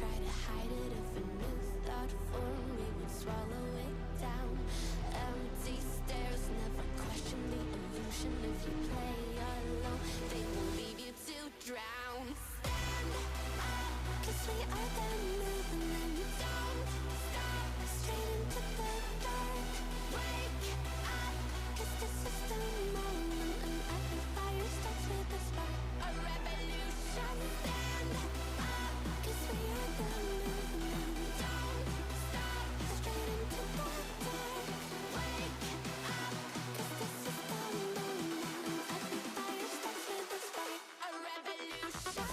try to hide it. If a new thought formed, we would swallow it down. Empty stares, never question the illusion. If you play alone, they will leave you to drown. Stand up, 'cause we are the movement. Don't stop, straight into the dark. Wake up, 'cause this is the moment, and every fire starts with a spark. A revolution. Stand up, 'cause we are the movement. Don't stop, straight into the dark. Wake up, 'cause this is the moment, and every fire starts with a spark. A revolution.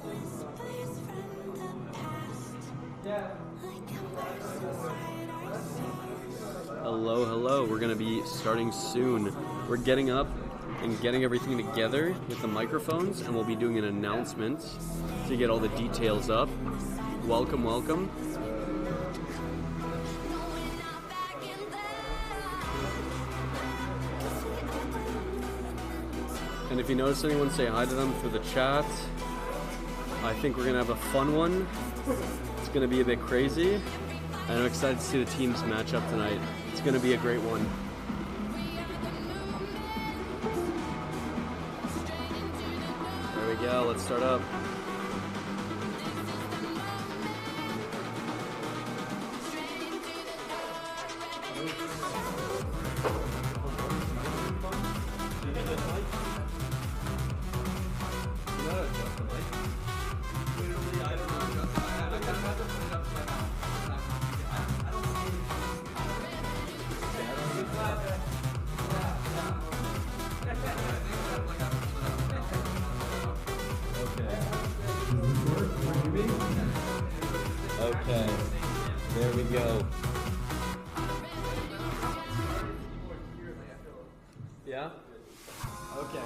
Whispers from the past, like embers inside our souls. Hello, hello. We're going to be starting soon. We're getting up and getting everything together with the microphones, and we'll be doing an announcement to get all the details up. Welcome, welcome. No, we're not backing down. 'Cause we are the movement. And if you notice anyone, say hi to them through the chat. I think we're going to have a fun one. It's going to be a bit crazy. And I'm excited to see the teams match up tonight. It's going to be a great one. There we go. Let's start up. Okay, there we go. Yeah? Okay.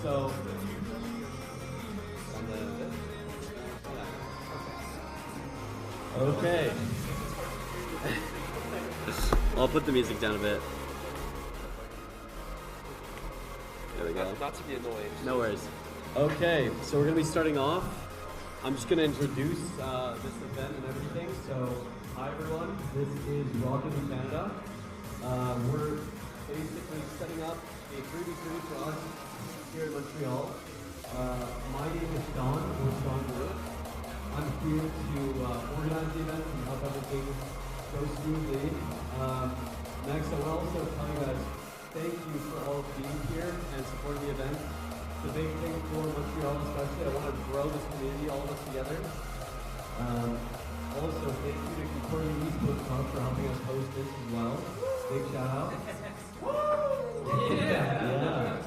So, okay. I'll put the music down a bit. There we go. Not to be annoying. No worries. Okay, so we're going to be starting off. I'm just going to introduce this event and everything. So, hi everyone. This is Rocket in Canada. We're basically setting up a 3v3 for us here in Montreal. My name is Sean, or Sean Wood. I'm here to organize the event and help everything go smoothly. Next, I will also tell you guys, thank you for all being here and supporting the event. It's a big thing for Montreal especially. I want to grow this community, all of us together. Also, thank you to Concordia University for helping us host this as well. Big shout out. Yeah.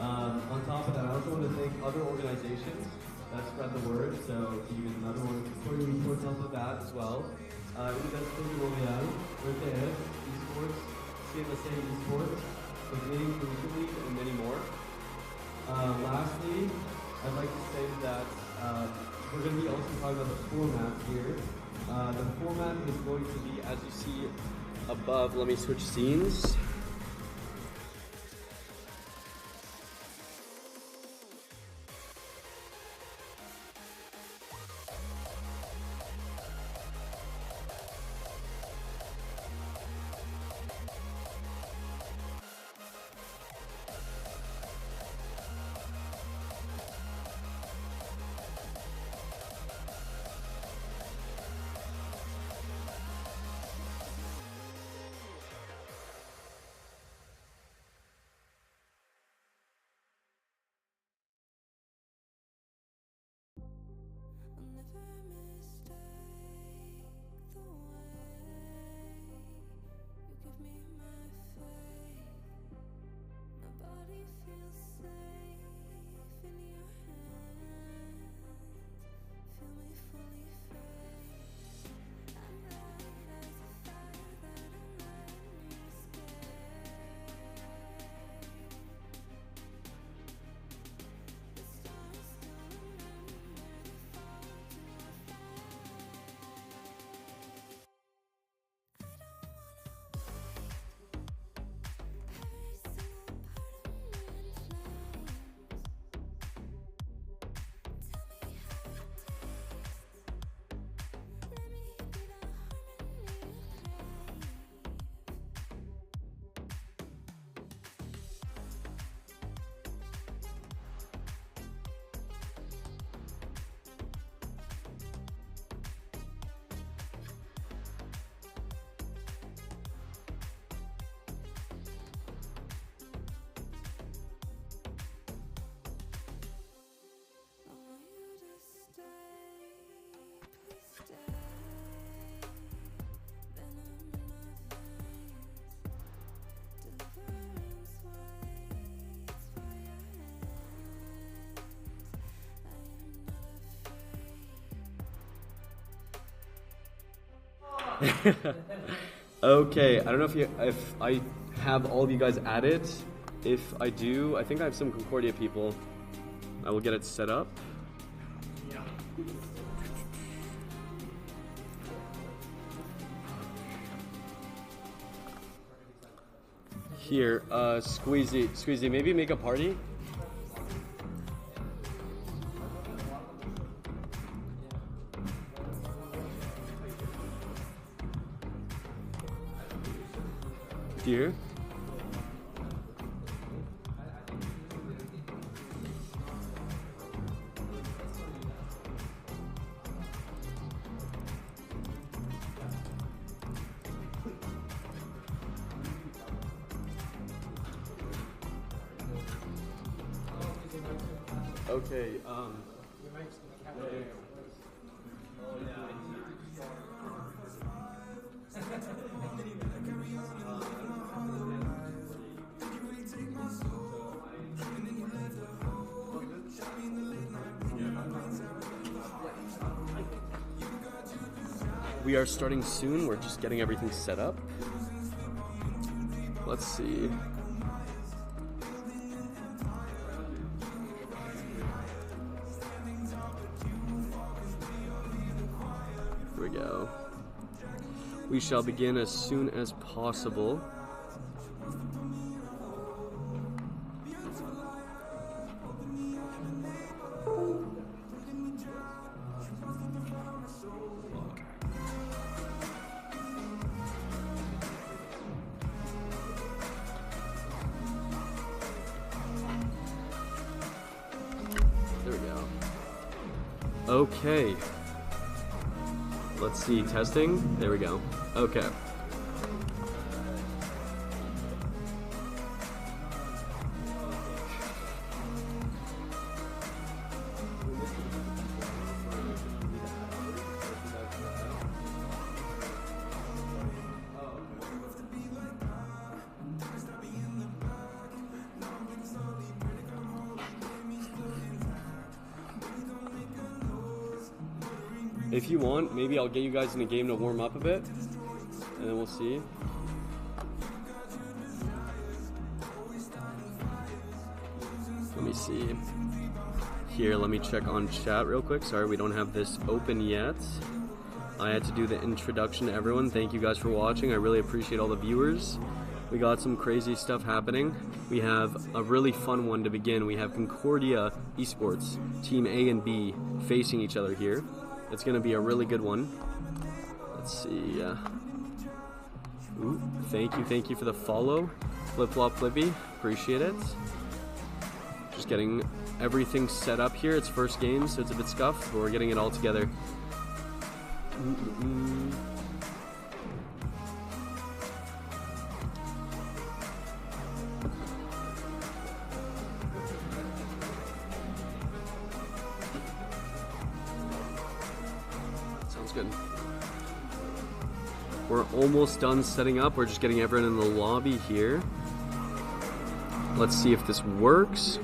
On top of that, I also want to thank other organizations that spread the word. So even another one, Concordia University on top of that as well. Université de Montréal, rlcs, esports, CMSA esports, the Canadian Collegiate League, and many more. Lastly, I'd like to say that we're going to be also talking about the format here. The format is going to be, as you see above, let me switch scenes. Okay, I don't know if I have all of you guys added. If I do, I think I have some Concordia people. I will get it set up. Here, Squeezy, maybe make a party. Here. Okay, we are starting soon. We're just getting everything set up. Let's see. Here we go. We shall begin as soon as possible. There we go. Okay. Let's see, testing. There we go. Okay. If you want, maybe I'll get you guys in a game to warm up a bit, and then we'll see. Let me see. Here, let me check on chat real quick. Sorry, we don't have this open yet. I had to do the introduction to everyone. Thank you guys for watching. I really appreciate all the viewers. We got some crazy stuff happening. We have a really fun one to begin. We have Concordia Esports, Team A and B, facing each other here. It's going to be a really good one. Let's see. Ooh, thank you for the follow. Flip Flop Flippy, appreciate it. Just getting everything set up here. It's first game, so it's a bit scuffed, but we're getting it all together. Good. We're almost done setting up. We're just getting everyone in the lobby here. Let's see if this works.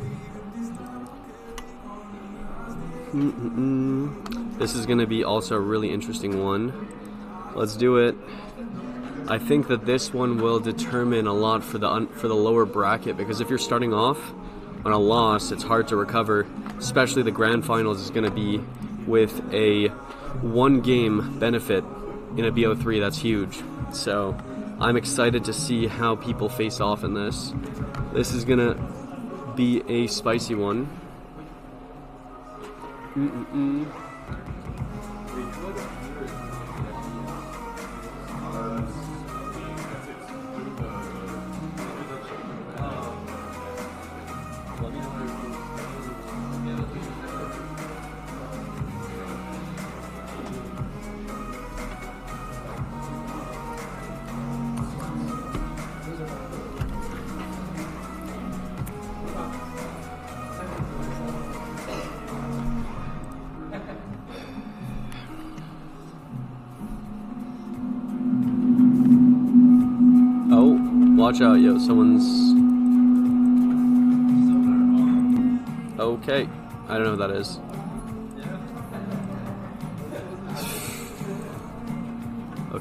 This is going to be also a really interesting one. Let's do it. I think that this one will determine a lot for the lower bracket, because if you're starting off on a loss, it's hard to recover. Especially the grand finals is going to be with a one game benefit in a BO3. That's huge. So I'm excited to see how people face off in this. This is gonna be a spicy one. Watch out, yo, someone's... Okay, I don't know what that is.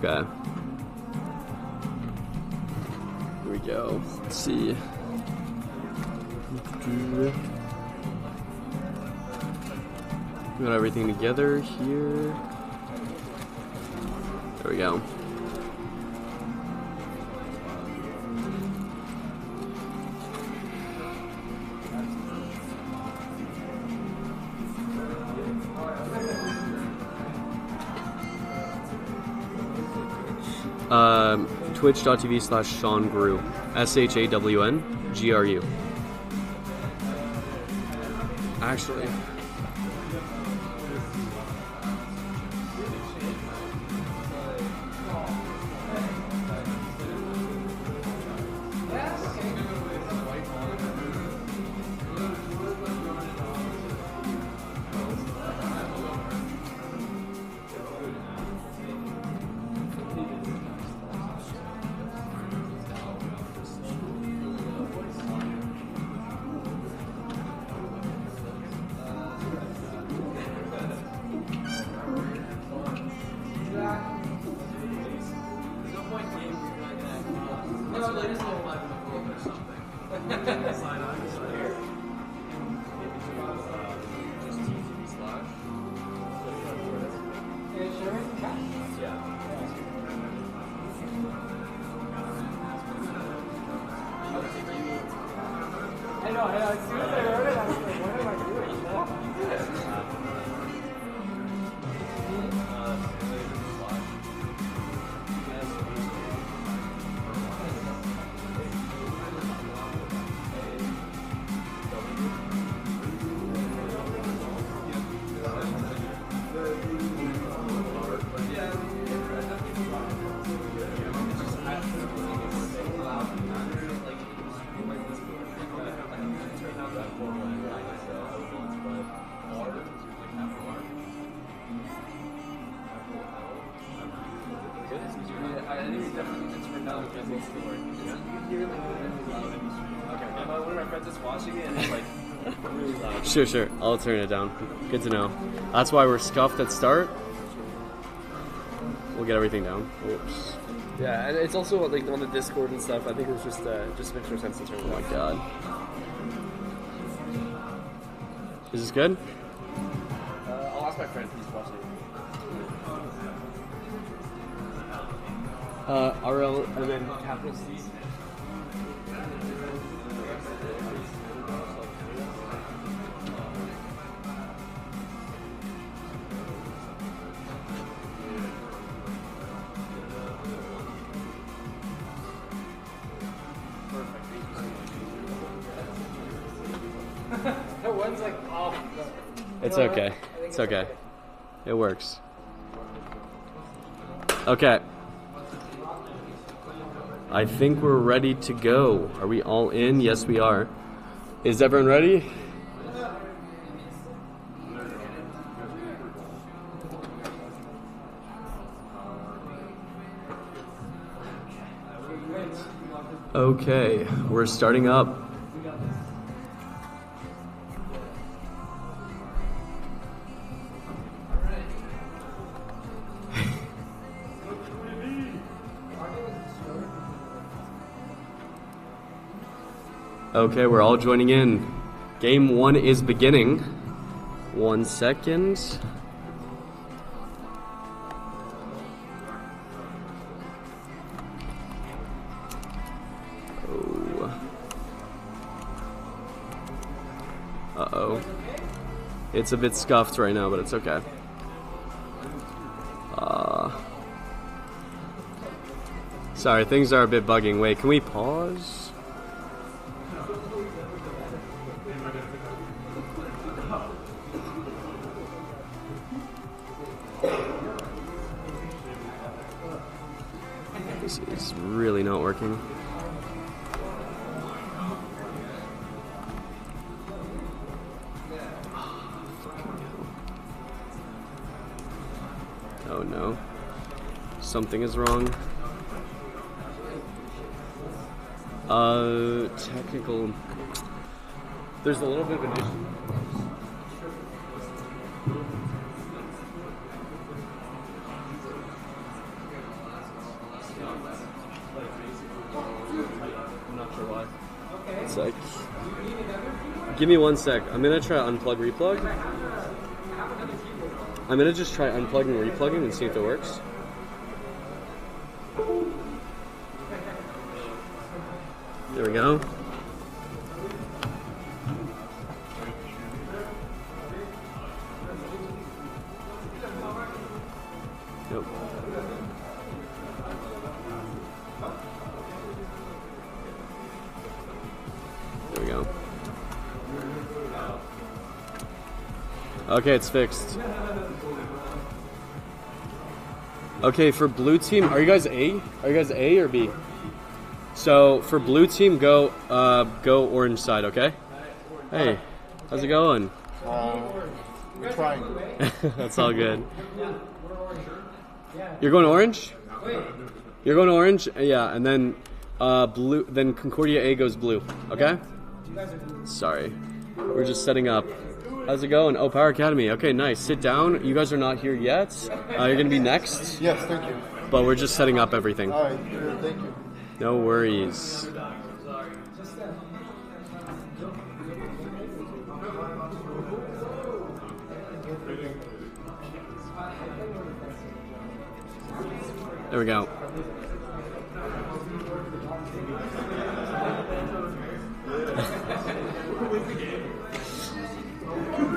Okay. Here we go. Let's see. We got everything together here. There we go. Twitch.tv/ShawnGru. ShawnGru. Actually. Sure. I'll turn it down. Good to know. That's why we're scuffed at start. We'll get everything down. Oops. Yeah, and it's also like on the Discord and stuff. I think it was just makes more sense to turn it on. Oh my god. Is this good? I'll ask my friend who's watching. RL and then capital C. One's like off. It's okay. It's okay. It works. Okay. I think we're ready to go. Are we all in? Yes, we are. Is everyone ready? Okay, we're starting up. Okay, we're all joining in. Game 1 is beginning. 1 second. Oh. Uh-oh. It's a bit scuffed right now, but it's okay. Sorry, things are a bit bugging. Wait, can we pause? This is really not working. Oh no. Something is wrong. Technical. There's a little bit of an issue. It's like, Give me 1 sec. I'm gonna try unplug, replug. I'm gonna just try unplugging, replugging and see if it works. There we go. Yep. There we go. Okay, it's fixed. Okay, for blue team, are you guys A? Are you guys A or B? So for blue team, go orange side, okay? Hey, how's it going? We're trying. That's all good. You're going orange? You're going orange? Yeah, and then blue. Then Concordia A goes blue. Okay? Sorry, we're just setting up. How's it going? Oh, Power Academy. Okay, nice. Sit down. You guys are not here yet. You're gonna be next. Yes, thank you. But we're just setting up everything. All right, sure, thank you. No worries. There we go.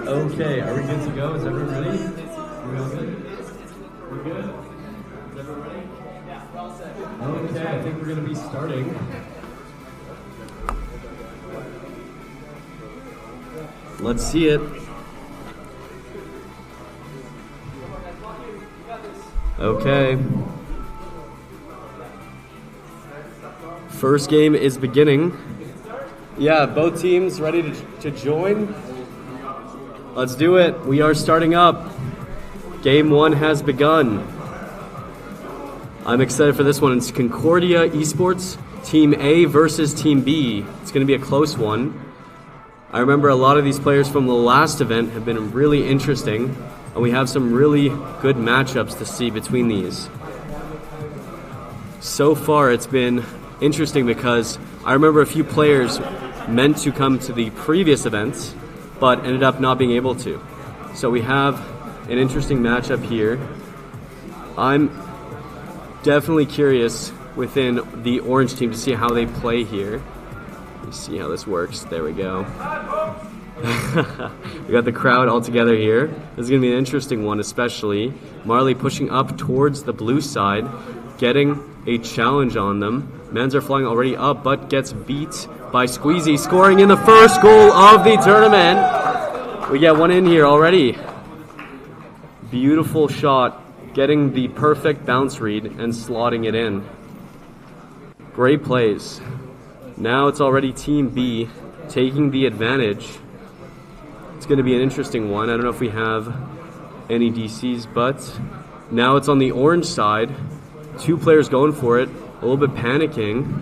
Okay, are we good to go? Is everyone ready? We all good? We're good? Is everyone ready? Yeah, we're all set. Okay, I think we're going to be starting. Let's see it. Okay. First game is beginning. Yeah, both teams ready to join. Let's do it. We are starting up. Game 1 has begun. I'm excited for this one. It's Concordia Esports, Team A versus Team B. It's going to be a close one. I remember a lot of these players from the last event have been really interesting, and we have some really good matchups to see between these. So far, it's been interesting because I remember a few players meant to come to the previous events, but ended up not being able to. So we have an interesting matchup here. I'm definitely curious within the orange team to see how they play here. Let's see how this works. There we go. We got the crowd all together here. This is going to be an interesting one, especially. Marley pushing up towards the blue side, getting a challenge on them. Mans are flying already up, but gets beat by Squeezy, scoring in the first goal of the tournament. We get one in here already. Beautiful shot, getting the perfect bounce read and slotting it in. Great plays. Now it's already Team B taking the advantage. It's going to be an interesting one. I don't know if we have any DCs, but now it's on the orange side. Two players going for it, a little bit panicking,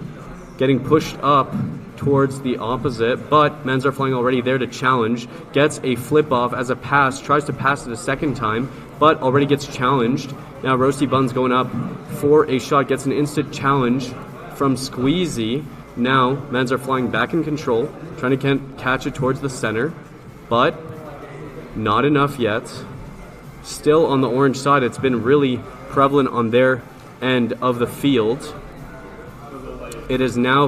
getting pushed up towards the opposite, but Mans are flying already there to challenge, gets a flip off as a pass, tries to pass it a second time, but already gets challenged. Now Roasty Bun's going up for a shot, gets an instant challenge from Squeezy. Now Mans are flying back in control, trying to catch it towards the center, but not enough yet. Still on the orange side, it's been really prevalent on their end of the field. It's now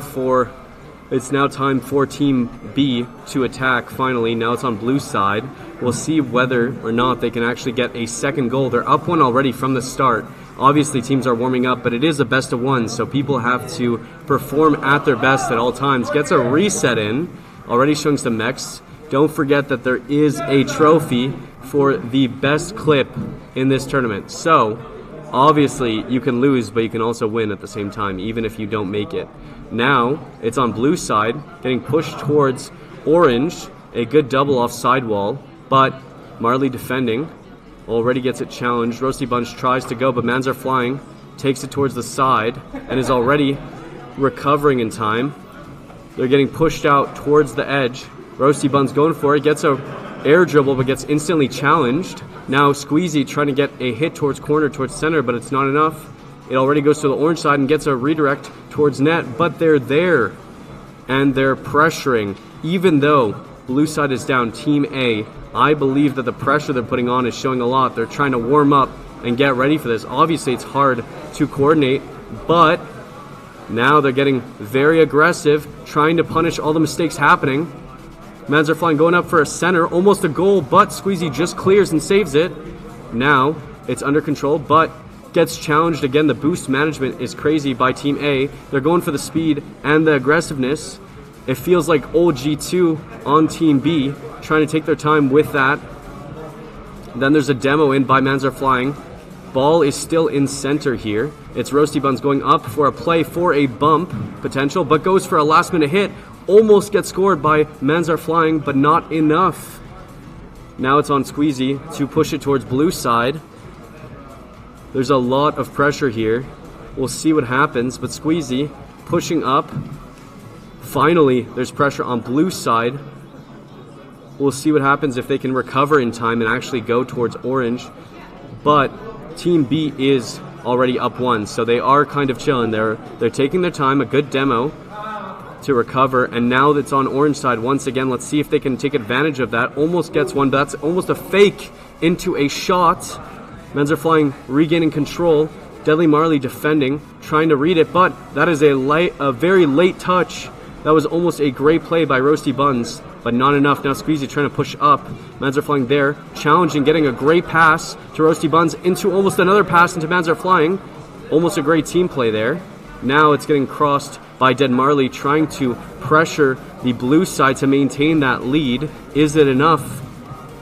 time for Team B to attack finally. Now it's on blue side. We'll see whether or not they can actually get a second goal. They're up one already from the start. Obviously teams are warming up, but it is a best of one, so people have to perform at their best at all times. Gets a reset in, already showing some mechs. Don't forget that there is a trophy for the best clip in this tournament. So obviously you can lose, but you can also win at the same time, even if you don't make it. Now it's on blue side, getting pushed towards orange. A good double off sidewall, but Marley defending. Already gets it challenged. Roasty Bunch tries to go, but Mans are flying. Takes it towards the side and is already recovering in time. They're getting pushed out towards the edge. Roasty Bun's going for it. Gets a air dribble, but gets instantly challenged. Now Squeezy trying to get a hit towards corner, towards center, but it's not enough. It already goes to the orange side and gets a redirect towards net, but they're there. and they're pressuring. Even though blue side is down, Team A, I believe that the pressure they're putting on is showing a lot. They're trying to warm up and get ready for this. Obviously, it's hard to coordinate, but now they're getting very aggressive, trying to punish all the mistakes happening. Mans are flying, going up for a center, almost a goal, but Squeezy just clears and saves it. Now it's under control, but gets challenged again. The boost management is crazy by Team A. They're going for the speed and the aggressiveness. It feels like old G2 on Team B, trying to take their time with that. Then there's a demo in by Mans are flying. Ball is still in center here. It's Roasty Buns going up for a play for a bump potential, but goes for a last minute hit. Almost gets scored by Mans are flying, but not enough. Now it's on Squeezy to push it towards blue side. There's a lot of pressure here. We'll see what happens, but Squeezy pushing up. Finally, there's pressure on blue side. We'll see what happens if they can recover in time and actually go towards orange. But Team B is already up 1, so they are kind of chilling. They're taking their time, a good demo to recover, and now that's on orange side once again. Let's see if they can take advantage of that. Almost gets one, but that's almost a fake into a shot. Mans are flying, regaining control. Deadly Marley defending, trying to read it, but that is a very late touch. That was almost a great play by Roasty Buns, but not enough. Now Squeezy trying to push up. Mans are flying there, challenging, getting a great pass to Roasty Buns into almost another pass into Mans are flying. Almost a great team play there. Now it's getting crossed by Dead Marley, trying to pressure the blue side to maintain that lead. Is it enough?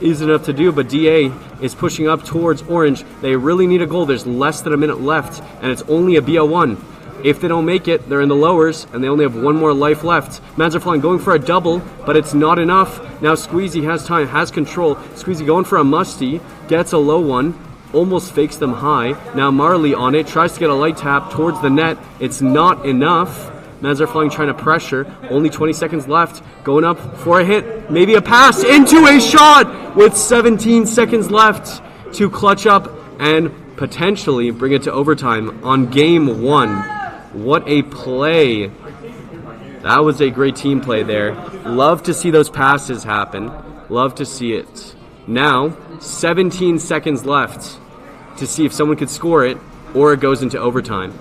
Is enough to do? But DA is pushing up towards orange. They really need a goal. There's less than a minute left, and it's only a BO1. If they don't make it, they're in the lowers, and they only have one more life left. Mans are flying, going for a double, but it's not enough. Now Squeezy has time, has control. Squeezy going for a musty, gets a low one, almost fakes them high. Now Marley on it, tries to get a light tap towards the net. It's not enough. Mans are flying, trying to pressure. Only 20 seconds left. Going up for a hit, maybe a pass into a shot with 17 seconds left to clutch up and potentially bring it to overtime on game 1. What a play. That was a great team play there. Love to see those passes happen. Love to see it. Now, 17 seconds left to see if someone could score it or it goes into overtime.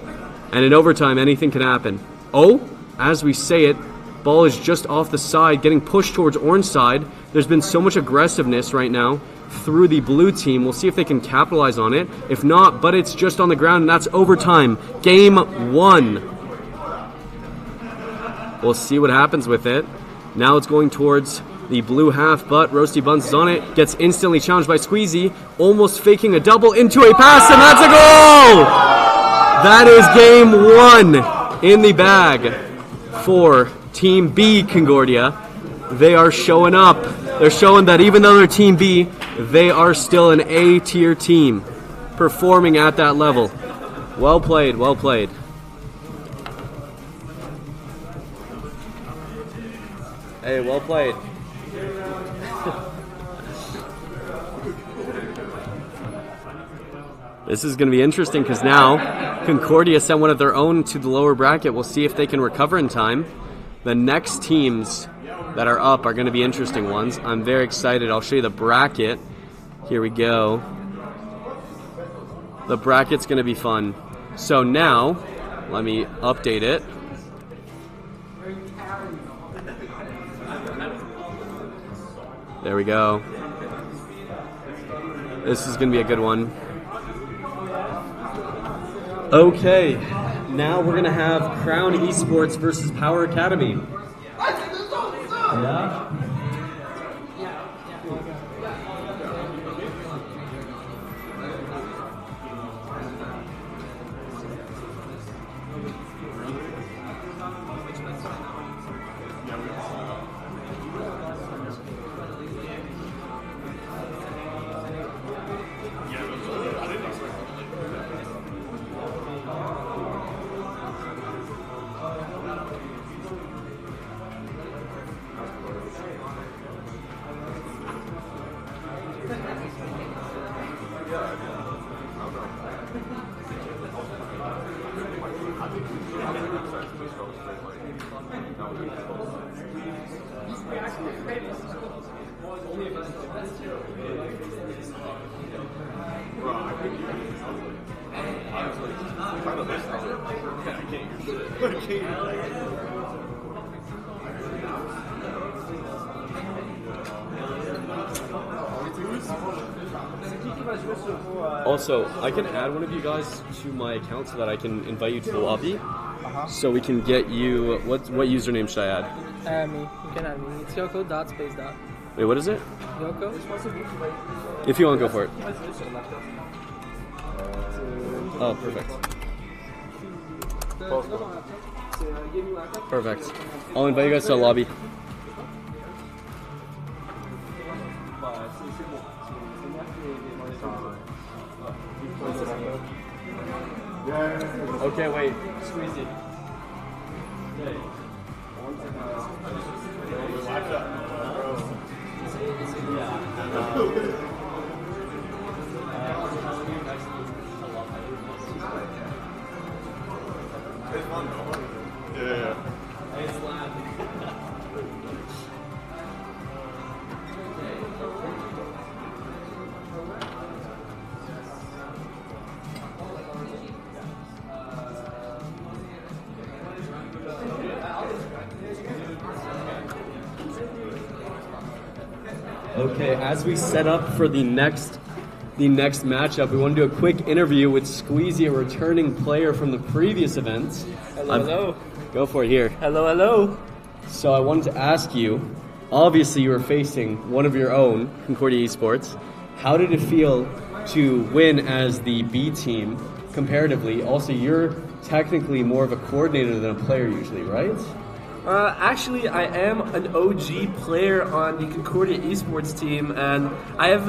And in overtime, anything can happen. Oh, as we say it, ball is just off the side, getting pushed towards orange side. There's been so much aggressiveness right now through the blue team. We'll see if they can capitalize on it. If not, but it's just on the ground, and that's overtime. Game 1. We'll see what happens with it. Now it's going towards the blue half, but Roasty Buns is on it. Gets instantly challenged by Squeezy, almost faking a double into a pass, and that's a goal! That is game 1 in the bag for Team B, Concordia. They are showing up. They're showing that even though they're Team B, they are still an A-tier team, performing at that level. Well played, well played. Hey, well played. This is going to be interesting because now Concordia sent one of their own to the lower bracket. We'll see if they can recover in time. The next teams that are up are going to be interesting ones. I'm very excited. I'll show you the bracket. Here we go. The bracket's going to be fun. So now, let me update it. There we go. This is going to be a good one. Okay, now we're going to have Crown Esports versus Power Academy. Yeah. Also, I can add one of you guys to my account so that I can invite you to the lobby. So we can get you. What username should I add? Me. You can add me. It's Yoko dot space dot. Wait, what is it? Yoko? If you want to go for it. Oh, perfect. Perfect. I'll invite you guys to the lobby. Okay, wait. Squeezy. Okay. Okay, as we set up for the next matchup, we want to do a quick interview with Squeezy, a returning player from the previous event. Hello. Go for it here. Hello. So I wanted to ask you, obviously you were facing one of your own, Concordia Esports. How did it feel to win as the B team comparatively? Also, you're technically more of a coordinator than a player usually, right? Actually, I am an OG player on the Concordia Esports team, and I have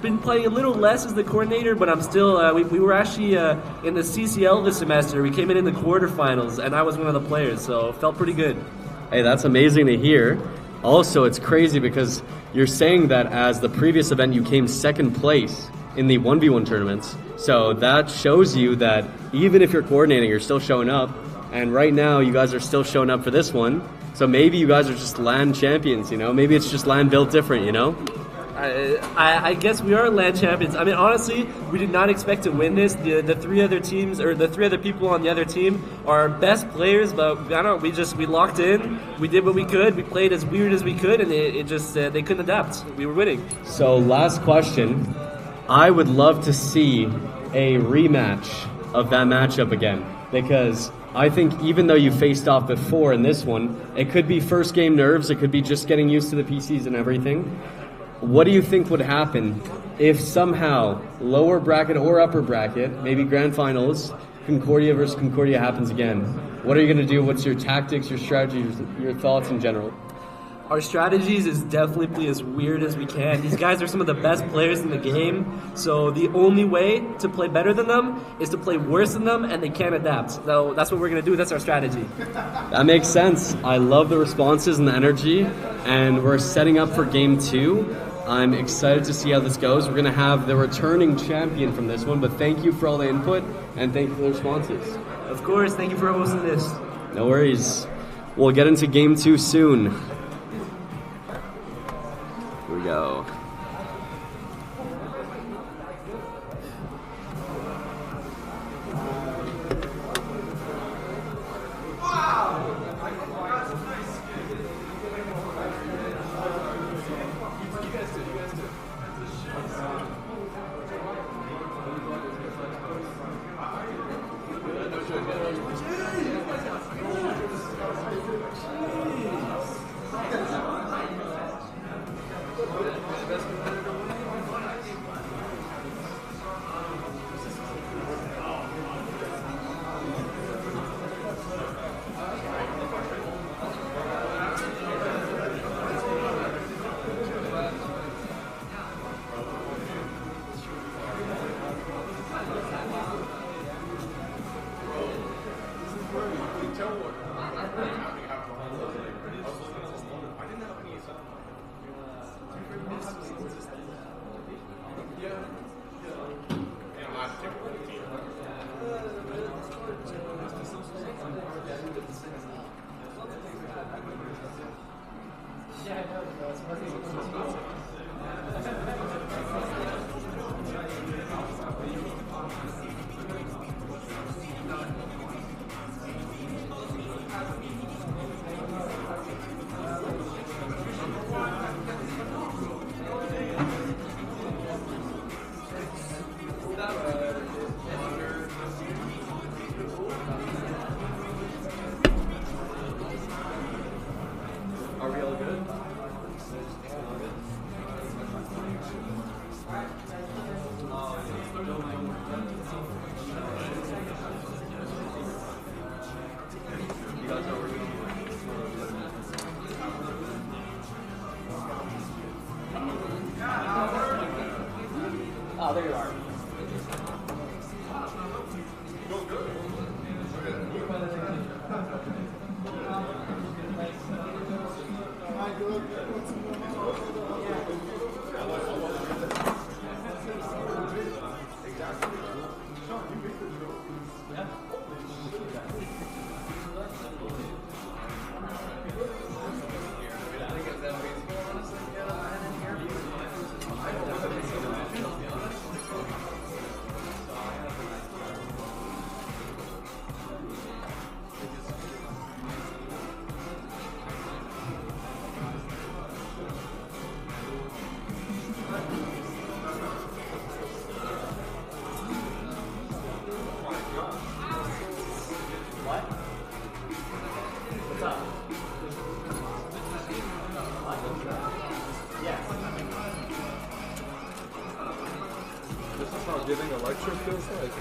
been playing a little less as the coordinator, but I'm still, we were actually in the CCL this semester. We came in the quarterfinals, and I was one of the players, so it felt pretty good. Hey, that's amazing to hear. Also, it's crazy because you're saying that as the previous event you came second place in the 1v1 tournaments. So that shows you that even if you're coordinating, you're still showing up. And right now, you guys are still showing up for this one. So maybe you guys are just LAN champions, you know? Maybe it's just LAN built different, you know? I guess we are LAN champions. I mean, honestly, we did not expect to win this. The three other teams, or the three other people on the other team, are best players. But I don't know. We locked in. We did what we could. We played as weird as we could, and it just they couldn't adapt. We were winning. So last question. I would love to see a rematch of that matchup again, because I think even though you faced off before in this one, it could be first game nerves, it could be just getting used to the PCs and everything. What do you think would happen if somehow lower bracket or upper bracket, maybe grand finals, Concordia versus Concordia happens again? What are you going to do? What's your tactics, your strategies, your thoughts in general? Our strategies is definitely play as weird as we can. These guys are some of the best players in the game, so the only way to play better than them is to play worse than them, and they can't adapt. So that's what we're going to do. That's our strategy. That makes sense. I love the responses and the energy, and we're setting up for game 2. I'm excited to see how this goes. We're going to have the returning champion from this one, but thank you for all the input, and thank you for the responses. Of course, thank you for hosting this. No worries. We'll get into game 2 soon. Here we go. Oh, there you are. This is how giving a lecture feels like.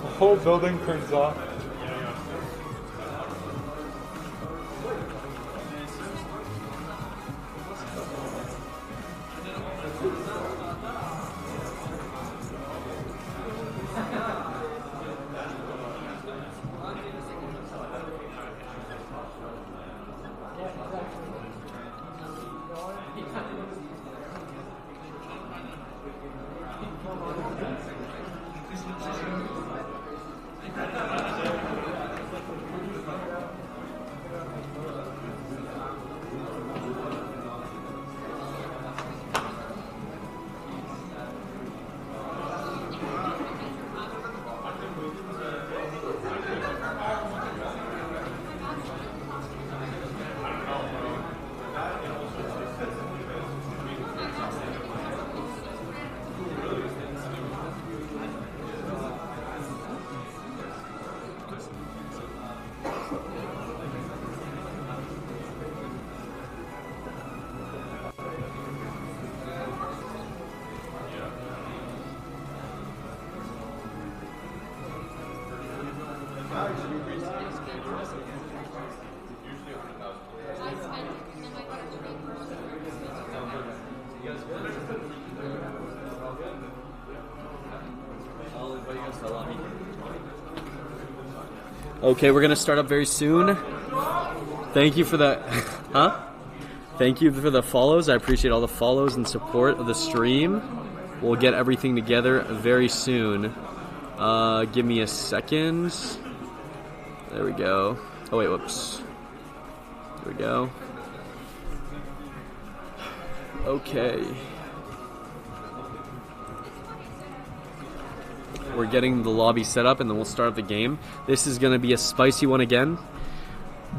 The whole building turns off. Okay, we're gonna start up very soon. Thank you for the, Thank you for the follows. I appreciate all the follows and support of the stream. We'll get everything together very soon. Give me a second. There we go. Oh wait, whoops. There we go. Okay. We're getting the lobby set up and then we'll start the game. This is going to be a spicy one again.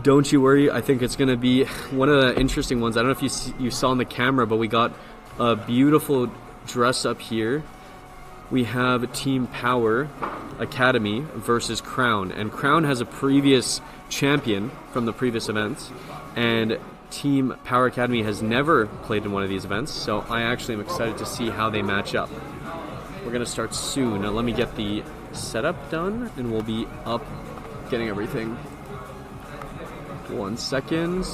Don't you worry, I think it's going to be one of the interesting ones. I don't know if you saw on the camera, but we got a beautiful dress up here. We have Team Power Academy versus Crown. And Crown has a previous champion from the previous events. And Team Power Academy has never played in one of these events. So I actually am excited to see how they match up. We're going to start soon. Now let me get the setup done and we'll be up getting everything. 1 second.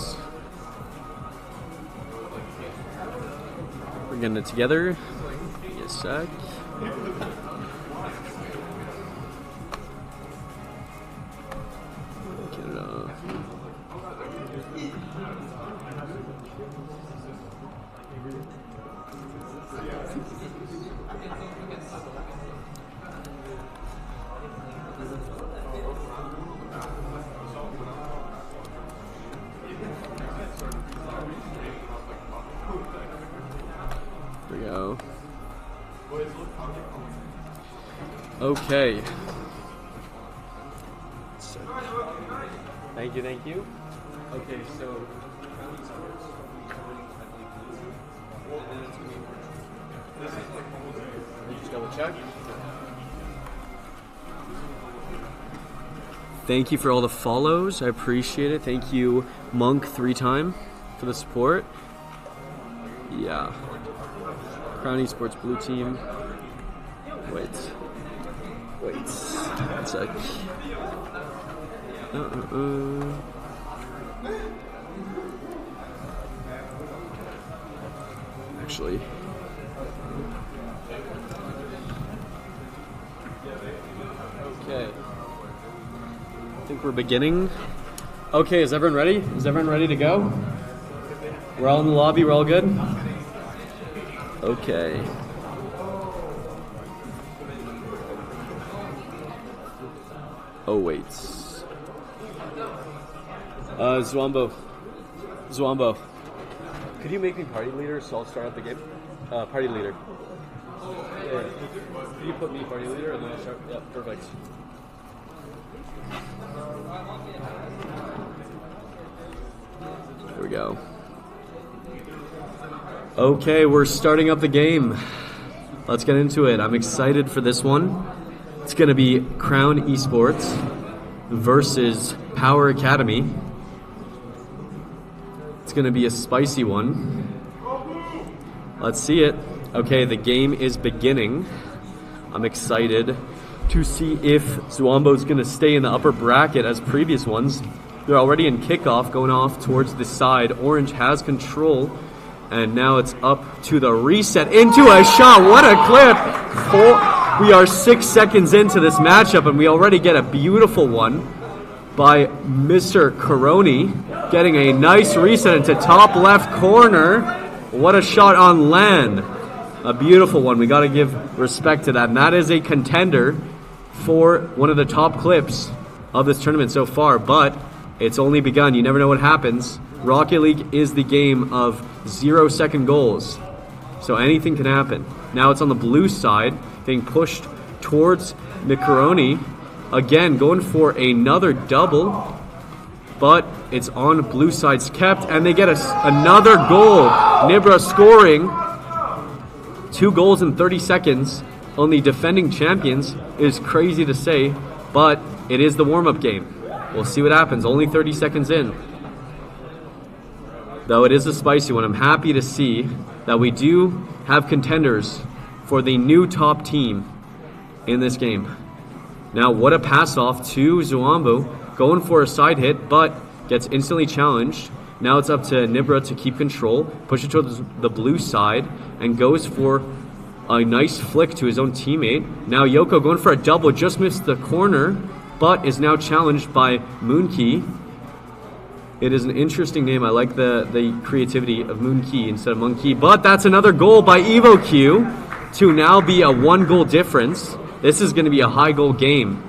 We're getting it together. Give me a sec. Get it off. There we go. Okay. Thank you, thank you. Okay, so just double check. Thank you for all the follows. I appreciate it. Thank you, Monk 3-time for the support. Yeah. Crown Esports Blue Team. Wait. 1 sec. Actually. Okay. I think we're beginning. Okay, is everyone ready? Is everyone ready to go? We're all in the lobby, we're all good? Okay. Oh, wait. Zwambo. Could you make me party leader so I'll start out the game? Party leader. Yeah. Can you put me party leader and then I'll start? Yep, perfect. There we go. Okay, we're starting up the game. Let's get into it. I'm excited for this one. It's going to be Crown Esports versus Power Academy. It's going to be a spicy one. Let's see it. Okay, the game is beginning. I'm excited to see if Zwambo's going to stay in the upper bracket as previous ones. They're already in kickoff, going off towards the side. Orange has control, and now it's up to the reset into a shot. What a clip! We are 6 seconds into this matchup, and we already get a beautiful one by Mr. Coroni, getting a nice reset into top left corner. What a shot on land. A beautiful one. We got to give respect to that. And that is a contender for one of the top clips of this tournament so far, but it's only begun. You never know what happens. Rocket League is the game of 0-second goals, so anything can happen. Now it's on the blue side, being pushed towards Micaroni. Again, going for another double, but it's on blue side's kept, and they get another goal. Nibra scoring 2 goals in 30 seconds on the defending champions is crazy to say, but it is the warm-up game. We'll see what happens. Only 30 seconds in. Though it is a spicy one, I'm happy to see that we do have contenders for the new top team in this game. Now, what a pass off to Zwambo, going for a side hit, but gets instantly challenged. Now it's up to Nibra to keep control, push it towards the blue side, and goes for a nice flick to his own teammate. Now Yoko going for a double, just missed the corner, but is now challenged by Moonkey. It is an interesting name. I like the creativity of Moonkey instead of Monkey, but that's another goal by EvoQ to now be a 1-goal difference. This is going to be a high goal game.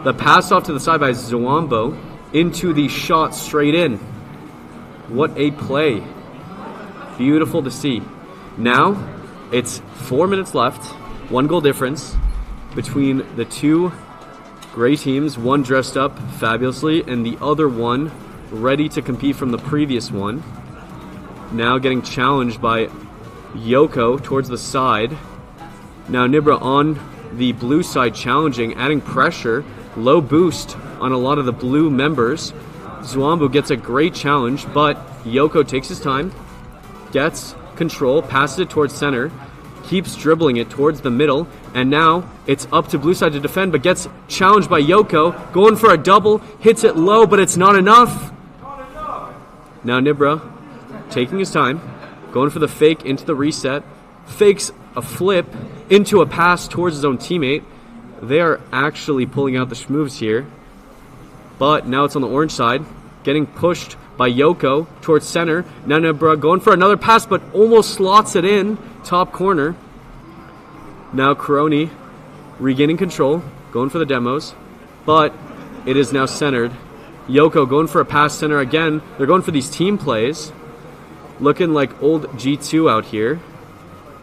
The pass off to the side by Zwambo into the shot straight in. What a play. Beautiful to see. Now, it's 4 minutes left. 1-goal difference between the two gray teams. One dressed up fabulously and the other one ready to compete from the previous one. Now getting challenged by Yoko towards the side. Now Nibra on the blue side challenging, adding pressure. Low boost on a lot of the blue members. Zwambu gets a great challenge, but Yoko takes his time, gets control, passes it towards center, keeps dribbling it towards the middle, and now it's up to blue side to defend, but gets challenged by Yoko, going for a double, hits it low, but it's not enough. Now Nibra taking his time, going for the fake into the reset, fakes a flip into a pass towards his own teammate. They are actually pulling out the schmoves here, but now it's on the orange side, getting pushed by Yoko towards center. Now Nibra going for another pass, but almost slots it in, top corner. Now Coroni regaining control, going for the demos, but it is now centered. Yoko going for a pass center again. They're going for these team plays. Looking like old G2 out here.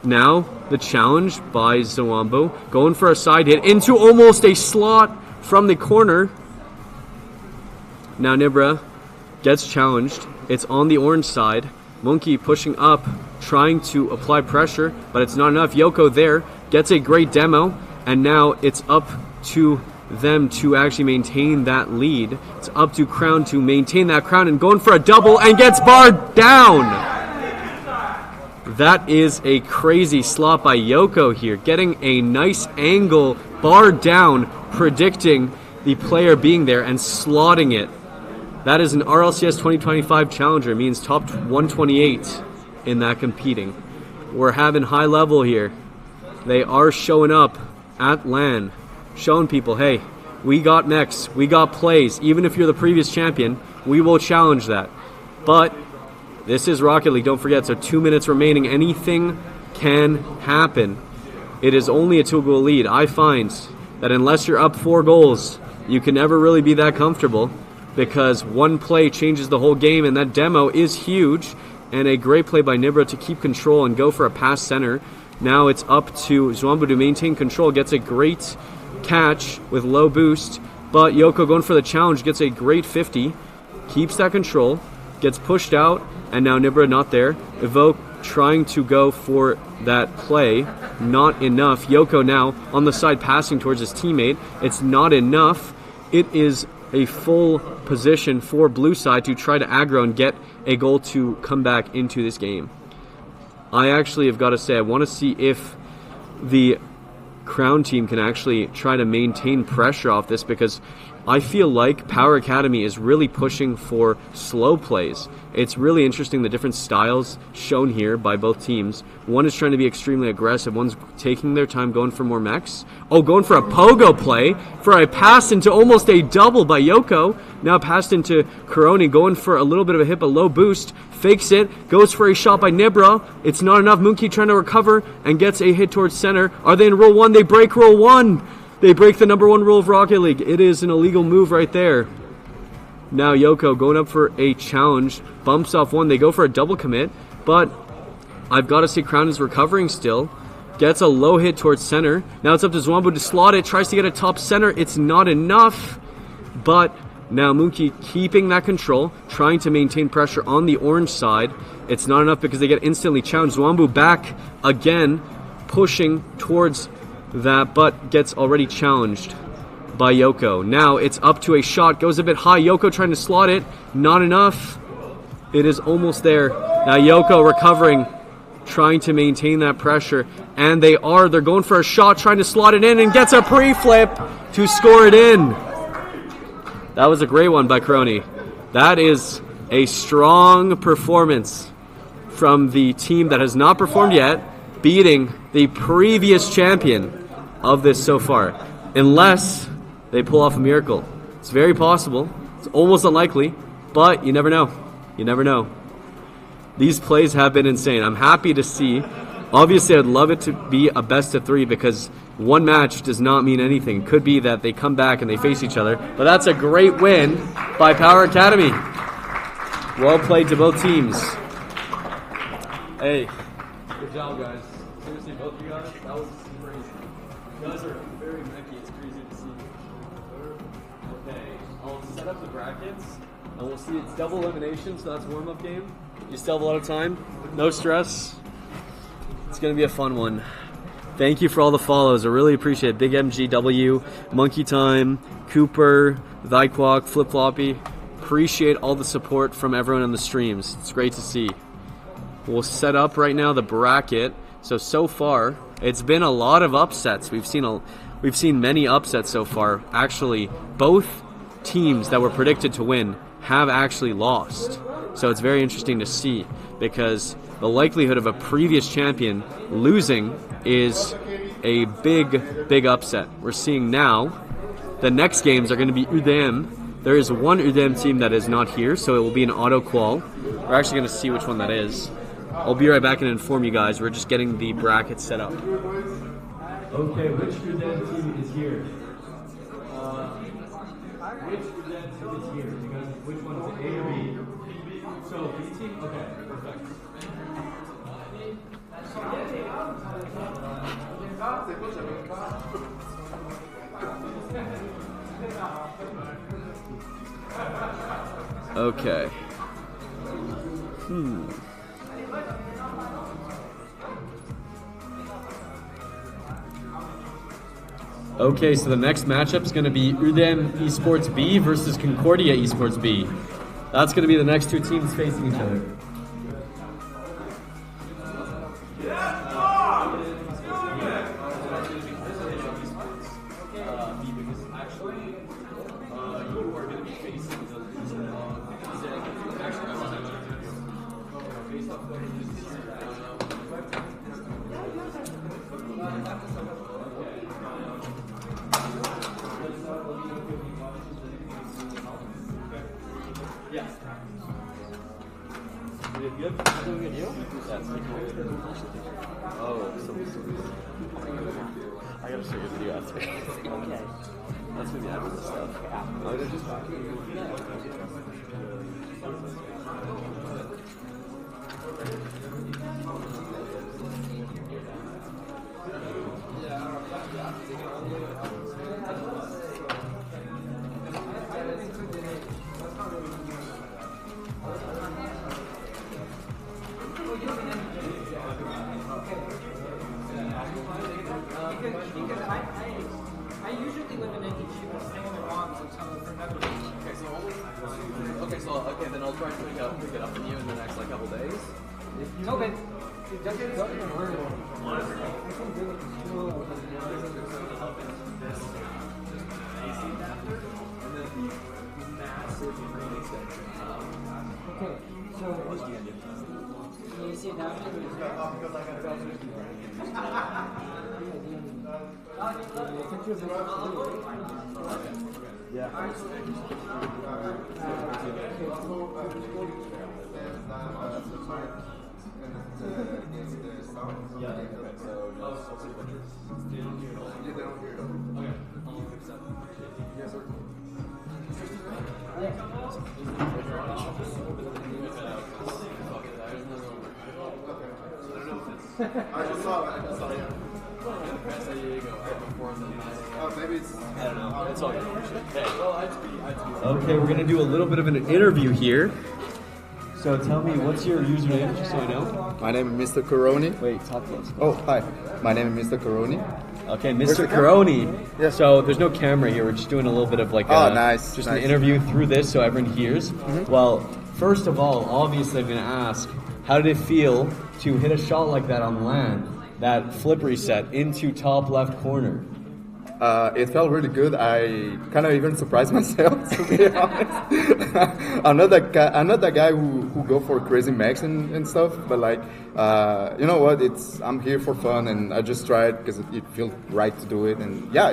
Now the challenge by Zawambo, going for a side hit into almost a slot from the corner. Now Nibra gets challenged. It's on the orange side. Monkey pushing up, trying to apply pressure, but it's not enough. Yoko there gets a great demo, and now it's up to them to actually maintain that lead. It's up to Crown to maintain that crown, and going for a double and gets barred down. That is a crazy slot by Yoko here, getting a nice angle, barred down, predicting the player being there and slotting it. That is an RLCS 2025 challenger. It means top 128 in that competing. We're having high level here. They are showing up at LAN, showing people, hey, we got mechs, we got plays. Even if you're the previous champion, we will challenge that. But this is Rocket League, don't forget, so 2 minutes remaining. Anything can happen. It is only a 2-goal lead. I find that unless you're up 4 goals, you can never really be that comfortable, because one play changes the whole game, and that demo is huge. And a great play by Nibra to keep control and go for a pass center. Now it's up to Zwambu to maintain control, gets a great catch with low boost, but Yoko going for the challenge, gets a great 50, keeps that control, gets pushed out, and now Nibra not there. Evoke trying to go for that play, not enough. Yoko now on the side passing towards his teammate. It's not enough. It is a full position for blue side to try to aggro and get a goal to come back into this game. I actually have got to say, I want to see if the Crown team can actually try to maintain pressure off this, because I feel like Power Academy is really pushing for slow plays. It's really interesting, the different styles shown here by both teams. One is trying to be extremely aggressive. One's taking their time, going for more mechs. Oh, going for a pogo play for a pass into almost a double by Yoko. Now passed into Coroni, going for a little bit of a hit, a low boost. Fakes it, goes for a shot by Nibra. It's not enough. Moonki trying to recover and gets a hit towards center. Are they in Rule 1? They break Rule 1. They break the number 1 rule of Rocket League. It is an illegal move right there. Now Yoko going up for a challenge. Bumps off one. They go for a double commit. But I've got to say Crown is recovering still. Gets a low hit towards center. Now it's up to Zwambu to slot it. Tries to get a top center. It's not enough. But now Moonki keeping that control. Trying to maintain pressure on the orange side. It's not enough because they get instantly challenged. Zwambu back again. Pushing towards that, but gets already challenged by Yoko. Now it's up to a shot, goes a bit high. Yoko trying to slot it, not enough. It is almost there. Now Yoko recovering, trying to maintain that pressure, and they're going for a shot, trying to slot it in, and gets a pre-flip to score it in. That was a great one by Crony. That is a strong performance from the team that has not performed yet, beating the previous champion of this so far, unless they pull off a miracle. It's very possible. It's almost unlikely, but you never know. You never know. These plays have been insane. I'm happy to see Obviously, I'd love it to be a best of 3 because one match does not mean anything. Could be that they come back and they face each other, but that's a great win by Power Academy. Well played to both teams. Hey, good job, guys. Seriously, both of you guys, that was crazy. You guys are very mechy. It's crazy to see. Okay, I'll set up the brackets, and we'll see. It's double elimination, so that's warm-up game. You still have a lot of time. No stress. It's going to be a fun one. Thank you for all the follows. I really appreciate it. Big MGW, Monkey Time, Cooper, Thyquok, Flip Floppy. Appreciate all the support from everyone on the streams. It's great to see. We'll set up right now the bracket. So far, it's been a lot of upsets. We've seen many upsets so far. Actually, both teams that were predicted to win have actually lost. So it's very interesting to see because the likelihood of a previous champion losing is a big upset. We're seeing now the next games are going to be UDM. There is one UDM team that is not here, so it will be an auto qual. We're actually going to see which one that is. I'll be right back and inform you guys. We're just getting the bracket set up. Okay, which UDM team is here? Which UDM team is here? Because which one is it, A or B? So B team? Okay, perfect. Okay. Okay, so the next matchup is going to be UDM Esports B versus Concordia Esports B. That's going to be the next two teams facing each other. I gotta show you a video after. Okay. That's gonna be after this stuff. Oh, they're just back. I usually live in Indy. She was staying in Mons until November. Okay, then I'll try to pick it up from you in the next couple days. Okay. I just saw it, yeah. Maybe it's... I don't know. It's all good. Okay, we're going to do a little bit of an interview here. So tell me, what's your username, just so I know? My name is Mr. Coroni. Wait, talk close. Oh, hi. My name is Mr. Coroni. Okay, Where's Mr. the camera? Coroni. Yeah. So there's no camera here. We're just doing a little bit of nice. Just an interview through this so everyone hears. Well, first of all, obviously I'm going to ask, how did it feel to hit a shot like that on land, that flip reset into top left corner? It felt really good. I kind of even surprised myself, to be honest. I'm not that guy who go for crazy max and stuff, but you know what? I'm here for fun, and I just tried because it felt right to do it, and yeah,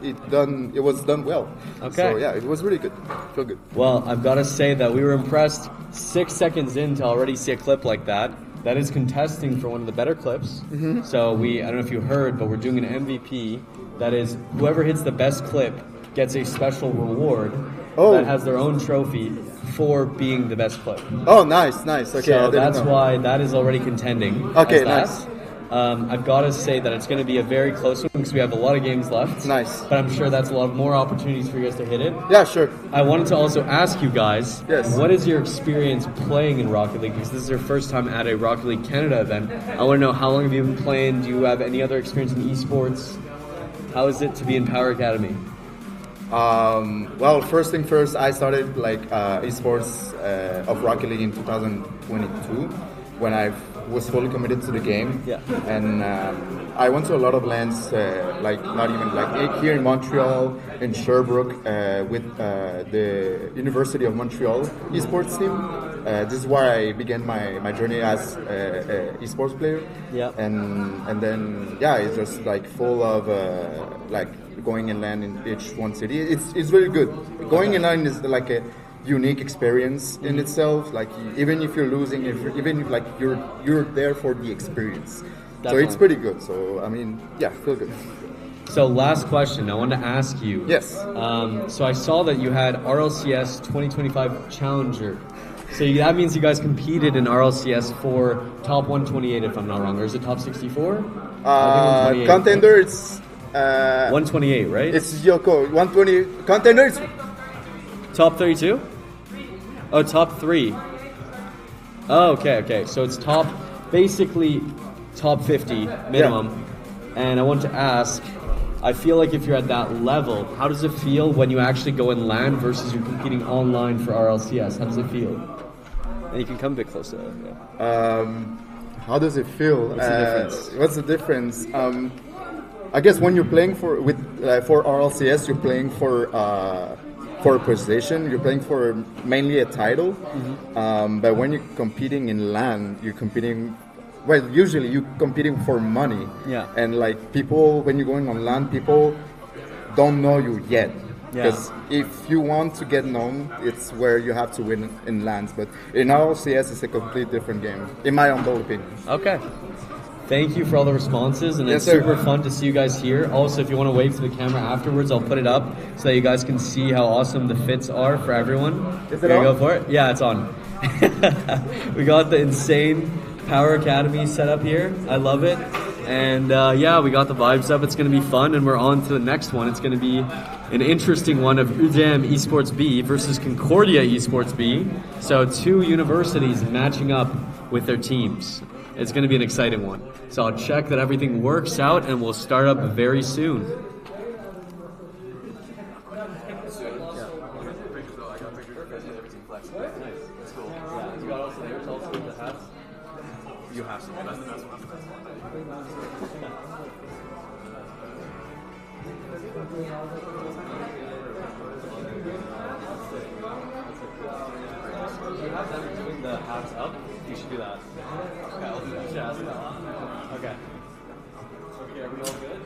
it was done well. Okay. So yeah, it was really good. It felt good. Well, I've got to say that we were impressed 6 seconds in to already see a clip like that. that is contesting for one of the better clips. So I don't know if you heard, but we're doing an MVP. That is, whoever hits the best clip gets a special reward that has their own trophy for being the best clip. Oh, nice. Okay, So that's why that is already contending. Okay, as that. nice. I've got to say that it's going to be a very close one because we have a lot of games left. Nice. But I'm sure that's a lot more opportunities for you guys to hit it. Yeah, sure. I wanted to also ask you guys, Yes. what is your experience playing in Rocket League? Because this is your first time at a Rocket League Canada event. I want to know, how long have you been playing? Do you have any other experience in esports? How is it to be in Power Academy? Well, first thing first, I started like esports of Rocket League in 2022 when I was fully committed to the game. Yeah. And I went to a lot of lands, like not even like here in Montreal, in Sherbrooke, with the University of Montreal esports team. This is where I began my journey as a esports player. Yeah. And then it's just like full of like going and land in each one city. It's really good. Going and land is like a unique experience in itself. Like even if you're losing, even if like you're there for the experience. Definitely. So it's pretty good. So I mean, feel good. So last question, I wanted to ask you. Yes. So I saw that you had RLCS 2025 Challenger. So that means you guys competed in RLCS for top 128, if I'm not wrong, or is it top 64? I think 128. Contender, it's 128, right? it's Yoko 120. Contender, it's Top 32? Oh, top 3. Oh, okay. So it's basically top 50 minimum. And I want to ask, I feel like if you're at that level, how does it feel when you actually go and land versus you're competing online for RLCS? How does it feel? And you can come a bit closer. Yeah. How does it feel? What's the difference? What's the difference? I guess when you're playing for RLCS, you're playing for a position. You're playing for mainly a title. But when you're competing in LAN, you're competing. Well, usually you're competing for money. Yeah. And like people, when you're going on LAN, people don't know you yet. Because if you want to get known, it's where you have to win in LANs. But in RLCS, it's a completely different game, in my humble opinion. Okay. Thank you for all the responses, and it's Yes, sir. super fun to see you guys here. Also, if you want to wave to the camera afterwards, I'll put it up so that you guys can see how awesome the fits are for everyone. Is it Here, on? go for it. Yeah, it's on. We got the insane Power Academy set up here. I love it. And we got the vibes up. It's going to be fun, and we're on to the next one. It's going to be an interesting one of UDM Esports B versus Concordia Esports B. So 2 universities matching up with their teams. It's going to be an exciting one. So I'll check that everything works out, and we'll start up very soon. You have some. That's one. You have them doing the hats up. You should do that. Okay, I'll do that. Okay. Okay, everyone all good?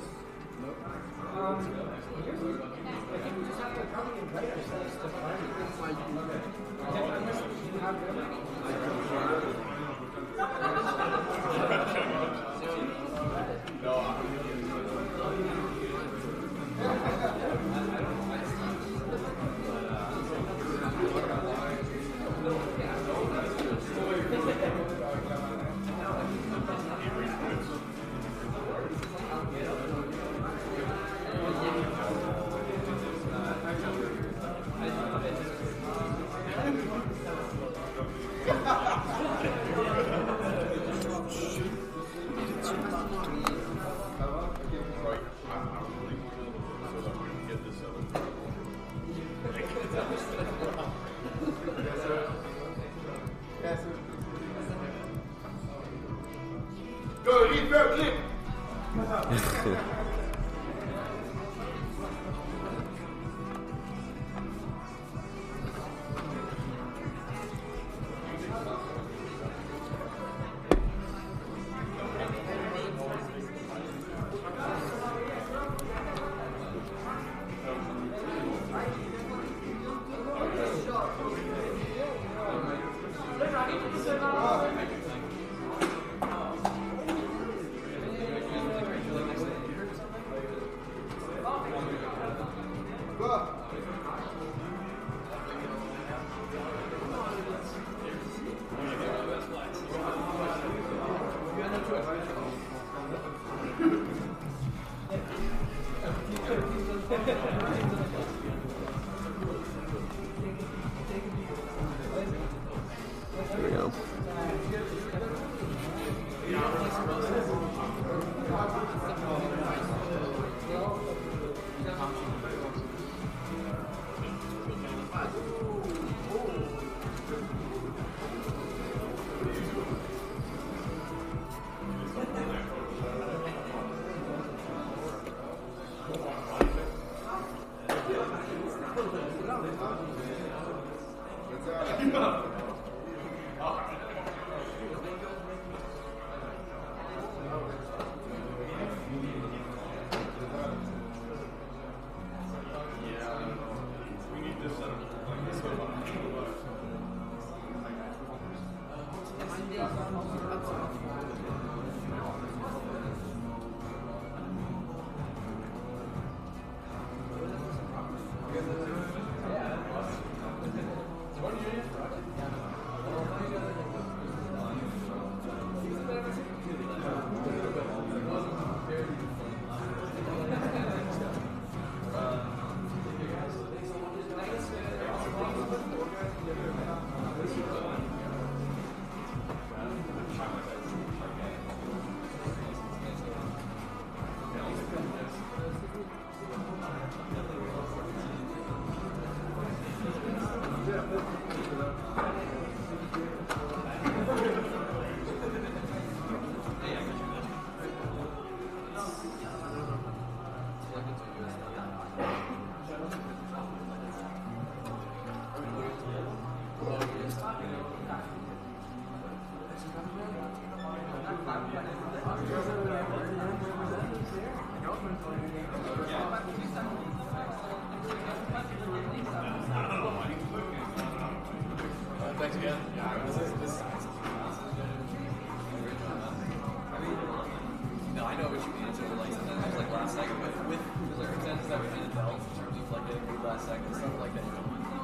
Thanks again. No, I know what you mean. It's like sometimes it's like last second with the circumstances that we had in Dells in terms of like getting through last second stuff like that.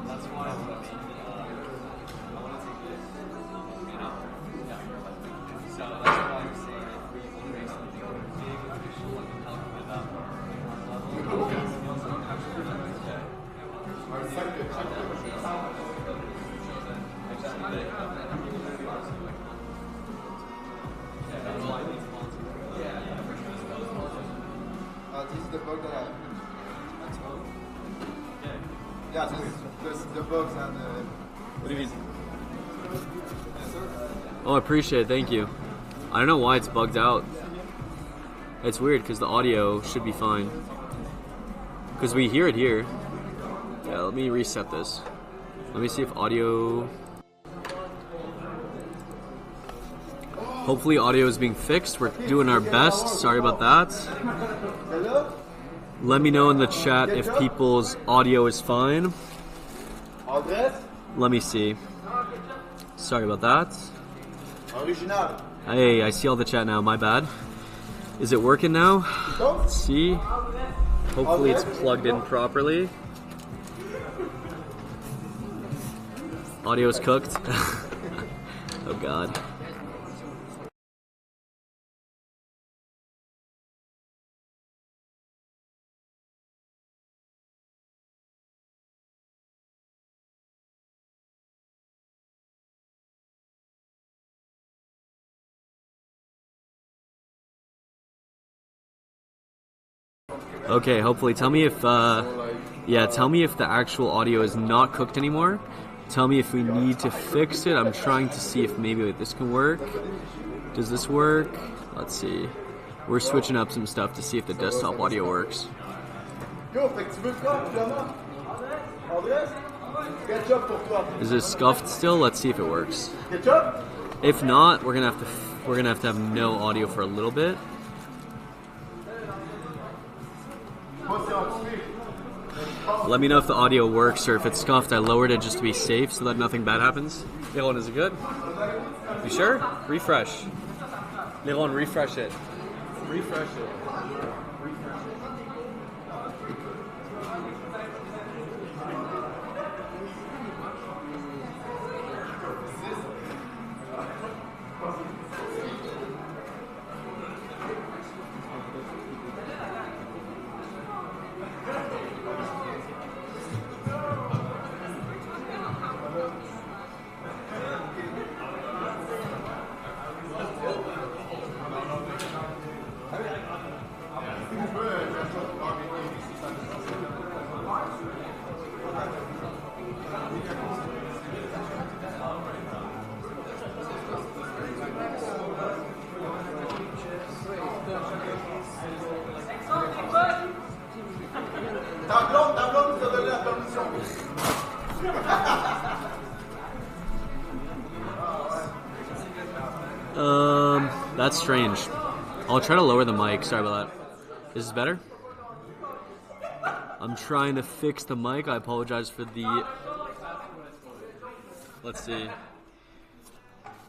That's why I want to take this. You know? Yeah, you're right. So that's why I'm saying if we create something big, official, and helping with that level, this is the bug that I told. Yeah, this the bugs and the. What do you mean? Oh, I appreciate it. Thank you. I don't know why it's bugged out. It's weird because the audio should be fine. Because we hear it here. Yeah, let me reset this. Let me see if audio... Hopefully audio is being fixed. We're doing our best. Sorry about that. Let me know in the chat if people's audio is fine. Let me see. Sorry about that. Hey, I see all the chat now. My bad. Is it working now? Let's see. Hopefully it's plugged in properly. Audio's cooked. Oh god. Okay, hopefully tell me if tell me if the actual audio is not cooked anymore. Tell me if we need to fix it. I'm trying to see if maybe this can work. Does this work? Let's see. We're switching up some stuff to see if the desktop audio works. Is it scuffed still? Let's see if it works. If not, we're gonna have to have no audio for a little bit. Let me know if the audio works or if it's scuffed. I lowered it just to be safe so that nothing bad happens. Leron, is it good? You sure? Refresh. Leron, refresh it. Refresh it. That's strange. I'll try to lower the mic. Sorry about that. Is this better? I'm trying to fix the mic. I apologize for the... Let's see.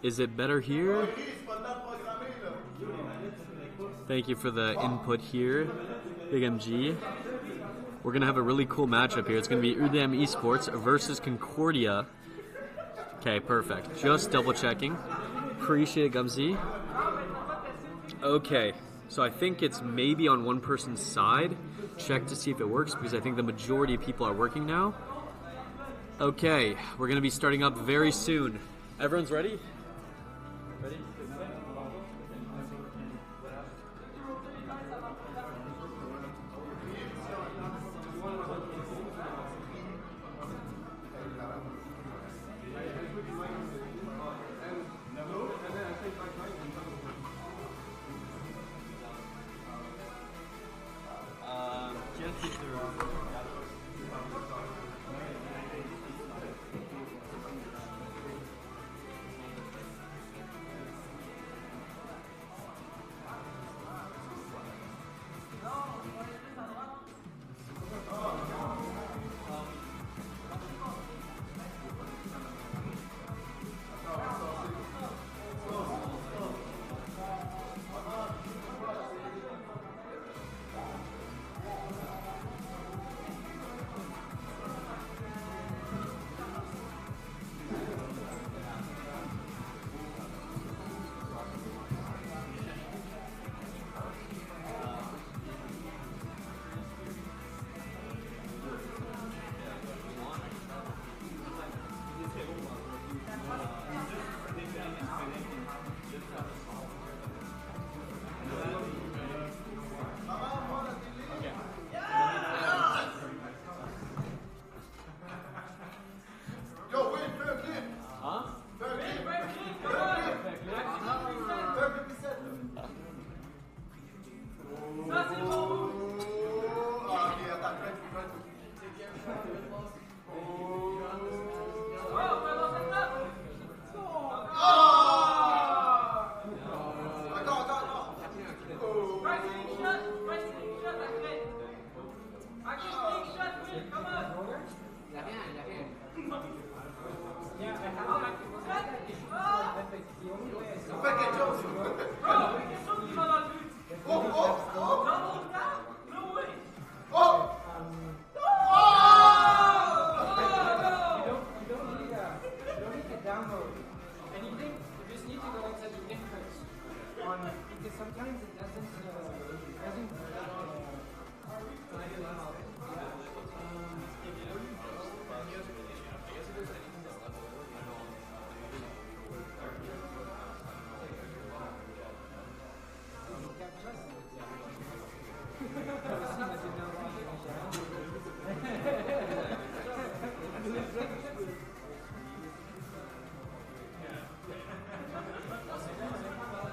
Is it better here? Thank you for the input here, Big MG. We're going to have a really cool matchup here. It's going to be UDM Esports versus Concordia. Okay, perfect. Just double checking. Appreciate it, Gumsy. Okay, so I think it's maybe on one person's side. Check to see if it works because I think the majority of people are working now. Okay, we're going to be starting up very soon. Everyone's ready? Ready?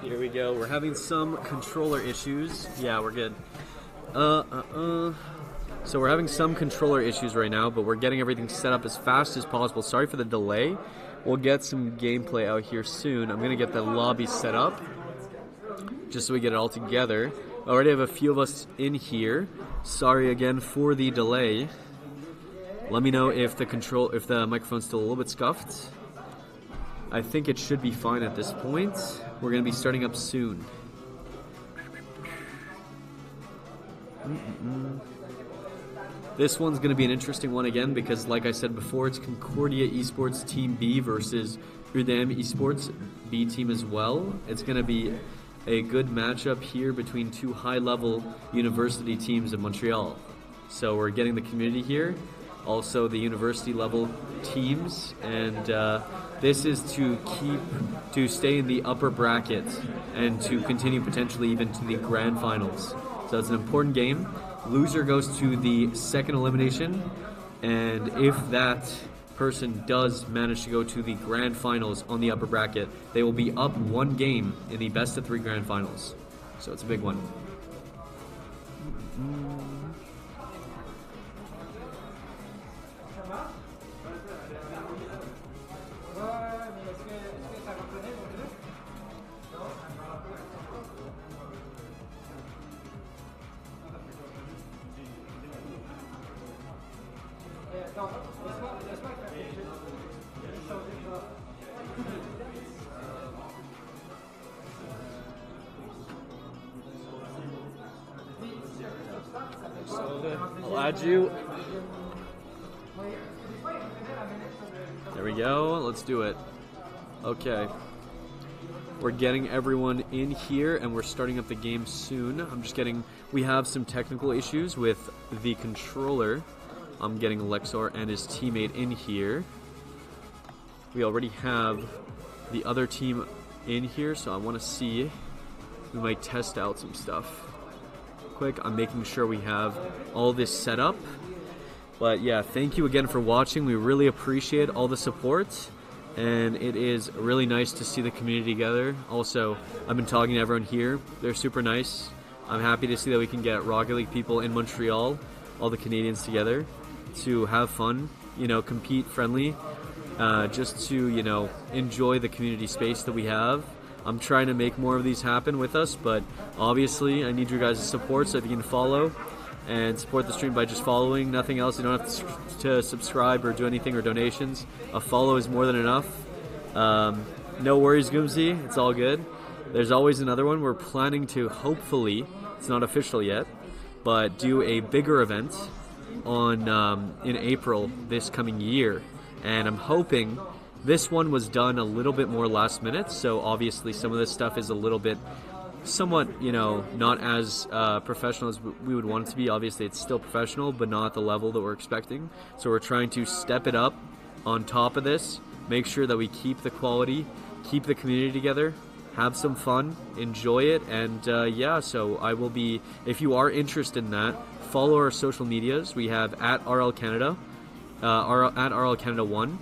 Here we go. We're having some controller issues. Yeah, we're good. So we're having some controller issues right now, but we're getting everything set up as fast as possible. Sorry for the delay. We'll get some gameplay out here soon. I'm going to get the lobby set up just so we get it all together. I already have a few of us in here. Sorry again for the delay. Let me know if the microphone's still a little bit scuffed. I think it should be fine at this point. We're going to be starting up soon. This one's going to be an interesting one again because, like I said before, it's Concordia Esports Team B versus UDM Esports B team as well. It's going to be a good matchup here between two high-level university teams in Montreal. So we're getting the community here, also the university-level teams, and this is to stay in the upper bracket and to continue potentially even to the grand finals. So it's an important game. Loser goes to the second elimination, and if that person does manage to go to the grand finals on the upper bracket, they will be up one game in the best of three grand finals. So it's a big one. I'll add you. There we go. Let's do it. Okay. We're getting everyone in here, and we're starting up the game soon. We have some technical issues with the controller. I'm getting Alexor and his teammate in here. We already have the other team in here, so I want to see. We might test out some stuff. Quick, I'm making sure we have all this set up. But yeah, thank you again for watching. We really appreciate all the support. And it is really nice to see the community together. Also, I've been talking to everyone here. They're super nice. I'm happy to see that we can get Rocket League people in Montreal, all the Canadians together, to have fun, you know, compete friendly, just to, you know, enjoy the community space that we have. I'm trying to make more of these happen with us, but obviously I need your guys' support, so if you can follow and support the stream by just following, nothing else. You don't have to subscribe or do anything or donations. A follow is more than enough. No worries, Goomsy. It's all good. There's always another one. We're planning to, hopefully, it's not official yet, but do a bigger event on in April this coming year. And I'm hoping this one was done a little bit more last minute, so obviously some of this stuff is a little bit somewhat, you know, not as professional as we would want it to be. Obviously it's still professional, but not at the level that we're expecting. So we're trying to step it up on top of this, make sure that we keep the quality, keep the community together, have some fun, enjoy it, and yeah, so I will be, if you are interested in that, follow our social medias. We have at RL Canada, at RL Canada 1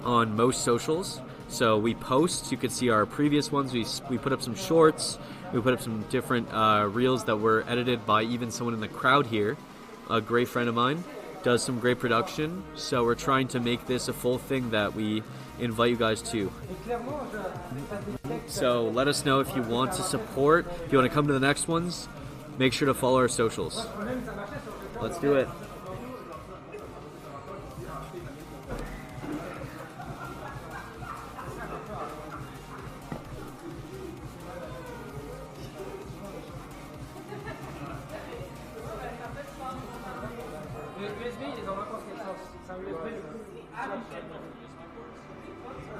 on most socials. So we post, you can see our previous ones, we put up some shorts, we put up some different reels that were edited by even someone in the crowd here, a great friend of mine, does some great production, so we're trying to make this a full thing that we invite you guys to. So let us know if you want to support, if you want to come to the next ones, make sure to follow our socials. Let's do it. Le USB, il est dans n'importe quel sens. C'est un USB.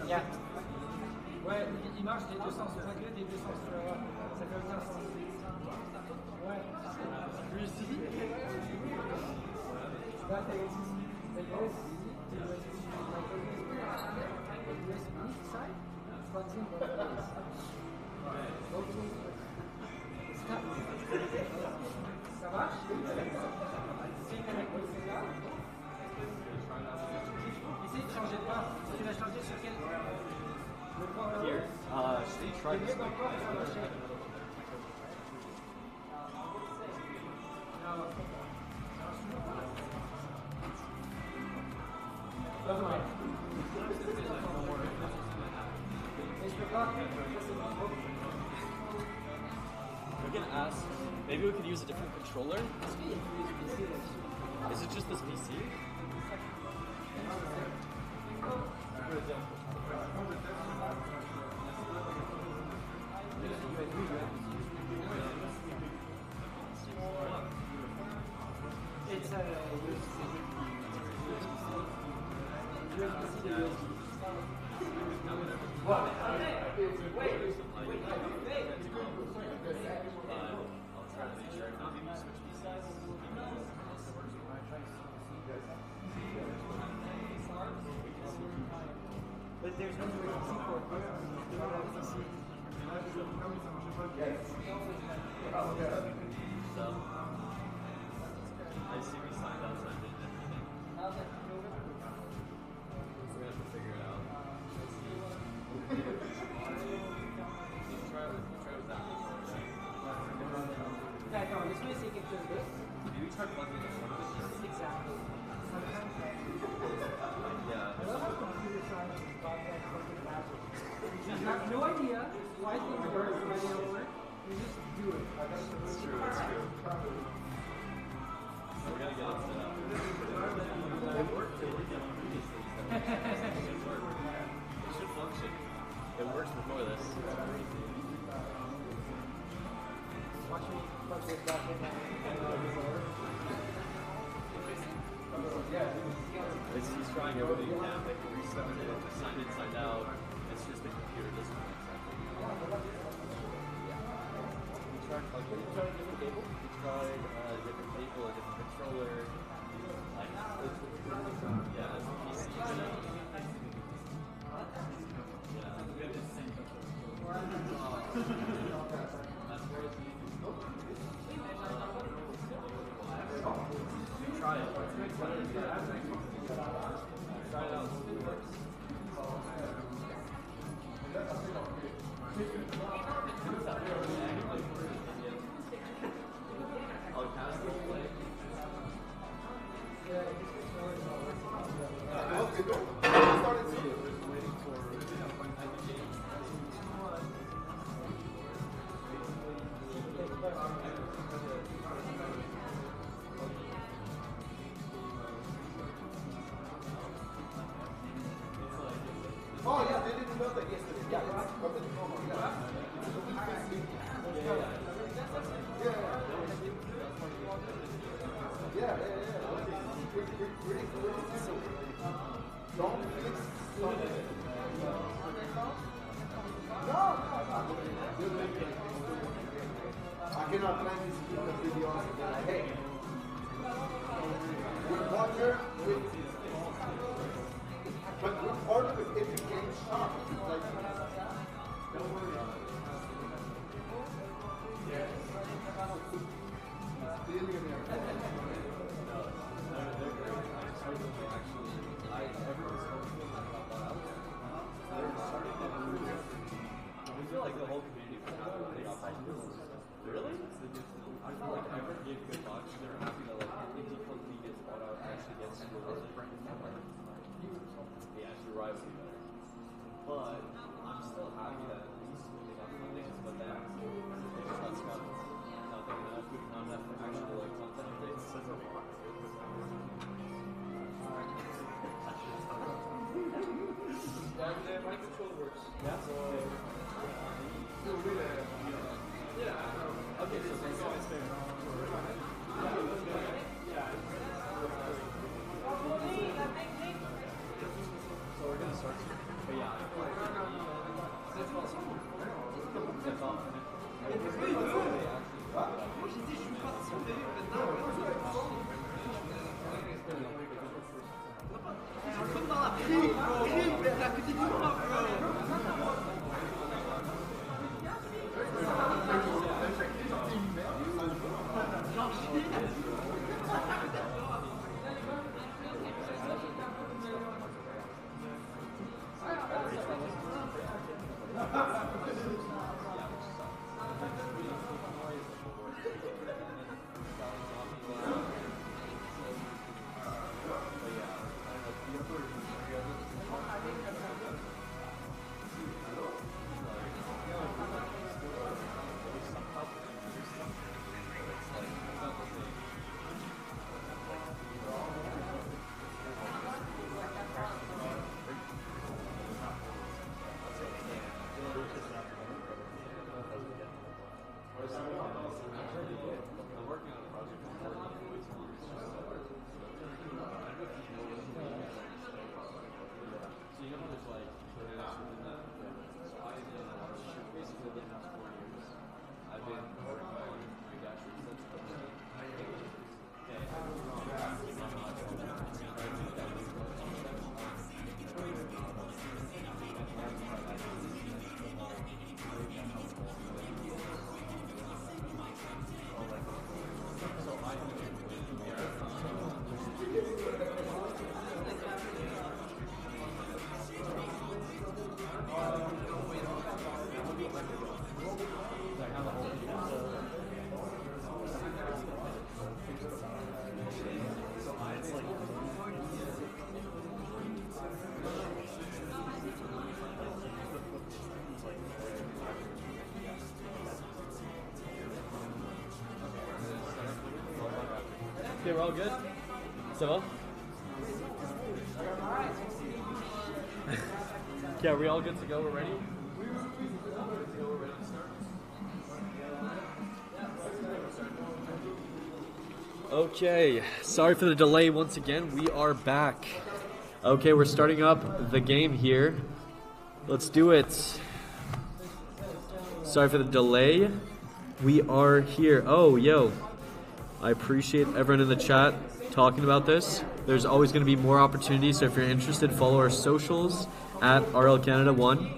Yeah. Ouais, il marche des deux sens. Pas que des deux sens. Tu vas voir. Ça fait aucun sens. Ouais. USB. Là, t'as USB. Side. Plugs in both ways. Stop. Ça marche? Essaye de changer de part. Tu vas changer sur quel? Le point là. Here, should you try this one? We're gonna ask, maybe we could use a different controller? Is it just this PC? It's a but there's no USB port. I see we signed up, so I did everything. We're gonna have to figure it out. D'accord, laisse-moi essayer quelque chose d'autre. Maybe try plugging it in front of it. Exactly. Yeah. I love how computer science is about that fucking magic. You have no idea why things work, why they don't work. You just do it. It's true, it's true. So we're gonna get it set up. It worked previously. It should function. It works before this. Watch me plug this back in. He's trying everything he can. They can reset it, sign inside out. It's just the computer doesn't know exactly. We tried a different cable. We tried a different cable, a different controller. Like, yeah, it's a PC. Yeah, we have the same controller. That's where it's try it. Try it out. Oh, pass the play. Oh yeah, they didn't know that yesterday. Yeah, it's completely normal. Yeah. Yeah. Don't fix something. No. I cannot plan this video and be like, hey, with water, but with order with it became sharp. Like, don't worry. Yes. I feel like the whole community was happy when they got back. Really? I feel like everyone gave good bucks. They were happy that like indie company gets bought out actually gets to they actually rise to better. But I'm still happy that at least when they got funding, but they just got scouted. Nothing enough good content for actual like content updates. My control works. Yeah. Yeah. Okay, so thanks guys. So we're gonna start. But yeah. That's awesome. That's awesome. I'm working on a project on Concordia University. So you know how there's like credits within that? So I've been basically the past 4 years. I've been working on my graduate since Okay, we're all good? Ça va? Okay, are we all good to go? We're ready? We're ready to start? Okay, sorry for the delay once again. We are back. Okay, we're starting up the game here. Let's do it. Sorry for the delay. We are here. Oh, yo. I appreciate everyone in the chat talking about this. There's always going to be more opportunities, so if you're interested, follow our socials at rlcanada1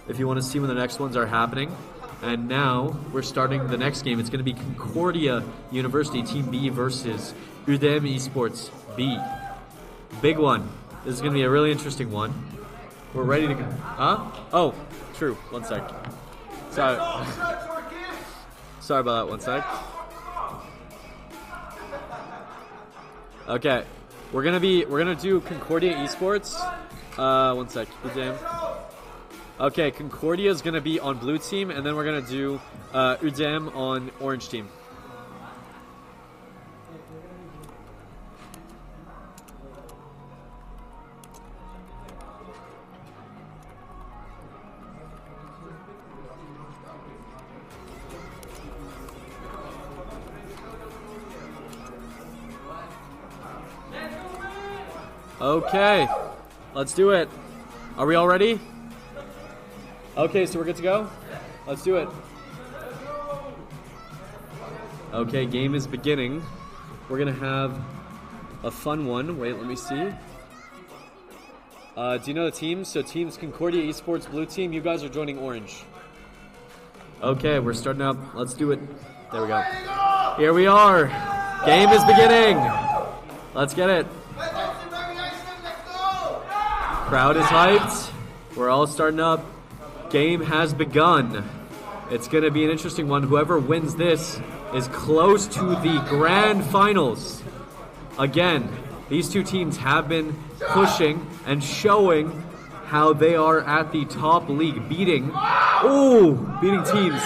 if you want to see when the next ones are happening. And now we're starting the next game. It's going to be Concordia University Team B versus UDM Esports B. Big one. This is going to be a really interesting one. We're ready to go. Huh? Oh, true. One sec. Sorry. Sorry about that. One sec. Okay. We're gonna do Concordia Esports. One sec. UDM. Okay, Concordia is gonna be on blue team, and then we're gonna do UDM on orange team. Okay, let's do it. Are we all ready? Okay, so we're good to go? Let's do it. Okay, game is beginning. We're gonna have a fun one. Wait, let me see. Do you know the teams? So teams Concordia Esports blue team, you guys are joining orange. Okay, we're starting up. Let's do it. There we go. Here we are. Game is beginning. Let's get it. Crowd is hyped. We're all starting up. Game has begun. It's going to be an interesting one. Whoever wins this is close to the grand finals. Again, these two teams have been pushing and showing how they are at the top league, beating teams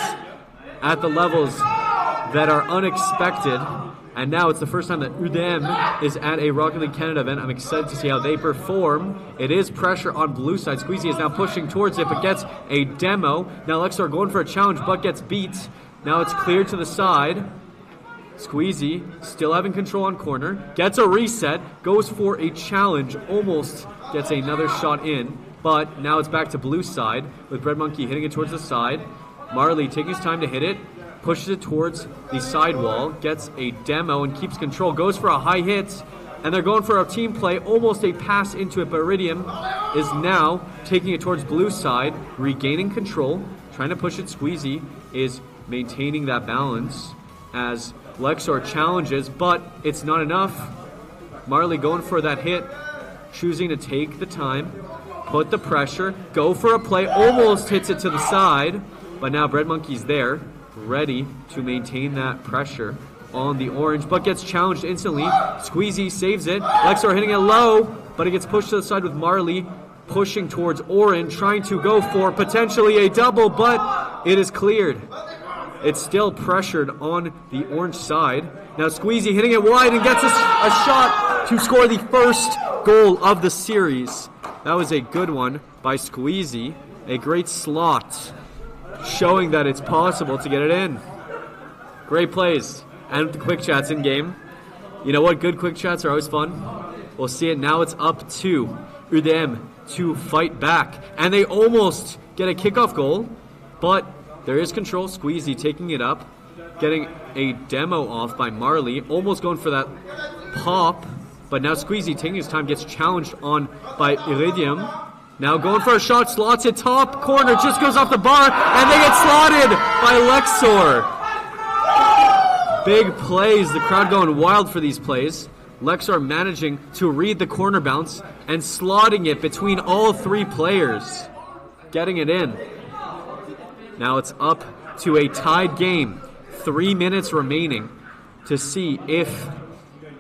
at the levels that are unexpected. And now it's the first time that UDM is at a Rocket League Canada event. I'm excited to see how they perform. It is pressure on blue side. Squeezy is now pushing towards it, but gets a demo. Now Lexar going for a challenge, but gets beat. Now it's cleared to the side. Squeezy still having control on corner. Gets a reset. Goes for a challenge. Almost gets another shot in. But now it's back to blue side with Bread Monkey hitting it towards the side. Marley taking his time to hit it. Pushes it towards the sidewall, gets a demo and keeps control, goes for a high hit, and they're going for a team play, almost a pass into it, but Iridium is now taking it towards blue side, regaining control, trying to push it. Squeezy is maintaining that balance as Lexor challenges, but it's not enough. Marley going for that hit, choosing to take the time, put the pressure, go for a play, almost hits it to the side, but now Bread Monkey's there, ready to maintain that pressure on the orange, but gets challenged instantly. Squeezy saves it. Lexar hitting it low, but it gets pushed to the side with Marley pushing towards orange, trying to go for potentially a double, but it is cleared. It's still pressured on the orange side. Now Squeezy hitting it wide and gets a shot to score the first goal of the series. That was a good one by Squeezy. A great slot, showing that it's possible to get it in. Great plays. And the quick chats in game. You know what? Good quick chats are always fun. We'll see it now. It's up to UDM to fight back. And they almost get a kickoff goal. But there is control. Squeezy taking it up. Getting a demo off by Marley. Almost going for that pop. But now Squeezy taking his time. Gets challenged on by Iridium. Now going for a shot, slots it top corner, just goes off the bar, and they get slotted by Lexor. Big plays, the crowd going wild for these plays. Lexor managing to read the corner bounce and slotting it between all three players, getting it in. Now it's up to a tied game, 3 minutes remaining to see if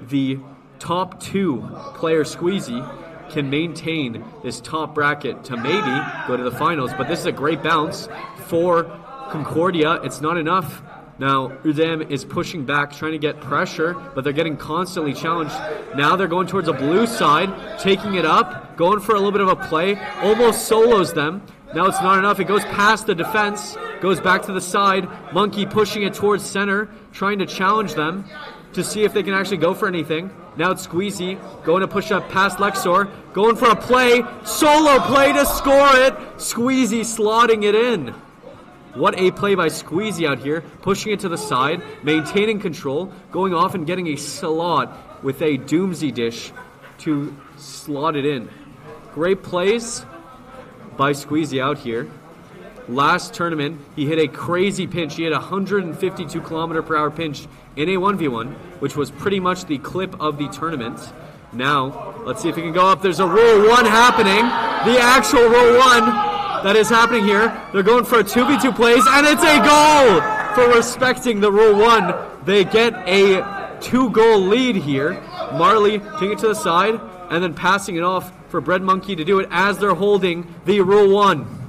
the top two player Squeezy can maintain this top bracket to maybe go to the finals. But this is a great bounce for Concordia. It's not enough. Now UDM is pushing back, trying to get pressure, but they're getting constantly challenged. Now they're going towards the blue side, taking it up, going for a little bit of a play, almost solos them. Now it's not enough. It goes past the defense, goes back to the side. Monkey pushing it towards center, trying to challenge them to see if they can actually go for anything. Now it's Squeezy going to push up past Lexor, going for a play, solo play to score it. Squeezy slotting it in. What a play by Squeezy out here, pushing it to the side, maintaining control, going off and getting a slot with a Doomsy dish to slot it in. Great plays by Squeezy out here. Last tournament, he hit a crazy pinch. He hit a 152 kilometer per hour pinch in a 1v1, which was pretty much the clip of the tournament. Now, let's see if he can go up. There's a Rule 1 happening. The actual Rule 1 that is happening here. They're going for a 2v2 plays, and it's a goal for respecting the Rule 1. They get a 2-goal lead here. Marley taking it to the side and then passing it off for Bread Monkey to do it as they're holding the Rule 1.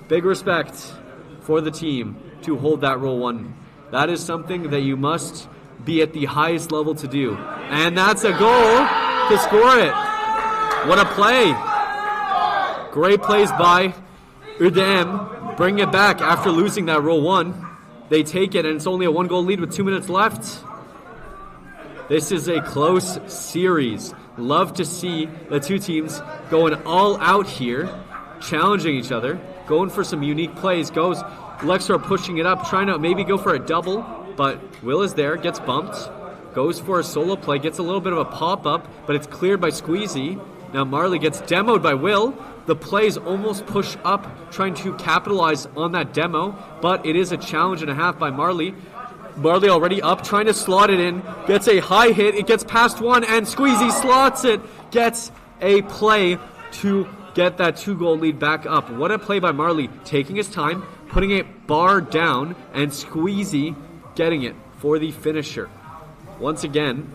Big respect for the team to hold that Rule 1. That is something that you must be at the highest level to do. And that's a goal to score it. What a play. Great plays by UDM. Bring it back after losing that Rule 1. They take it, and it's only a 1-goal lead with 2 minutes left. This is a close series. Love to see the two teams going all out here, challenging each other, going for some unique plays. Goes Lexor pushing it up, trying to maybe go for a double, but Will is there, gets bumped, goes for a solo play, gets a little bit of a pop-up, but it's cleared by Squeezy. Now Marley gets demoed by Will. The plays almost push up, trying to capitalize on that demo, but it is a challenge and a half by Marley. Marley already up, trying to slot it in, gets a high hit, it gets past one, and Squeezy slots it, gets a play to get that 2-goal lead back up. What a play by Marley, taking his time, putting it bar down, and Squeezy getting it for the finisher. Once again,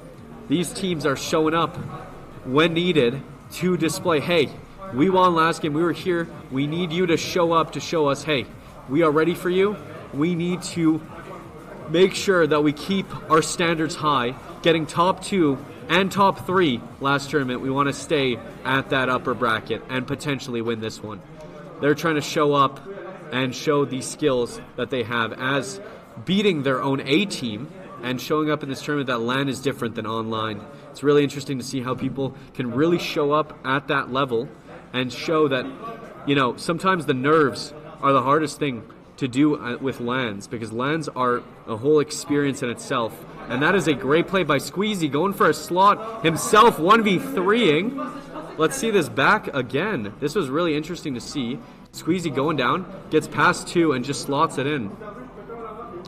these teams are showing up when needed to display, hey, we won last game, we were here, we need you to show up to show us, hey, we are ready for you. We need to make sure that we keep our standards high, getting top 2 and top 3 last tournament. We want to stay at that upper bracket and potentially win this one. They're trying to show up and show the skills that they have as beating their own A team and showing up in this tournament that LAN is different than online. It's really interesting to see how people can really show up at that level and show that, you know, sometimes the nerves are the hardest thing to do with LANs, because LANs are a whole experience in itself. And that is a great play by Squeezy, going for a slot himself, 1v3ing. Let's see this back again. This was really interesting to see. Squeezy going down, gets past 2 and just slots it in.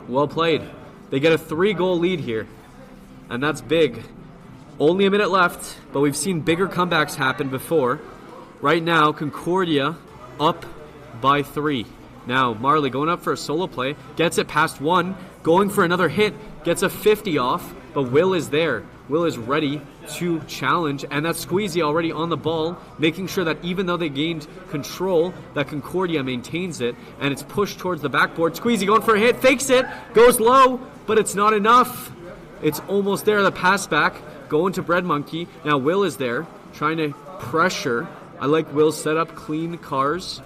Well played. They get a 3-goal lead here, and that's big. Only a minute left, but we've seen bigger comebacks happen before. Right now, Concordia up by 3. Now, Marley going up for a solo play, gets it past 1, going for another hit, gets a 50 off, but Will is there. Will is ready to challenge, and that's Squeezy already on the ball, making sure that even though they gained control, that Concordia maintains it, and it's pushed towards the backboard. Squeezy going for a hit, fakes it, goes low, but it's not enough. It's almost there, the pass back, going to Bread Monkey. Now Will is there, trying to pressure. I like Will's setup, clean cars.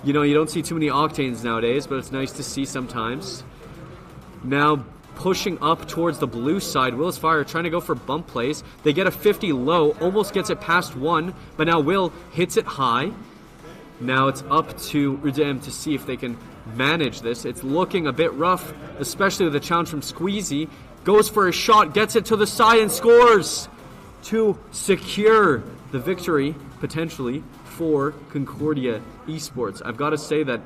You know, you don't see too many octanes nowadays, but it's nice to see sometimes. Now pushing up towards the blue side, Will's Fire trying to go for bump plays. They get a 50 low, almost gets it past 1, but now Will hits it high. Now it's up to Udem to see if they can manage this. It's looking a bit rough, especially with the challenge from Squeezy. Goes for a shot, gets it to the side and scores to secure the victory, potentially, for Concordia Esports. I've got to say that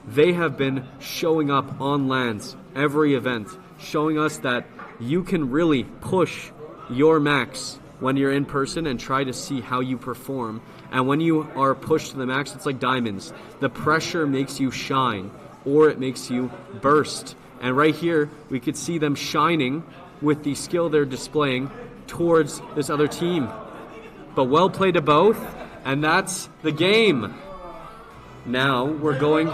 they have been showing up on LANs every event, showing us that you can really push your max when you're in person and try to see how you perform. And when you are pushed to the max, it's like diamonds. The pressure makes you shine, or it makes you burst. And right here, we could see them shining with the skill they're displaying towards this other team. But well played to both. And that's the game. Now we're going...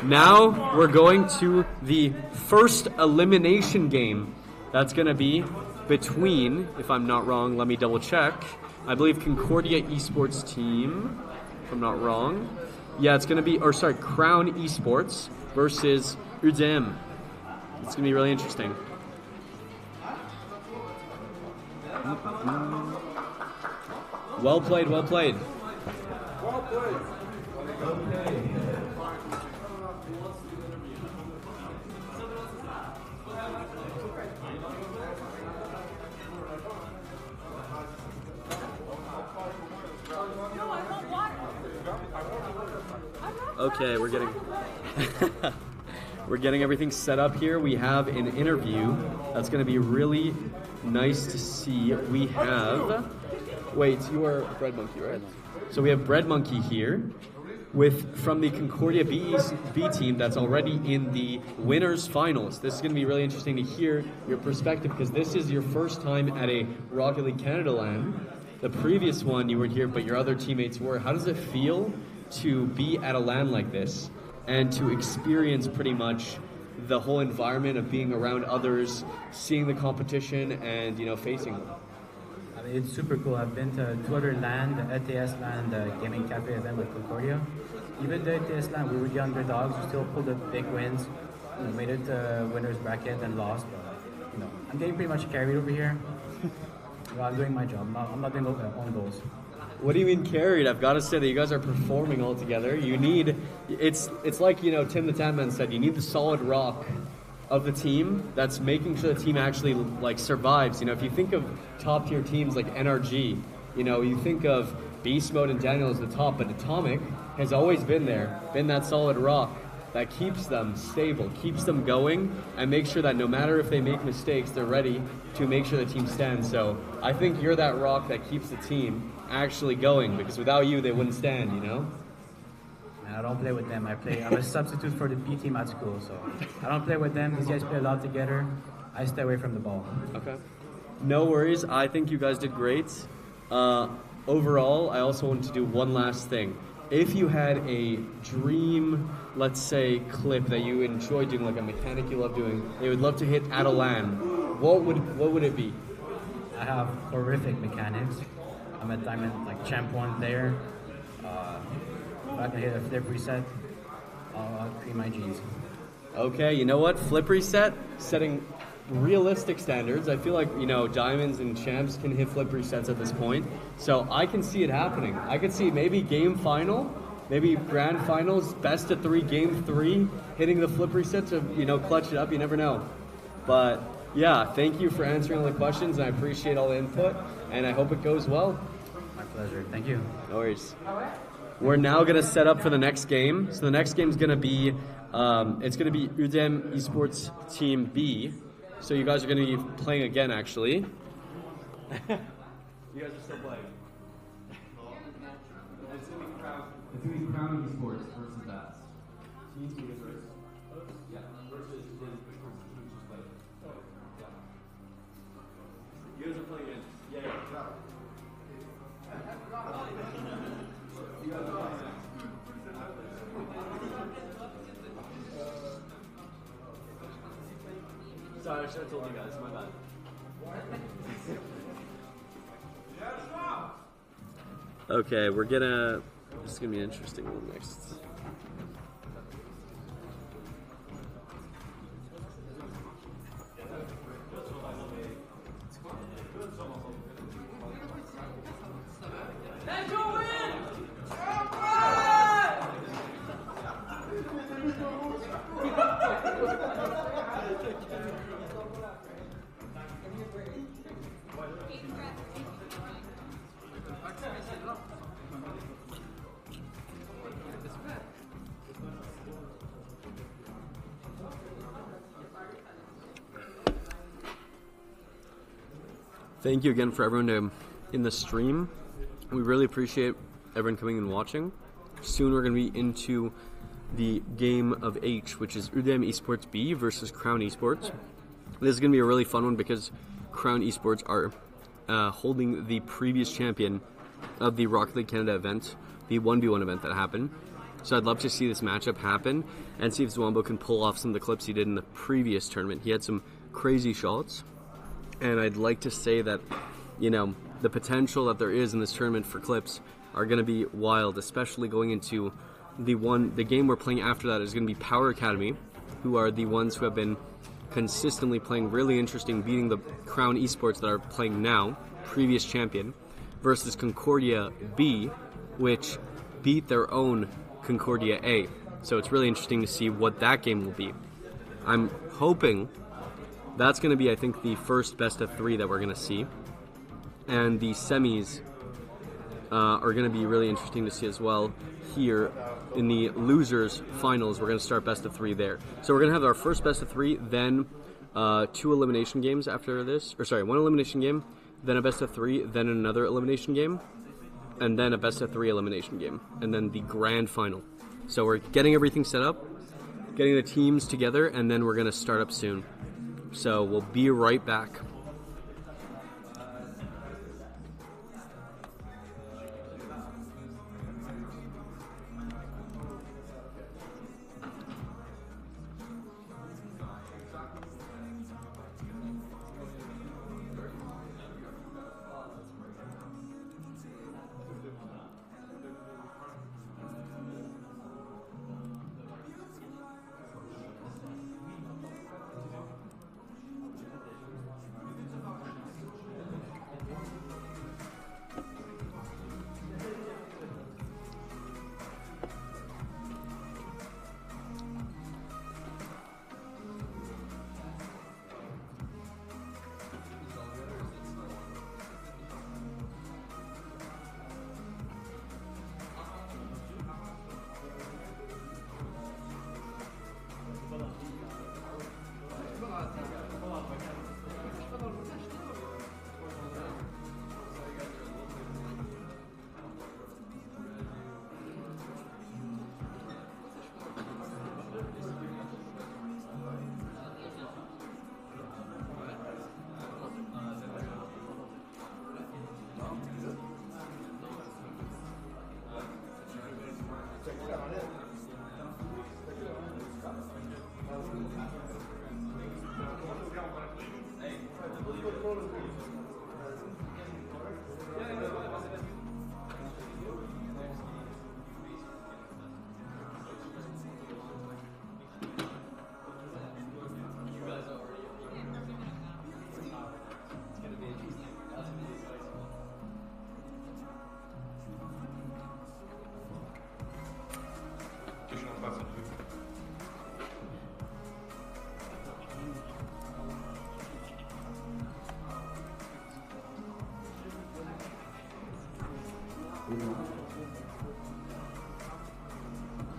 Now we're going to the first elimination game. That's going to be between, if I'm not wrong, let me double check. I believe Concordia Esports team, if I'm not wrong. Yeah, it's going to be, or sorry, Crown Esports versus UDEM. It's going to be really interesting. Well played, well played. Well played. Okay. Okay, we're getting everything set up here. We have an interview that's going to be really nice to see. We have, wait, you are Bread Monkey, right? So we have Bread Monkey here from the Concordia B team that's already in the winners finals. This is going to be really interesting to hear your perspective because this is your first time at a Rocket League Canada LAN. The previous one you were here, but your other teammates were. How does it feel to be at a LAN like this and to experience pretty much the whole environment of being around others, seeing the competition, and facing them? I mean, it's super cool. I've been to two other LAN, the ETS LAN, the Gaming Cafe event with Concordia. Even the ETS LAN, we were the underdogs. We still pulled the big wins. Made it to winners bracket and lost. But, I'm getting pretty much carried over here. Well, I'm doing my job. I'm not doing own goals. What do you mean carried? I've got to say that you guys are performing all together. You need, it's like, Tim the Tatman said, you need the solid rock of the team that's making sure the team actually survives. If you think of top tier teams like NRG, you think of Beast Mode and Daniel as the top, but Atomic has always been there, been that solid rock that keeps them stable, keeps them going, and makes sure that no matter if they make mistakes, they're ready to make sure the team stands. So I think you're that rock that keeps the team actually going, because without you, they wouldn't stand, Man, I don't play with them. I'm a substitute for the B team at school, so I don't play with them. These guys play a lot together. I stay away from the ball. Okay. No worries. I think you guys did great. Overall, I also wanted to do one last thing. If you had a dream, let's say, clip that you enjoy doing, like a mechanic you love doing, that you would love to hit at a LAN, what would it be? I have horrific mechanics. I'm a diamond, champ 1 player. If I can hit a flip reset, I'll cream my jeans. Okay, you know what? Flip reset, setting realistic standards. I feel like, diamonds and champs can hit flip resets at this point. So I can see it happening. I could see maybe game final, maybe grand finals, best of 3, game 3, hitting the flip reset to, clutch it up. You never know. But yeah, thank you for answering all the questions, and I appreciate all the input, and I hope it goes well. My pleasure. Thank you. No worries. We're now going to set up for the next game. So the next game is going to be, it's going to be UDEM Esports Team B. So you guys are going to be playing again, actually. You guys are still playing. It's going to be Crown Esports versus that. Teams you guys first? Yeah, versus you guys are playing again. Yeah. Sorry, I should have told you guys. My bad. Okay, this is gonna be an interesting one next. Thank you again for everyone in the stream. We really appreciate everyone coming and watching. Soon we're going to be into the game of H, which is UDEM Esports B versus Crown Esports. This is going to be a really fun one because Crown Esports are holding the previous champion of the Rocket League Canada event, the 1v1 event that happened. So I'd love to see this matchup happen and see if Zwambo can pull off some of the clips he did in the previous tournament. He had some crazy shots. And I'd like to say that, the potential that there is in this tournament for clips are going to be wild, especially going into the game we're playing after that is going to be Power Academy, who are the ones who have been consistently playing really interesting, beating the Crown Esports that are playing now, previous champion, versus Concordia B, which beat their own Concordia A. So it's really interesting to see what that game will be. I'm hoping that's going to be, I think, the first best of 3 that we're going to see. And the semis are going to be really interesting to see as well. Here in the losers finals, we're going to start best of 3 there. So we're going to have our first best of 3, then 2 elimination games after this. Or sorry, 1 elimination game, then a best of 3, then another elimination game, and then a best of 3 elimination game, and then the grand final. So we're getting everything set up, getting the teams together, and then we're going to start up soon. So we'll be right back.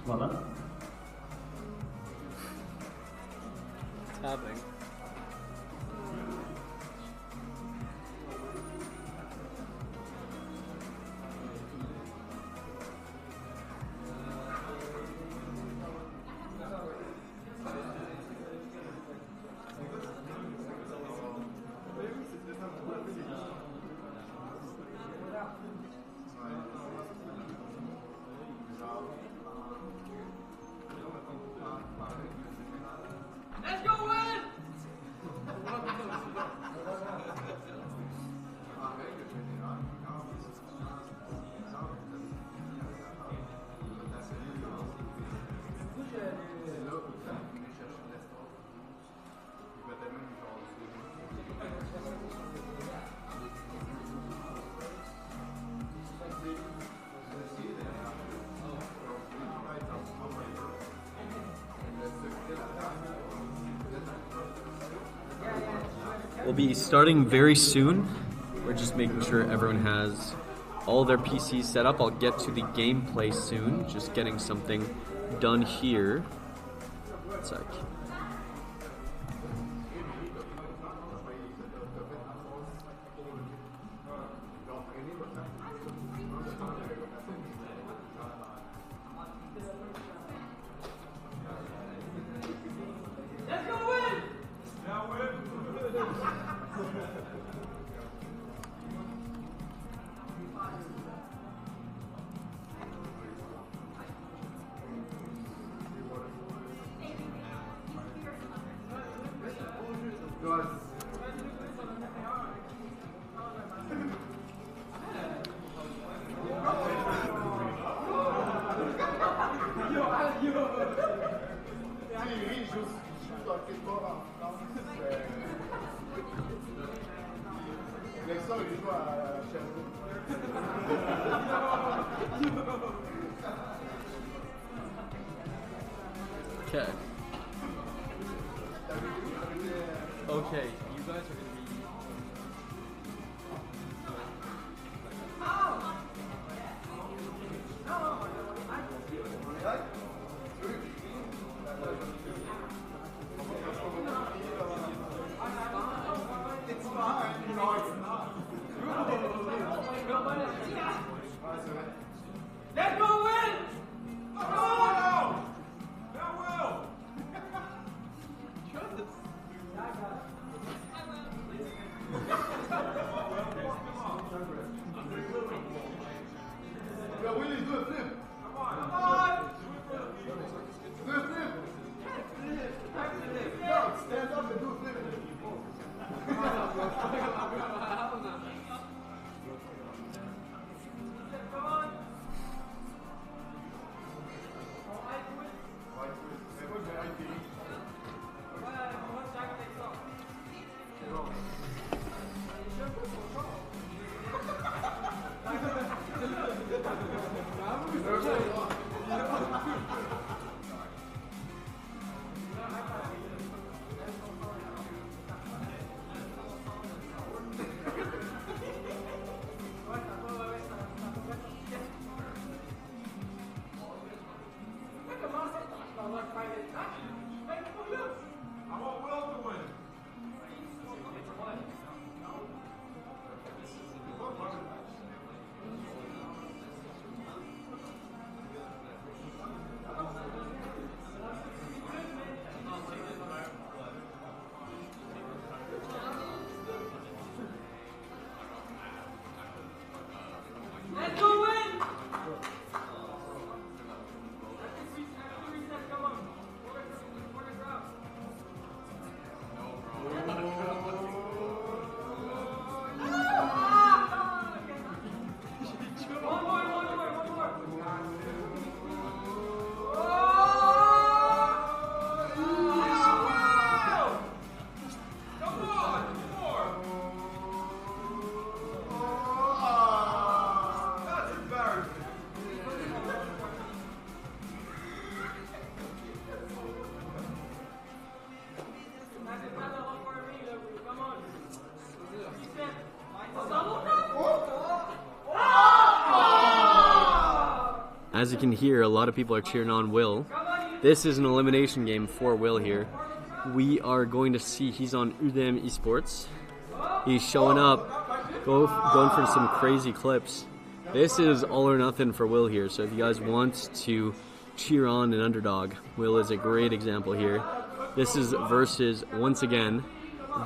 Voilà. Tapping. We'll be starting very soon. We're just making sure everyone has all their PCs set up. I'll get to the gameplay soon. Just getting something done here. One sec. Sim, justo aqui toda Eleição de Okay. Okay, you guys are gonna be. It's fine. No, it's not. Let's go win! Oh! That will! Yo, Willie, do a flip. Come on! Do a flip. No, stand up and do a flip. I want Will to win. Let's go win! Come on. One more. Come on, more. That's embarrassing. Come on. As you can hear, a lot of people are cheering on Will. This is an elimination game for Will here. We are going to see he's on VOD esports. He's showing up, going for some crazy clips. This is all or nothing for Will here. So if you guys want to cheer on an underdog, Will is a great example here. This is versus, once again,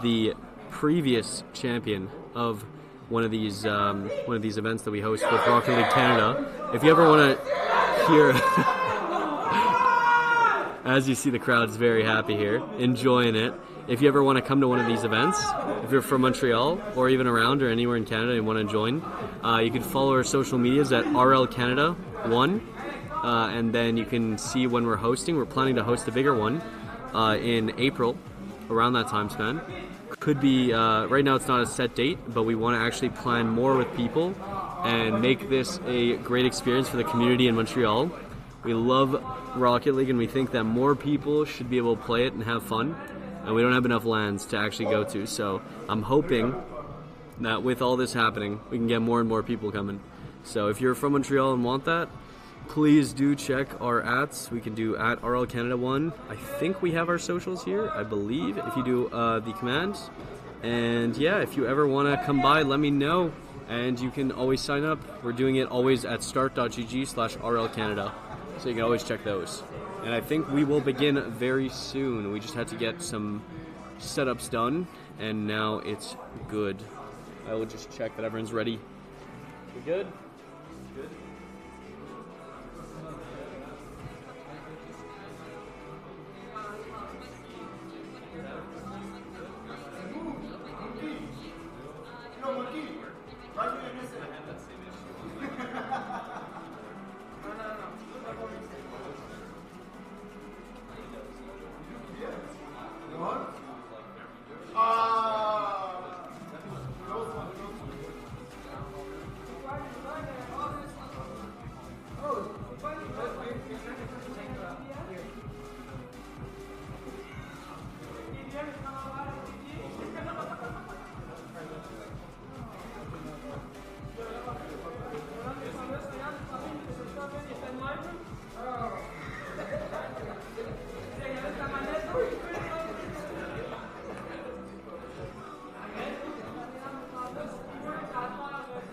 the previous champion of one of these events that we host with Rocket League Canada. If you ever want to hear, as you see, the crowd's very happy here, enjoying it. If you ever want to come to one of these events, if you're from Montreal or even around or anywhere in Canada and want to join, you can follow our social medias at rlcanada1, and then you can see when we're hosting. We're planning to host a bigger one in April, around that time span. Could be, right now it's not a set date, but we want to actually plan more with people and make this a great experience for the community in Montreal. We love Rocket League and we think that more people should be able to play it and have fun, and we don't have enough lands to actually go to, so I'm hoping that with all this happening, we can get more and more people coming. So if you're from Montreal and want that, please do check our ats. We can do at rlcanada1. I think we have our socials here, I believe, if you do the command. And yeah, if you ever want to come by, let me know. And you can always sign up. We're doing it always at start.gg/rlcanada. So you can always check those. And I think we will begin very soon. We just had to get some setups done, and now it's good. I will just check that everyone's ready. We good? Good.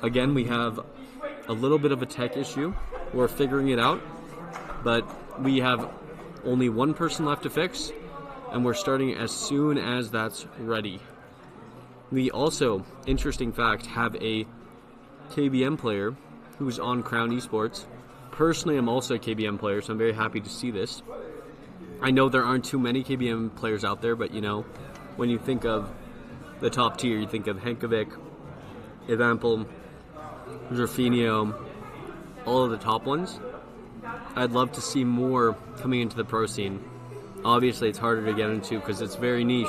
Again, we have a little bit of a tech issue. We're figuring it out, but we have only one person left to fix, and we're starting as soon as that's ready. We also, interesting fact, have a KBM player who's on Crown Esports. Personally, I'm also a KBM player, so I'm very happy to see this. I know there aren't too many KBM players out there, but you know, when you think of the top tier, you think of Henkovic, Evampel, Zerfinio, all of the top ones. I'd love to see more coming into the pro scene. Obviously, it's harder to get into because it's very niche.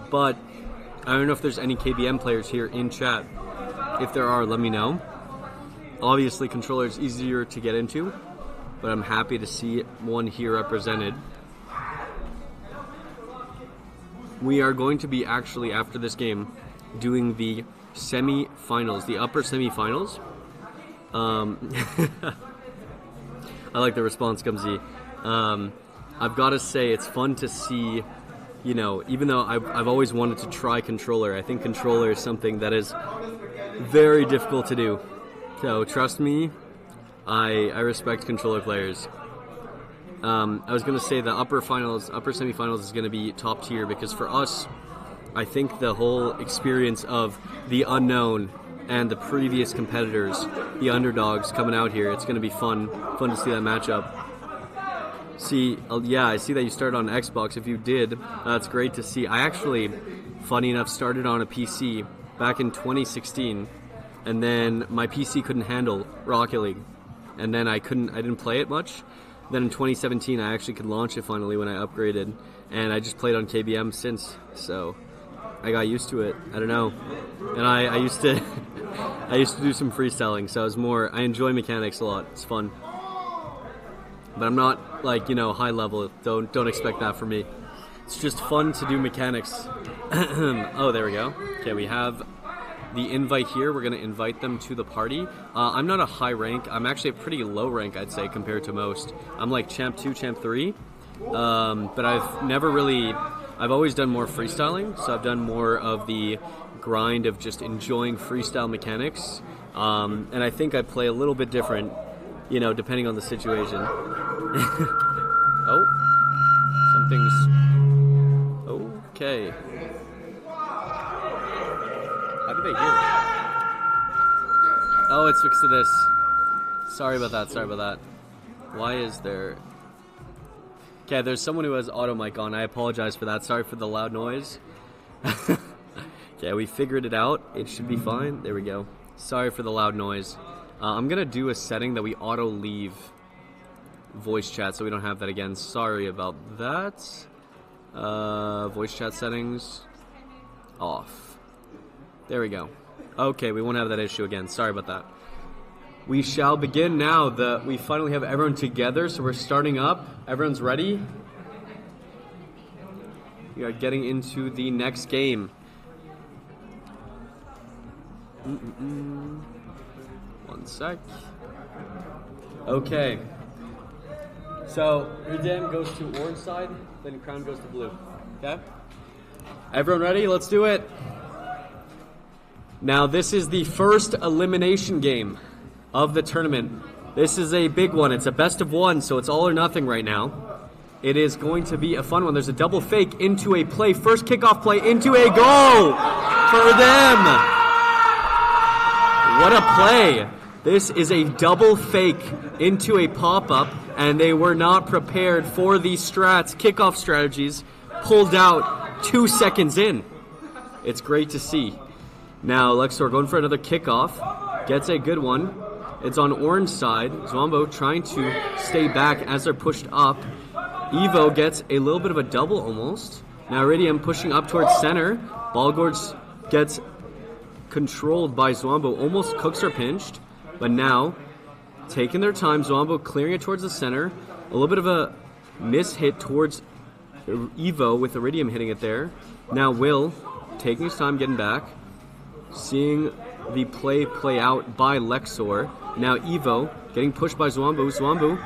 But I don't know if there's any KBM players here in chat. If there are, let me know. Obviously, controller is easier to get into, but I'm happy to see one here represented. We are going to be actually, after this game, doing the semi-finals, the upper semi-finals. I like the response, Gumsy. I've got to say, it's fun to see, you know, even though I've always wanted to try controller, I think controller is something that is very difficult to do. So trust me, I respect controller players. I was going to say the upper semifinals is going to be top tier because for us, I think the whole experience of the unknown and the previous competitors, the underdogs coming out here, it's going to be fun to see that matchup. See, yeah, I see that you started on Xbox. If you did, that's great to see. I actually, funny enough, started on a PC back in 2016, and then my PC couldn't handle Rocket League, and then I didn't play it much. Then in 2017, I actually could launch it finally when I upgraded, and I just played on KBM since, so I got used to it. I don't know, and I used to I used to do some freestyling, so I enjoy mechanics a lot. It's fun, but I'm not like, you know, high level. Don't expect that from me. It's just fun to do mechanics. Oh, there we go. Okay, we have the invite here. We're going to invite them to the party. I'm not a high rank. I'm actually a pretty low rank, I'd say, compared to most. I'm like Champ 2, Champ 3. But I've always done more freestyling, so I've done more of the grind of just enjoying freestyle mechanics. And I think I play a little bit different, you know, depending on the situation. Oh, something's... Okay. How did they hear it? Oh, it's fixed to this. Sorry about that. Why is there... Okay, there's someone who has auto mic on. I apologize for that. Sorry for the loud noise. Okay, we figured it out. It should be fine. There we go. Sorry for the loud noise. I'm going to do a setting that we auto leave voice chat so we don't have that again. Sorry about that. Voice chat settings off. There we go. Okay, we won't have that issue again. Sorry about that. We shall begin now. We finally have everyone together, so we're starting up. Everyone's ready. We are getting into the next game. One sec. Okay. So, Redem goes to orange side, then Crown goes to blue. Okay? Everyone ready? Let's do it. Now, this is the first elimination game of the tournament. This is a big one. It's a best of one, so it's all or nothing right now. It is going to be a fun one. There's a double fake into a play. First kickoff play into a goal for them. What a play. This is a double fake into a pop-up, and they were not prepared for these strats, kickoff strategies, pulled out 2 seconds in. It's great to see. Now, Lexor going for another kickoff. Gets a good one. It's on orange side. Zwambo trying to stay back as they're pushed up. Evo gets a little bit of a double almost. Now Iridium pushing up towards center. Ballgords gets controlled by Zwambo. Almost cooks are pinched. But now, taking their time, Zwambo clearing it towards the center. A little bit of a miss hit towards Evo with Iridium hitting it there. Now Will taking his time getting back. Seeing the play out by Lexor. Now Evo getting pushed by Zwambo. Zwambo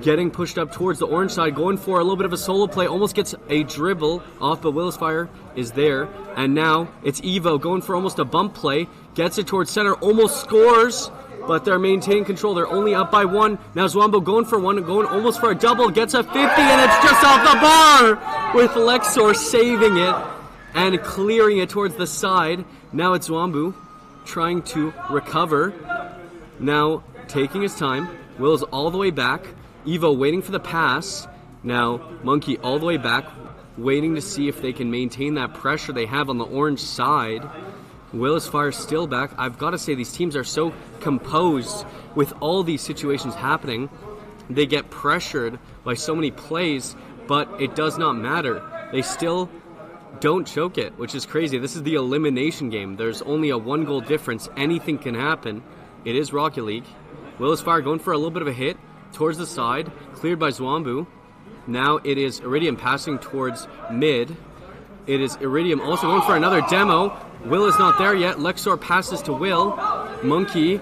getting pushed up towards the orange side, going for a little bit of a solo play, almost gets a dribble off, but Willisfire is there. And now it's Evo going for almost a bump play, gets it towards center, almost scores, but they're maintaining control. They're only up by 1. Now Zwambo going for one, going almost for a double, gets a 50, and it's just off the bar with Lexor saving it and clearing it towards the side. Now it's Zwambu trying to recover. Now taking his time. Will's all the way back. Evo waiting for the pass. Now Monkey all the way back, waiting to see if they can maintain that pressure they have on the orange side. Willisfire still back. I've got to say, these teams are so composed with all these situations happening. They get pressured by so many plays, but it does not matter. They still don't choke it, which is crazy. This is the elimination game. There's only a 1-goal difference. Anything can happen. It is Rocket League. Willisfire going for a little bit of a hit towards the side, cleared by Zwambu. Now it is Iridium passing towards mid. It is Iridium also going for another demo. Will is not there yet. Lexor passes to Will. Monkey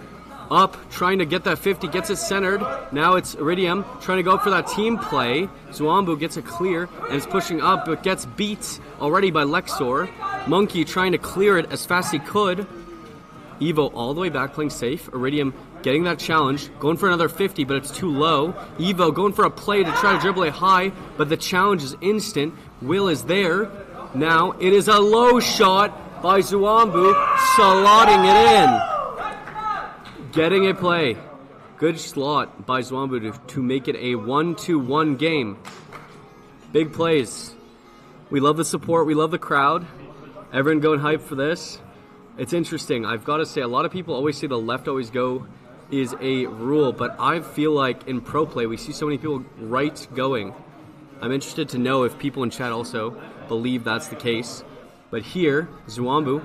up, trying to get that 50, gets it centered. Now it's Iridium trying to go for that team play. Zwambu gets a clear and is pushing up, but gets beat already by Lexor. Monkey trying to clear it as fast as he could. Evo all the way back, playing safe. Iridium getting that challenge, going for another 50, but it's too low. Evo going for a play to try to dribble it high, but the challenge is instant. Will is there. Now it is a low shot by Zwambu, slotting it in. Getting a play. Good slot by Zwambu to make it a 1-1 game. Big plays. We love the support. We love the crowd. Everyone going hype for this. It's interesting. I've got to say, a lot of people always say the left always go is a rule, but I feel like in pro play we see so many people right going. I'm interested to know if people in chat also believe that's the case. But here, Zwambu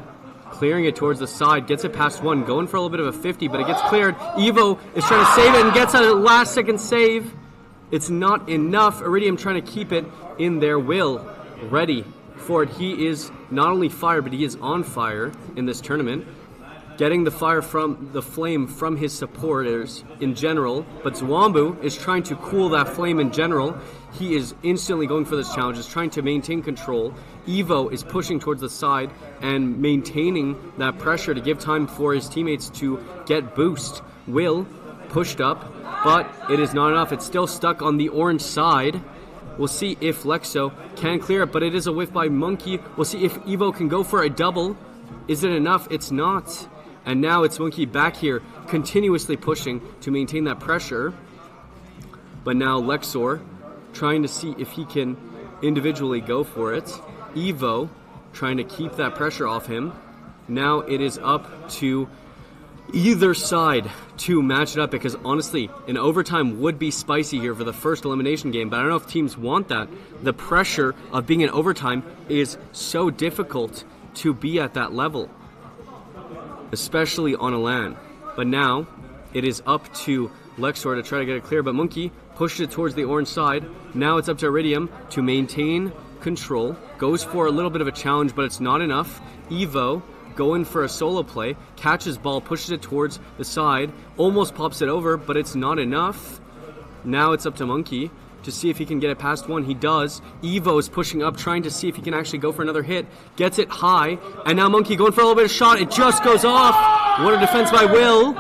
clearing it towards the side, gets it past 1, going for a little bit of a 50, but it gets cleared. Evo is trying to save it and gets a last-second save. It's not enough. Iridium trying to keep it in there. Will ready for it. He is not only fire, but he is on fire in this tournament. Getting the fire from the flame from his supporters in general, but Zwambu is trying to cool that flame in general. He is instantly going for this challenge, is trying to maintain control. Evo is pushing towards the side and maintaining that pressure to give time for his teammates to get boost. Will pushed up, but it is not enough. It's still stuck on the orange side. We'll see if Lexo can clear it, but it is a whiff by Monkey. We'll see if Evo can go for a double. Is it enough? It's not. And now it's Monkey back here, continuously pushing to maintain that pressure. But now Lexor trying to see if he can individually go for it. Evo trying to keep that pressure off him. Now it is up to either side to match it up, because honestly, an overtime would be spicy here for the first elimination game, but I don't know if teams want that. The pressure of being in overtime is so difficult to be at that level, especially on a LAN. But now it is up to Lexor to try to get it clear, but Monkey pushed it towards the orange side. Now it's up to Iridium to maintain control. Goes for a little bit of a challenge, but it's not enough. Evo going for a solo play, catches ball, pushes it towards the side, almost pops it over, but it's not enough. Now it's up to Monkey to see if he can get it past 1. He does. Evo is pushing up, trying to see if he can actually go for another hit. Gets it high, and now Monkey going for a little bit of shot. It just goes off. What a defense by Will.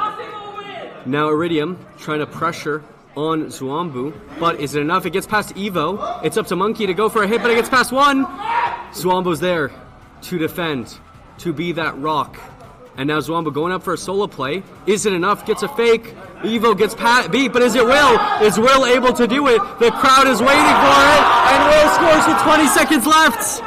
Now Iridium trying to pressure on Zwambu, but is it enough? It gets past Evo. It's up to Monkey to go for a hit, but it gets past 1. Zwambu's there to defend, to be that rock. And now Zwambu going up for a solo play. Is it enough? Gets a fake. Evo gets beat, but is it Will? Is Will able to do it? The crowd is waiting for it, and Will scores with 20 seconds left.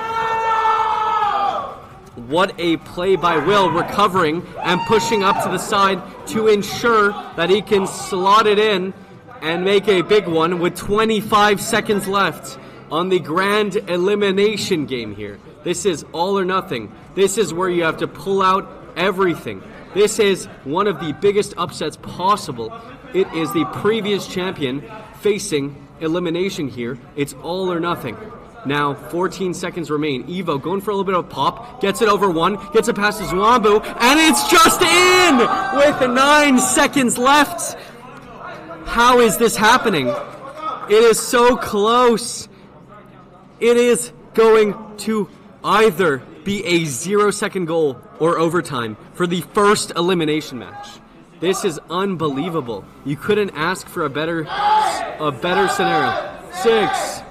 What a play by Will, recovering and pushing up to the side to ensure that he can slot it in and make a big one with 25 seconds left on the grand elimination game here. This is all or nothing. This is where you have to pull out everything. This is one of the biggest upsets possible. It is the previous champion facing elimination here. It's all or nothing. Now 14 seconds remain. Evo going for a little bit of a pop, gets it over 1, gets it past Zwambu, and it's just in with 9 seconds left. How is this happening? It is so close. It is going to either be a 0-second goal or overtime for the first elimination match. This is unbelievable. You couldn't ask for a better scenario. 6.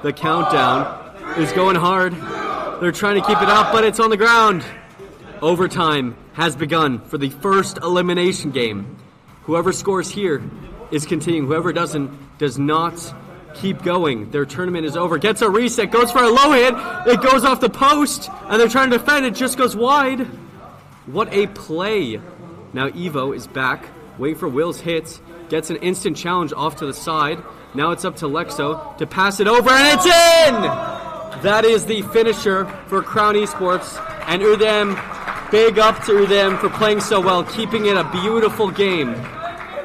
The countdown is going hard. They're trying to keep it up, but it's on the ground. Overtime has begun for the first elimination game. Whoever scores here is continuing. Whoever doesn't does not keep going. Their tournament is over. Gets a reset, goes for a low hit. It goes off the post, and they're trying to defend. It just goes wide. What a play. Now Evo is back, waiting for Will's hit. Gets an instant challenge off to the side. Now it's up to Lexo to pass it over, and it's in! That is the finisher for Crown Esports. And Udem, big up to Udem for playing so well, keeping it a beautiful game,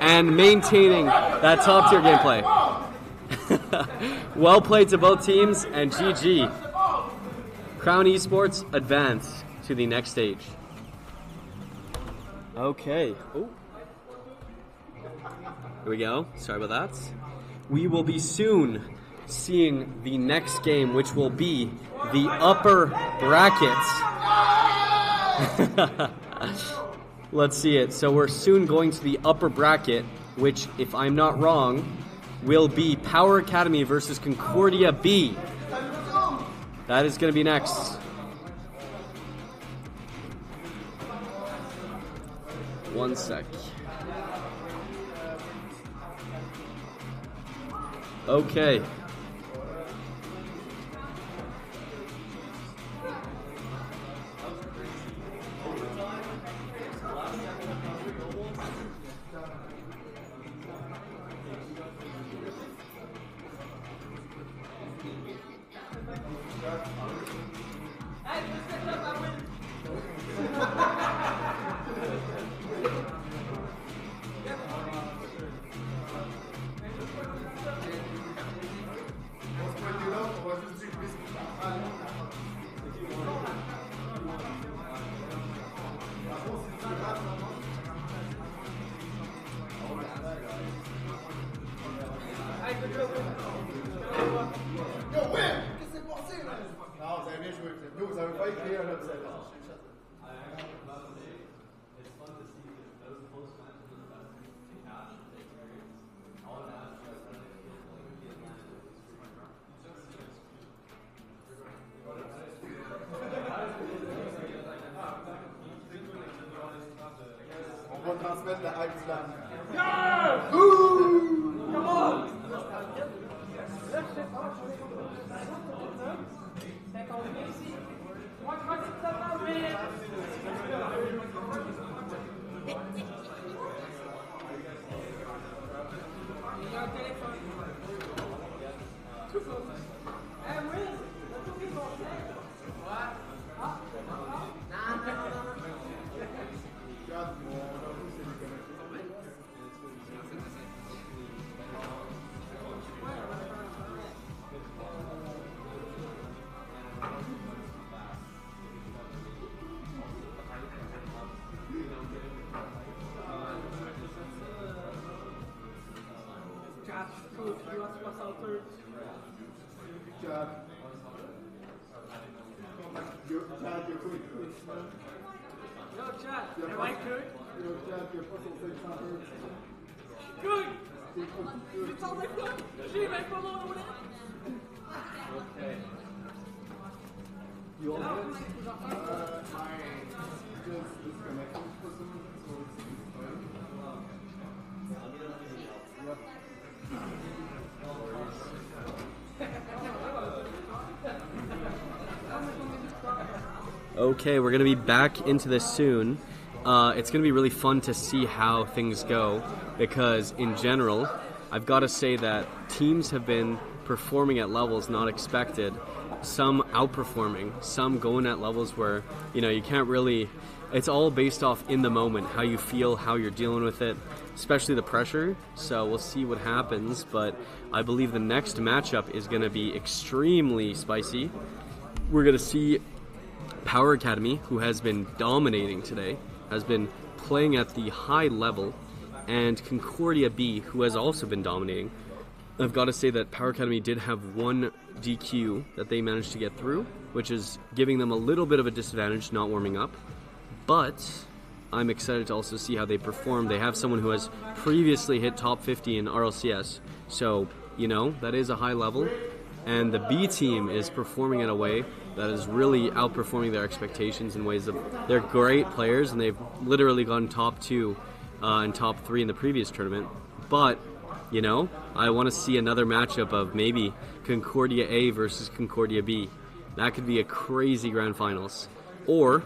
and maintaining that top-tier gameplay. Well played to both teams, and GG. Crown Esports advance to the next stage. Okay. Ooh. Here we go. Sorry about that. We will be soon seeing the next game, which will be the upper brackets. Let's see it. So we're soon going to the upper bracket, which, if I'm not wrong, will be Power Academy versus Concordia B. That is going to be next. One sec. Okay. Okay, we're going to be back into this soon. It's going to be really fun to see how things go, because in general, I've got to say that teams have been performing at levels not expected, some outperforming, some going at levels where, you know, you can't really, it's all based off in the moment, how you feel, how you're dealing with it, especially the pressure. So we'll see what happens, but I believe the next matchup is going to be extremely spicy. We're going to see Power Academy, who has been dominating today, has been playing at the high level, and Concordia B, who has also been dominating. I've got to say that Power Academy did have one DQ that they managed to get through, which is giving them a little bit of a disadvantage not warming up. But I'm excited to also see how they perform. They have someone who has previously hit top 50 in RLCS, so, you know, that is a high level. And the B team is performing in a way that is really outperforming their expectations in ways of they're great players, and they've literally gone top 2 and top 3 in the previous tournament. But, you know, I want to see another matchup of maybe Concordia A versus Concordia B. That could be a crazy grand finals. Or,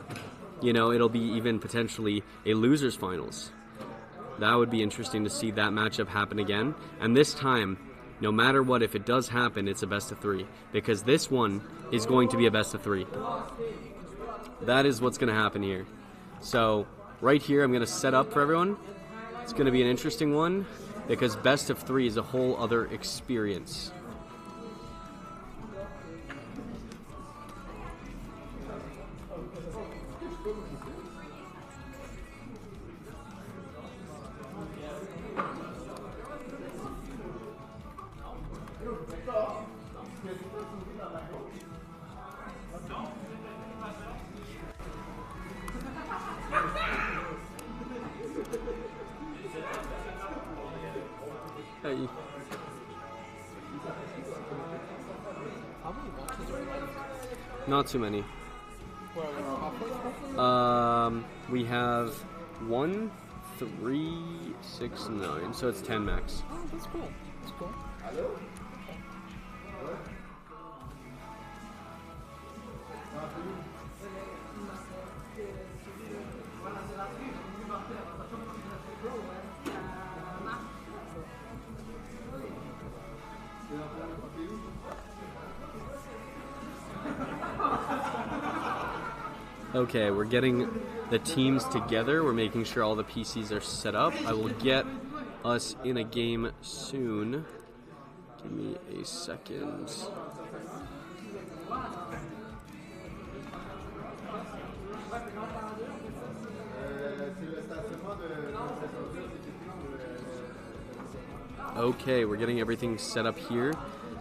you know, it'll be even potentially a losers finals. That would be interesting to see that matchup happen again. And this time, no matter what, if it does happen, it's a best of 3. Because this one is going to be a best of 3. That is what's going to happen here. So, right here, I'm going to set up for everyone. It's going to be an interesting one, because best of 3 is a whole other experience. Hey. Not too many. We have 1, 3, 6, 9. So it's 10 max. Oh, that's cool. That's cool. Okay, we're getting the teams together. We're making sure all the PCs are set up. I will get us in a game soon. Give me a second. Okay, we're getting everything set up here.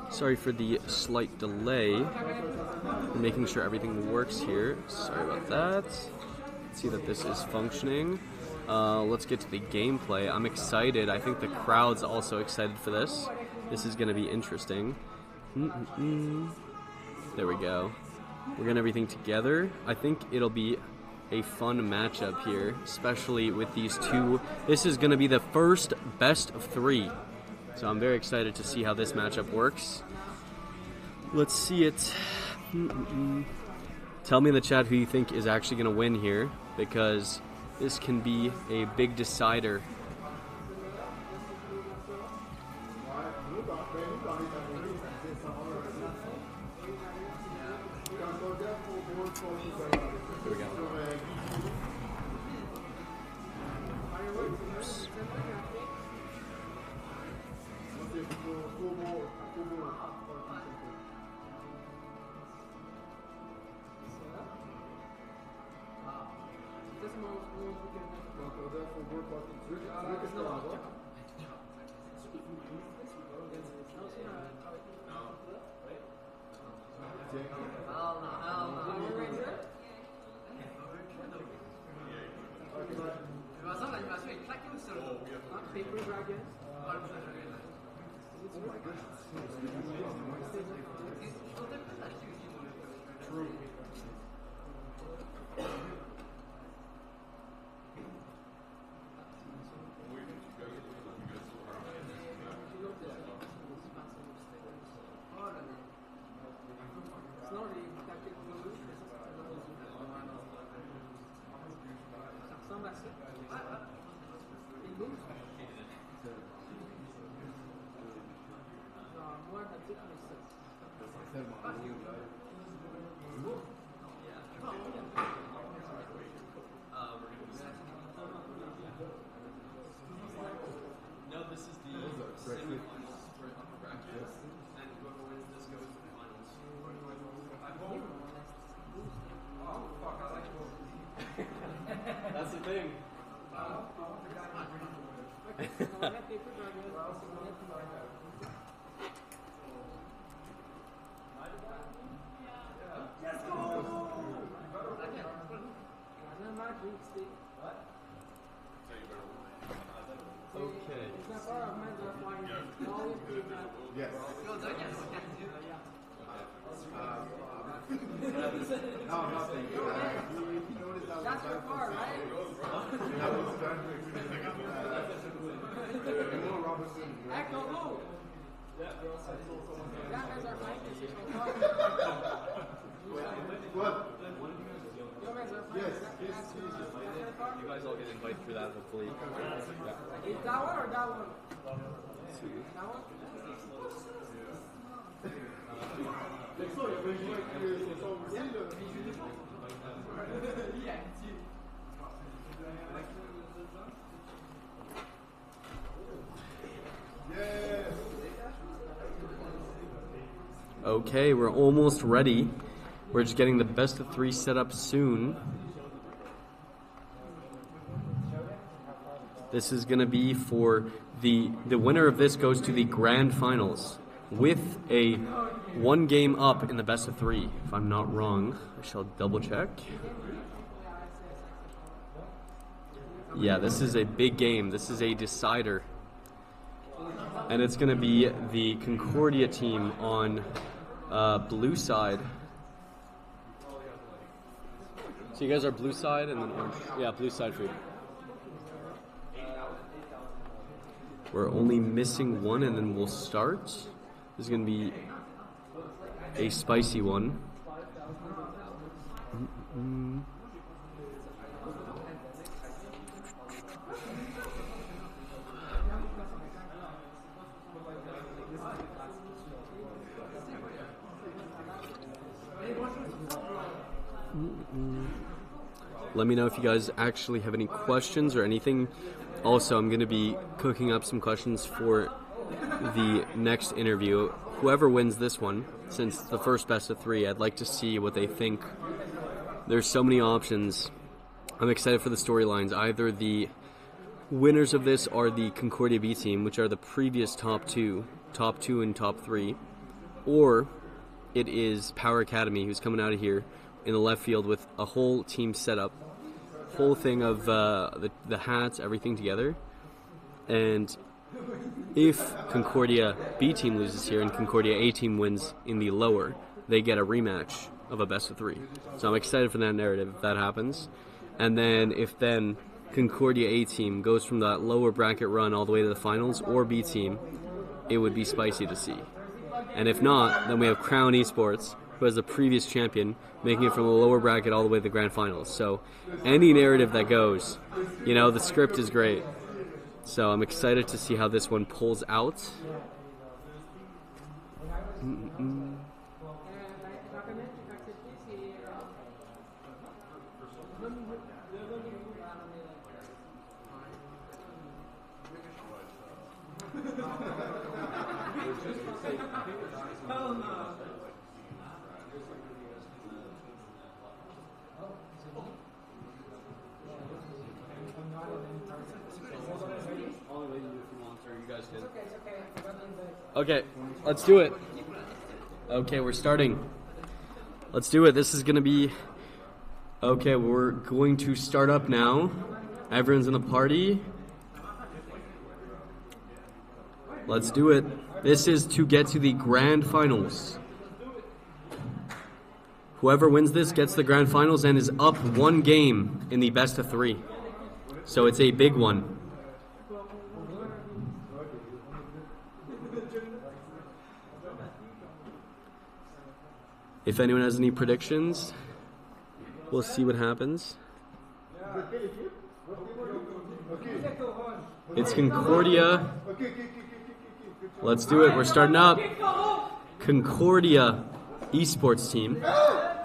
Sorry for the slight delay. We're making sure everything works here. Sorry about that. Let's see that this is functioning. Let's get to the gameplay. I'm excited. I think the crowd's also excited for this. This is going to be interesting. There we go. We're getting everything together. I think it'll be a fun matchup here, especially with these two. This is going to be the first best of 3. So I'm very excited to see how this matchup works. Let's see it. Tell me in the chat who you think is actually going to win here, because this can be a big decider. Here we go. Oops. No, this is the semi-finals for upper bracket, and whoever wins this goes to the finals. Oh, fuck, I like both. That's the thing. Yes. No, nothing. You noticed that That's your car, right? Echo, who? That has our mic. What? Yes. You guys all get invited for that, hopefully. Is that one or that one? That one? Okay, we're almost ready. We're just getting the best of 3 set up soon. This is going to be for the winner of this goes to the grand finals with a 1 game up in the best of 3. If I'm not wrong, I shall double check. Yeah, this is a big game. This is a decider. And it's going to be the Concordia team on blue side. So you guys are blue side and then orange. Yeah, blue side food. We're only missing one and then we'll start. This is going to be a spicy one. Let me know if you guys actually have any questions or anything. Also, I'm going to be cooking up some questions for the next interview. Whoever wins this one, since it's the first best of 3, I'd like to see what they think. There's so many options. I'm excited for the storylines. Either the winners of this are the Concordia B team, which are the previous top 2 and top 3, or it is Power Academy, who's coming out of here in the left field with a whole team setup, whole thing of the hats, everything together. And if Concordia B team loses here and Concordia A team wins in the lower, they get a rematch of a best of 3. So I'm excited for that narrative if that happens. And then if Concordia A team goes from that lower bracket run all the way to the finals, or B team, it would be spicy to see. And if not, then we have Crown Esports, who has the previous champion, making it from the lower bracket all the way to the grand finals. So any narrative that goes, the script is great. So I'm excited to see how this one pulls out. Okay, let's do it. Okay, we're starting. Let's do it. This is going to be... Okay, we're going to start up now. Everyone's in the party. Let's do it. This is to get to the grand finals. Whoever wins this gets the grand finals and is up 1 game in the best of 3. So it's a big one. If anyone has any predictions, we'll see what happens. It's Concordia. Let's do it. We're starting up. Concordia Esports team,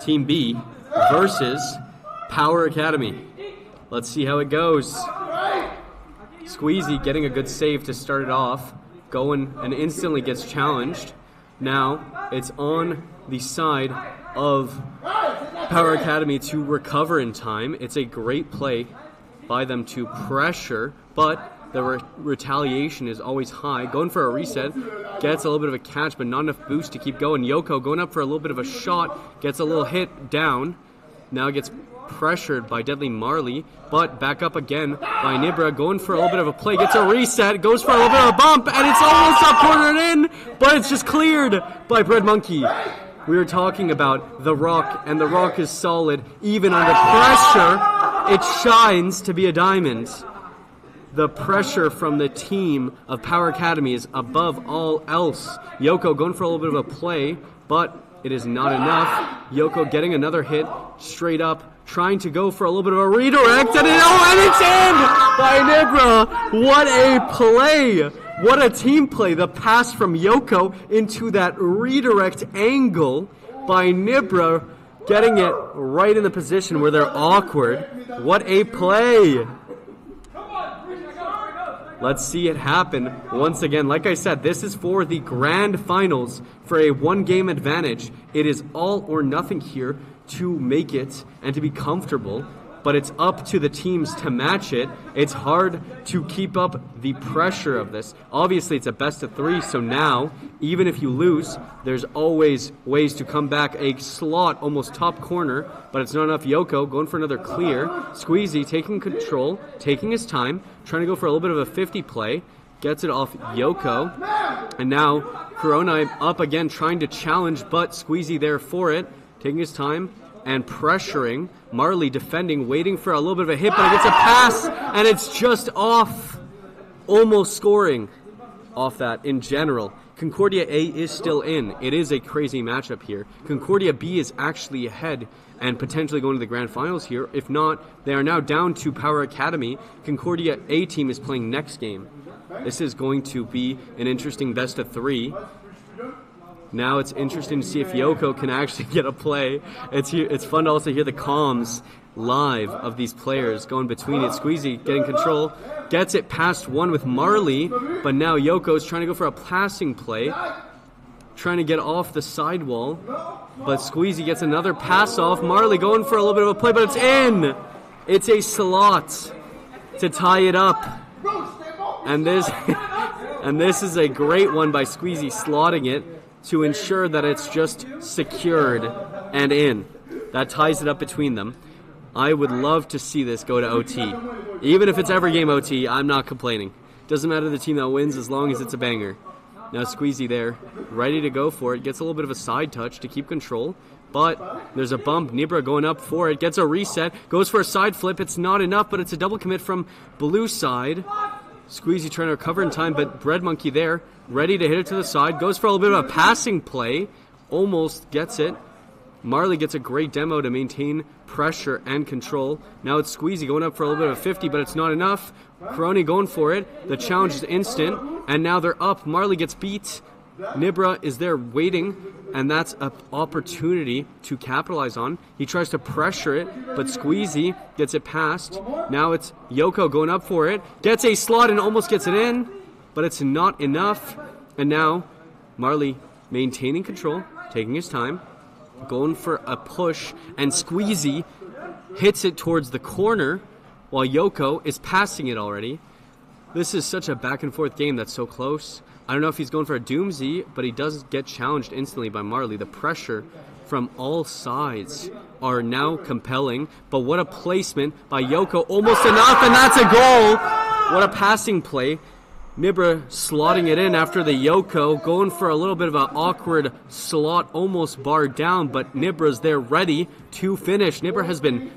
Team B, versus Power Academy. Let's see how it goes. Squeezy getting a good save to start it off. Going and instantly gets challenged. Now it's on the side of Power Academy to recover in time. It's a great play by them to pressure, but the retaliation is always high. Going for a reset, gets a little bit of a catch, but not enough boost to keep going. Yoko going up for a little bit of a shot, gets a little hit down, Now gets pressured by Deadly Marley, but back up again by Nibra, going for a little bit of a play, gets a reset, goes for a little bit of a bump, and it's almost up cornered in, but it's just cleared by Bread Monkey. We were talking about The Rock, and The Rock is solid. Even under pressure, it shines to be a diamond. The pressure from the team of Power Academy is above all else. Yoko going for a little bit of a play, but it is not enough. Yoko getting another hit straight up, trying to go for a little bit of a redirect, and it's in by Nibra. What a play! What a team play. The pass from Yoko into that redirect angle by Nibra, getting it right in the position where they're awkward. What a play! Let's see it happen once again. Like I said, this is for the grand finals for a one-game advantage. It is all or nothing here to make it and to be comfortable, but it's up to the teams to match it. It's hard to keep up the pressure of this. Obviously, it's a best of 3, so now, even if you lose, there's always ways to come back. A slot, almost top corner, but it's not enough. Yoko going for another clear. Squeezy taking control, taking his time, trying to go for a little bit of a 50 play. Gets it off Yoko. And now, Corona up again, trying to challenge, but Squeezy there for it, taking his time and pressuring. Marley defending, waiting for a little bit of a hit, but it gets a pass, and it's just off. Almost scoring off that in general. Concordia A is still in. It is a crazy matchup here. Concordia B is actually ahead and potentially going to the grand finals here. If not, they are now down to Power Academy. Concordia A team is playing next game. This is going to be an interesting best of 3. Now it's interesting to see if Yoko can actually get a play. It's fun to also hear the comms live of these players going between it. Squeezy getting control, gets it past one with Marley, but now Yoko's trying to go for a passing play, trying to get off the sidewall, but Squeezy gets another pass off. Marley going for a little bit of a play, but it's in! It's a slot to tie it up. And this is a great one by Squeezy, slotting it to ensure that it's just secured and in. That ties it up between them. I would love to see this go to OT. Even if it's every game OT, I'm not complaining. Doesn't matter the team that wins as long as it's a banger. Now Squeezy there, ready to go for it. Gets a little bit of a side touch to keep control, but there's a bump. Nibra going up for it, gets a reset, goes for a side flip. It's not enough, but it's a double commit from blue side. Squeezy trying to recover in time, but Bread Monkey there, ready to hit it to the side. Goes for a little bit of a passing play. Almost gets it. Marley gets a great demo to maintain pressure and control. Now it's Squeezy going up for a little bit of a 50, but it's not enough. Coroni going for it. The challenge is instant, and now they're up. Marley gets beat. Nibra is there waiting, and that's an opportunity to capitalize on. He tries to pressure it, but Squeezy gets it past. Now it's Yoko going up for it. Gets a slot and almost gets it in, but it's not enough. And now Marley maintaining control, taking his time, going for a push, and Squeezy hits it towards the corner while Yoko is passing it already. This is such a back and forth game that's so close. I don't know if he's going for a doomsday, but he does get challenged instantly by Marley. The pressure from all sides are now compelling, but what a placement by Yoko. Almost enough, and that's a goal! What a passing play. Nibra slotting it in after the Yoko, going for a little bit of an awkward slot, almost barred down, but Nibra's there ready to finish. Nibra has been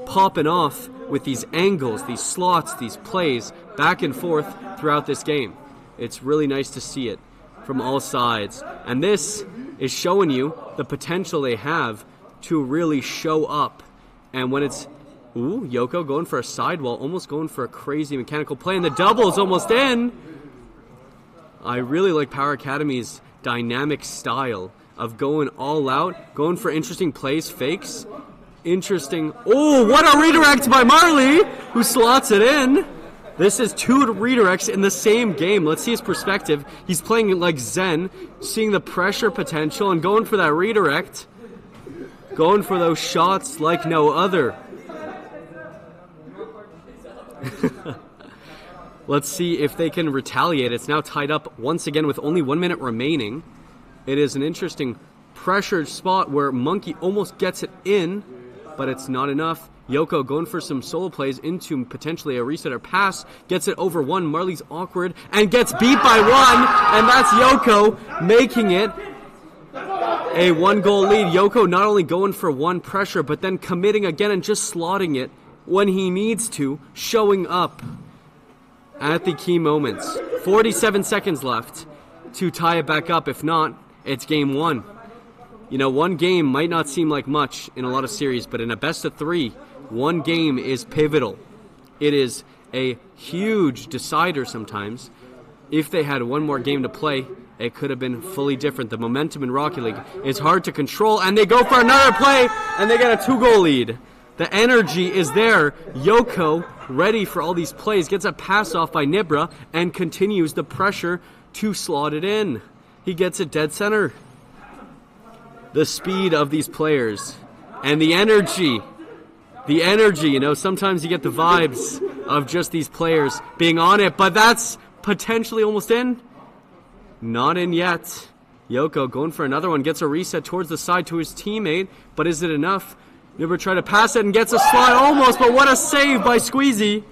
popping off with these angles, these slots, these plays, back and forth throughout this game. It's really nice to see it from all sides. And this is showing you the potential they have to really show up. And when it's, ooh, Yoko going for a sidewall, almost going for a crazy mechanical play, and the double is almost in. I really like Power Academy's dynamic style of going all out, going for interesting plays, fakes. Interesting. Oh, what a redirect by Marley, who slots it in. This is 2 redirects in the same game. Let's see his perspective. He's playing like Zen, seeing the pressure potential and going for that redirect. Going for those shots like no other. Let's see if they can retaliate. It's now tied up once again with only 1 minute remaining. It is an interesting pressured spot where Monkey almost gets it in, but it's not enough. Yoko going for some solo plays into potentially a reset or pass. Gets it over one. Marley's awkward and gets beat by one. And that's Yoko making it a 1-goal lead. Yoko not only going for one pressure, but then committing again and just slotting it when he needs to, showing up at the key moments. 47 seconds left to tie it back up. If not, it's game one. You know, one game might not seem like much in a lot of series, but in a best of three, one game is pivotal. It is a huge decider sometimes. If they had one more game to play, it could have been fully different. The momentum in Rocket League is hard to control, and they go for another play, and they get a 2-goal lead. The energy is there. Yoko, ready for all these plays, gets a pass off by Nibra and continues the pressure to slot it in. He gets it dead center. The speed of these players and the energy, you know, sometimes you get the vibes of just these players being on it, but that's potentially almost in. Not in yet. Yoko going for another one, gets a reset towards the side to his teammate, but is it enough? Nibra try to pass it and gets a slide almost, but what a save by Squeezy.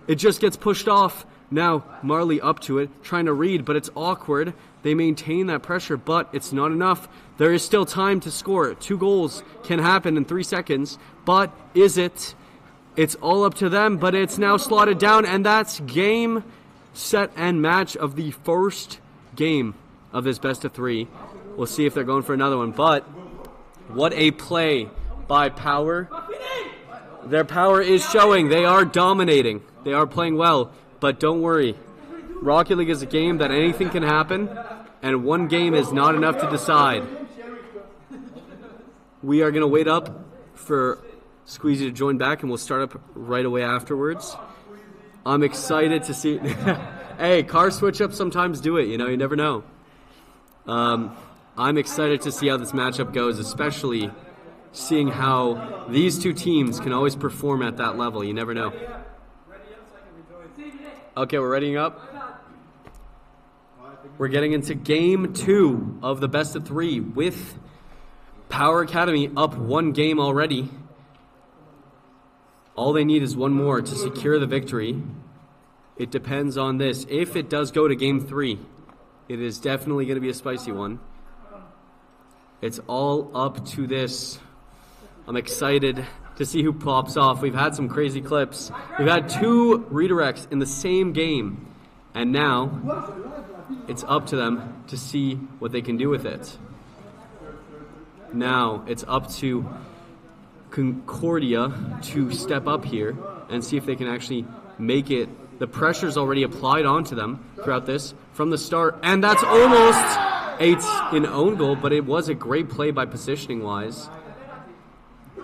It just gets pushed off. Now Marley up to it, trying to read, but it's awkward. They maintain that pressure, but it's not enough. There is still time to score. 2 goals can happen in 3 seconds, but is it? It's all up to them, but it's now slotted down, and that's game, set, and match of the first game of this best of 3. We'll see if they're going for another one, but what a play by Power. Their power is showing. They are dominating. They are playing well, but don't worry. Rocket League is a game that anything can happen, and one game is not enough to decide. We are going to wait up for Squeezy to join back, and we'll start up right away afterwards. I'm excited to see... Hey, car switch-ups sometimes do it, you know, you never know. I'm excited to see how this matchup goes, especially seeing how these two teams can always perform at that level. You never know. Okay, we're readying up. We're getting into game 2 of the best of 3 with Power Academy up 1 game already. All they need is one more to secure the victory. It depends on this. If it does go to game 3, it is definitely going to be a spicy one. It's all up to this. I'm excited to see who pops off. We've had some crazy clips. We've had 2 redirects in the same game. And now it's up to them to see what they can do with it. Now it's up to Concordia to step up here and see if they can actually make it. The pressure's already applied onto them throughout this from the start. And that's almost an own goal, but it was a great play by positioning-wise.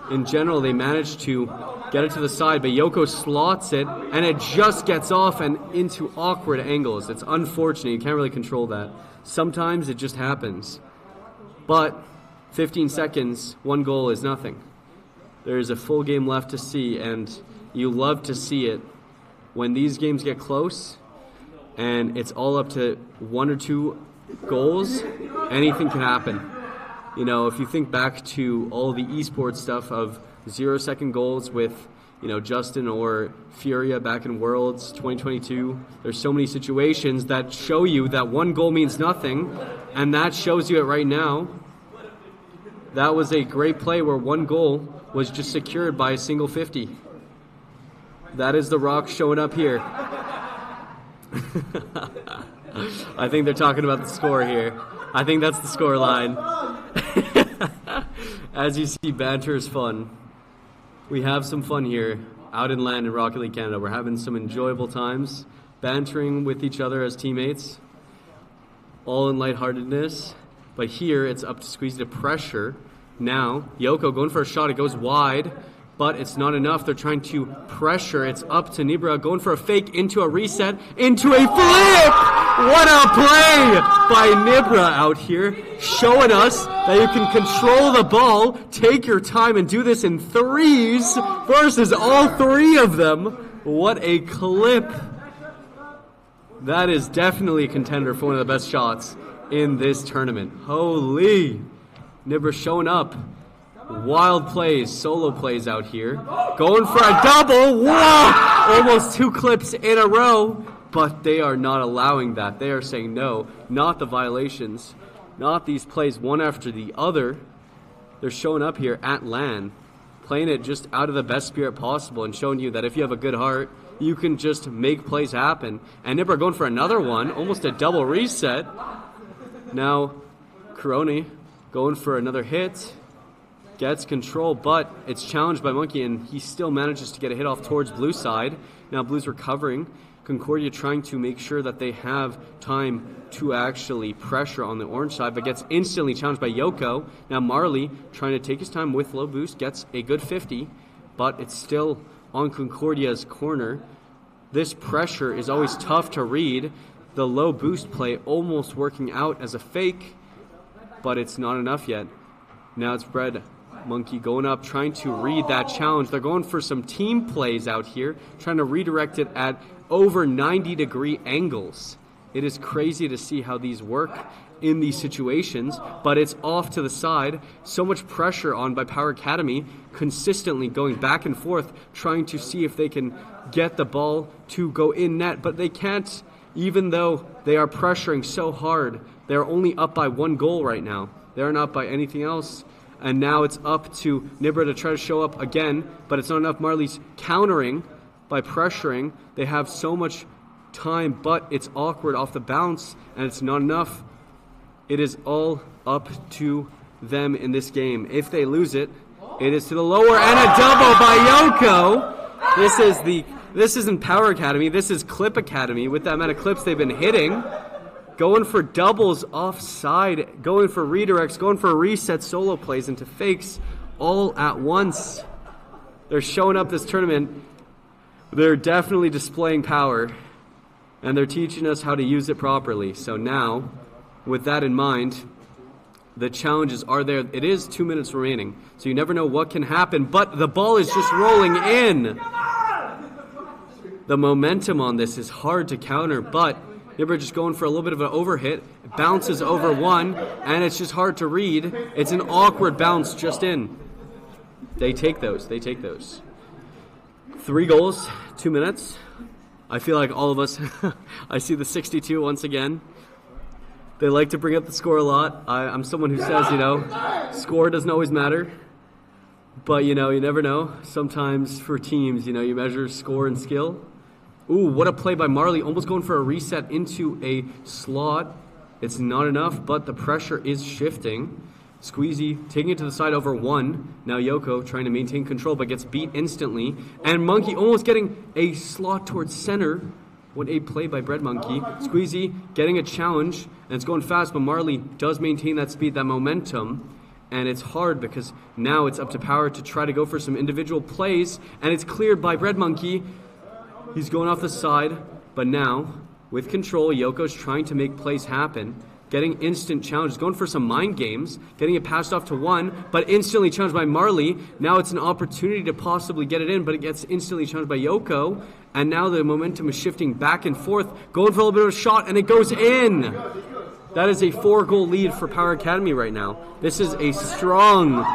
In general, they managed to get it to the side, but Yoko slots it, and it just gets off and into awkward angles. It's unfortunate. You can't really control that. Sometimes it just happens. But 15 seconds, 1 goal is nothing. There's a full game left to see, and you love to see it when these games get close, and it's all up to 1 or 2 goals. Anything can happen. You know, if you think back to all the esports stuff of 0-second goals with, you know, Justin or Furia back in Worlds 2022, there's so many situations that show you that 1 goal means nothing, and that shows you it right now. That was a great play where 1 goal was just secured by a single 50. That is the Rock showing up here. I think they're talking about the score here. I think that's the score line. As you see, banter is fun. We have some fun here out in land in Rocket League Canada. We're having some enjoyable times, bantering with each other as teammates, all in lightheartedness. But here, it's up to Squeezy to pressure. Now, Yoko going for a shot. It goes wide, but it's not enough. They're trying to pressure. It's up to Nibra going for a fake into a reset, into a flip! What a play by Nibra out here, showing us that you can control the ball, take your time, and do this in 3s versus all 3 of them. What a clip. That is definitely a contender for one of the best shots in this tournament. Holy. Nibra showing up. Wild plays, solo plays out here. Going for a double. Whoa! Almost 2 clips in a row. But they are not allowing that. They are saying no, not the violations, not these plays one after the other. They're showing up here at LAN, playing it just out of the best spirit possible and showing you that if you have a good heart, you can just make plays happen. And Nibber going for another one, almost a double reset. Now, Coroni going for another hit, gets control, but it's challenged by Monkey, and he still manages to get a hit off towards blue side. Now Blue's recovering. Concordia trying to make sure that they have time to actually pressure on the orange side, but gets instantly challenged by Yoko. Now Marley trying to take his time with low boost, gets a good 50, but it's still on Concordia's corner. This pressure is always tough to read. The low boost play almost working out as a fake, but it's not enough yet. Now it's Bread Monkey going up, trying to read that challenge. They're going for some team plays out here, trying to redirect it at over 90-degree angles. It is crazy to see how these work in these situations, but it's off to the side. So much pressure on by Power Academy, consistently going back and forth, trying to see if they can get the ball to go in net, but they can't, even though they are pressuring so hard. They're only up by 1 goal right now. They're not by anything else. And now it's up to Nibber to try to show up again, but it's not enough. Marley's countering by pressuring. They have so much time, but it's awkward off the bounce, and it's not enough. It is all up to them in this game. If they lose it, it is to the lower, and a double by Yoko. This isn't Power Academy. This is Clip Academy with the amount of clips they've been hitting. Going for doubles offside, going for redirects, going for reset solo plays into fakes all at once. They're showing up this tournament. They're definitely displaying power, and they're teaching us how to use it properly. So now, with that in mind, the challenges are there. It is 2 minutes remaining, so you never know what can happen, but the ball is just rolling in. The momentum on this is hard to counter, but Nibber just going for a little bit of an overhit. It bounces over one, and it's just hard to read. It's an awkward bounce just in. They take those. 3 goals, 2 minutes. I feel like all of us, I see the 62 once again. They like to bring up the score a lot. I'm someone who says, score doesn't always matter. But, you never know. Sometimes for teams, you measure score and skill. Ooh, what a play by Marley, almost going for a reset into a slot. It's not enough, but the pressure is shifting. Squeezy taking it to the side over 1. Now Yoko trying to maintain control, but gets beat instantly. And Monkey almost getting a slot towards center. What a play by Bread Monkey. Squeezy getting a challenge, and it's going fast, but Marley does maintain that speed, that momentum. And it's hard because now it's up to Power to try to go for some individual plays, and it's cleared by Bread Monkey. He's going off the side, but now, with control, Yoko's trying to make plays happen, getting instant challenges, going for some mind games, getting it passed off to 1, but instantly challenged by Marley. Now it's an opportunity to possibly get it in, but it gets instantly challenged by Yoko, and now the momentum is shifting back and forth, going for a little bit of a shot, and it goes in! That is a 4-goal lead for Power Academy right now. This is a strong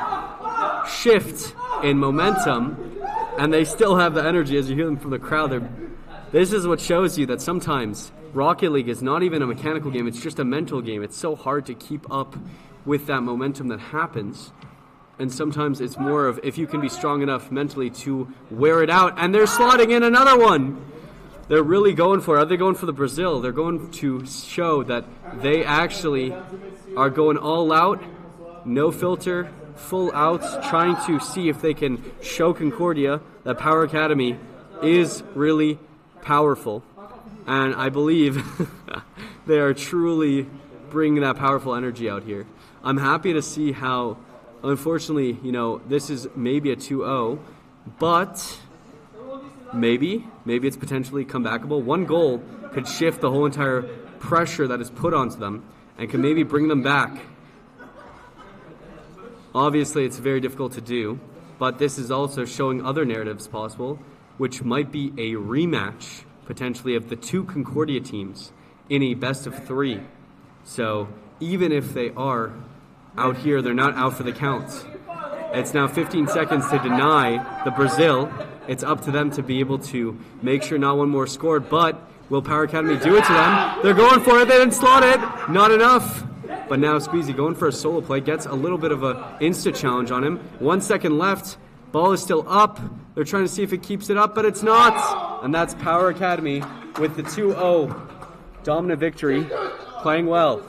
shift in momentum, and they still have the energy, as you hear them from the crowd. This is what shows you that sometimes Rocket League is not even a mechanical game, it's just a mental game. It's so hard to keep up with that momentum that happens. And sometimes it's more of if you can be strong enough mentally to wear it out. And they're slotting in another one. They're really going for it. Are they going for the Brazil? They're going to show that they actually are going all out, no filter, full out, trying to see if they can show Concordia that Power Academy is really powerful. And I believe they are truly bringing that powerful energy out here. I'm happy to see how, unfortunately, this is maybe a 2-0, but maybe it's potentially comebackable. 1 goal could shift the whole entire pressure that is put onto them and can maybe bring them back. Obviously, it's very difficult to do, but this is also showing other narratives possible, which might be a rematch, potentially, of the 2 Concordia teams in a best of 3. So even if they are out here, they're not out for the count. It's now 15 seconds to deny the Brazil. It's up to them to be able to make sure not one more scored, but will Power Academy do it to them? They're going for it, they didn't slot it, not enough. But now Squeezy going for a solo play, gets a little bit of a insta challenge on him. 1 second left, ball is still up. They're trying to see if it keeps it up, but it's not. And that's Power Academy with the 2-0 dominant victory, playing well.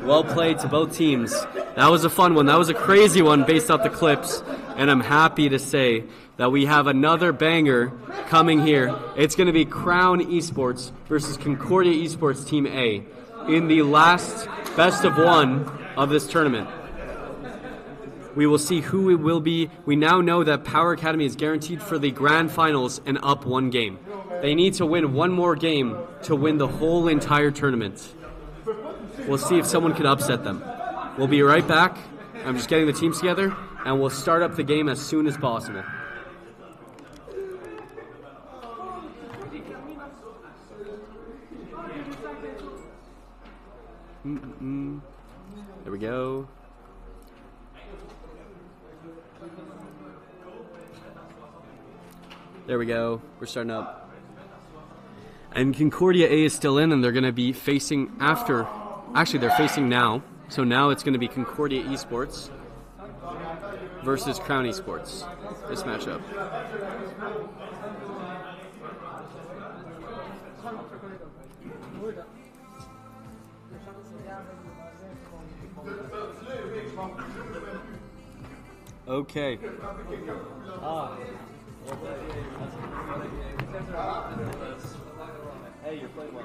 Well played to both teams. That was a fun one. That was a crazy one based off the clips. And I'm happy to say that we have another banger coming here. It's going to be Crown Esports versus Concordia Esports Team A in the last best of one of this tournament. We will see who it will be. We now know that Power Academy is guaranteed for the grand finals and up one game. They need to win one more game to win the whole entire tournament. We'll see if someone can upset them. We'll be right back. I'm just getting the teams together, and we'll start up the game as soon as possible. There we go. There we go. We're starting up. And Concordia A is still in, and they're going to be facing after. Actually, they're facing now. So now it's going to be Concordia Esports versus Crown Esports, this matchup. Okay. Hey, you're playing well.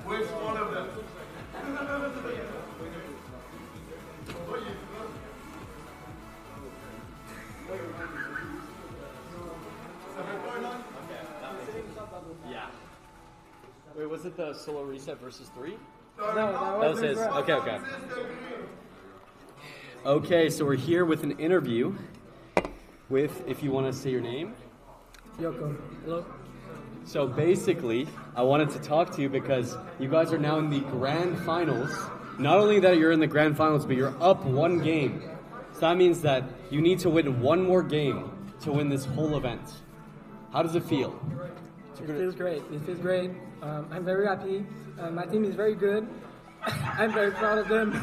Which one of them? Yeah. Wait, was it the solo reset versus 3? No, That was his. Okay. Okay, so we're here with an interview with, if you want to say your name. Yoko. Hello. So basically, I wanted to talk to you because you guys are now in the grand finals. Not only that you're in the grand finals, but you're up one game. So that means that you need to win one more game to win this whole event. How does it feel? It feels great. I'm very happy. My team is very good. I'm very proud of them.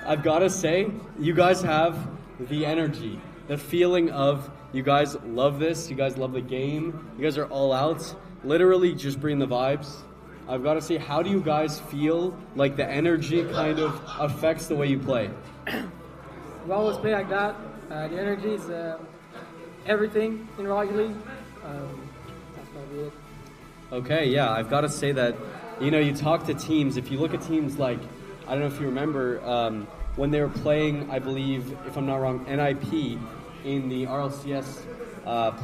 I've got to say, you guys have the energy, the feeling of you guys love this, you guys love the game, you guys are all out, literally just bring the vibes. I've got to say, how do you guys feel like the energy kind of affects the way you play? We always play like that. The energy is everything in Rocket League. That's probably it. Okay, yeah, I've got to say that, you talk to teams. If you look at teams like, I don't know if you remember, when they were playing, I believe, if I'm not wrong, NIP in the rlcs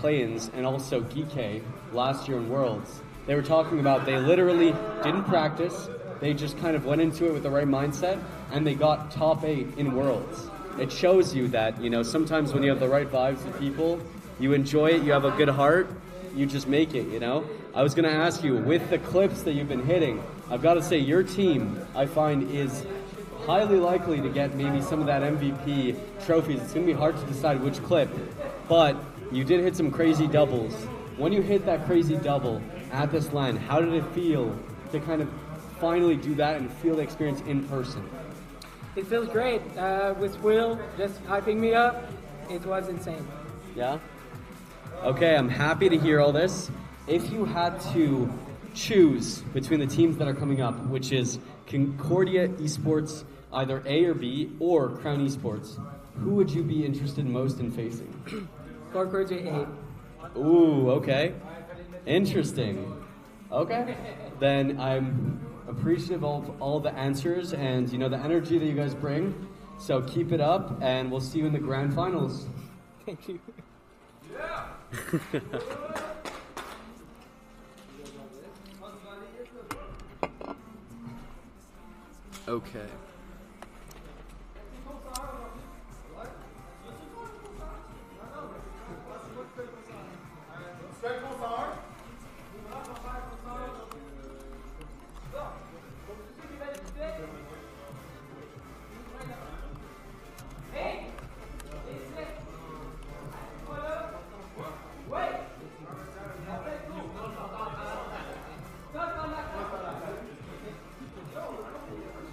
play-ins and also Geek last year in Worlds, they were talking about they literally didn't practice. They just kind of went into it with the right mindset, and they got top 8 in Worlds. It shows you that, sometimes when you have the right vibes with people, you enjoy it, you have a good heart, you just make it, I was going to ask you, with the clips that you've been hitting, I've got to say your team, I find, is highly likely to get maybe some of that MVP trophies. It's going to be hard to decide which clip, but you did hit some crazy doubles. When you hit that crazy double at this LAN, how did it feel to kind of finally do that and feel the experience in person? It feels great. With Will just hyping me up, it was insane. Yeah? Okay, I'm happy to hear all this. If you had to choose between the teams that are coming up, which is Concordia Esports, either A or B, or Crown Esports, who would you be interested most in facing? Concordia Ooh, okay. Interesting. Okay. Then I'm appreciative of all the answers and, the energy that you guys bring. So keep it up, and we'll see you in the grand finals. Thank you. Okay.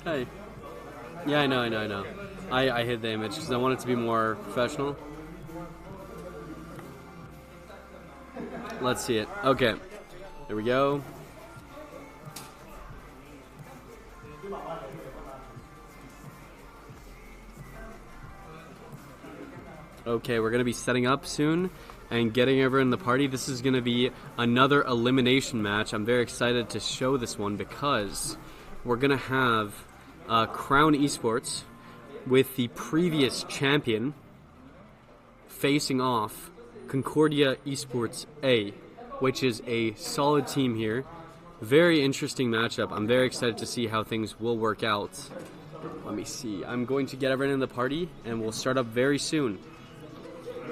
Hey. Yeah, I know. I hid the image because I want it to be more professional. Let's see it. Okay. There we go. Okay, we're going to be setting up soon and getting everyone in the party. This is going to be another elimination match. I'm very excited to show this one because we're going to have Crown Esports with the previous champion facing off Concordia Esports A, which is a solid team here. Very interesting matchup. I'm very excited to see how things will work out. Let me see. I'm going to get everyone in the party and we'll start up very soon.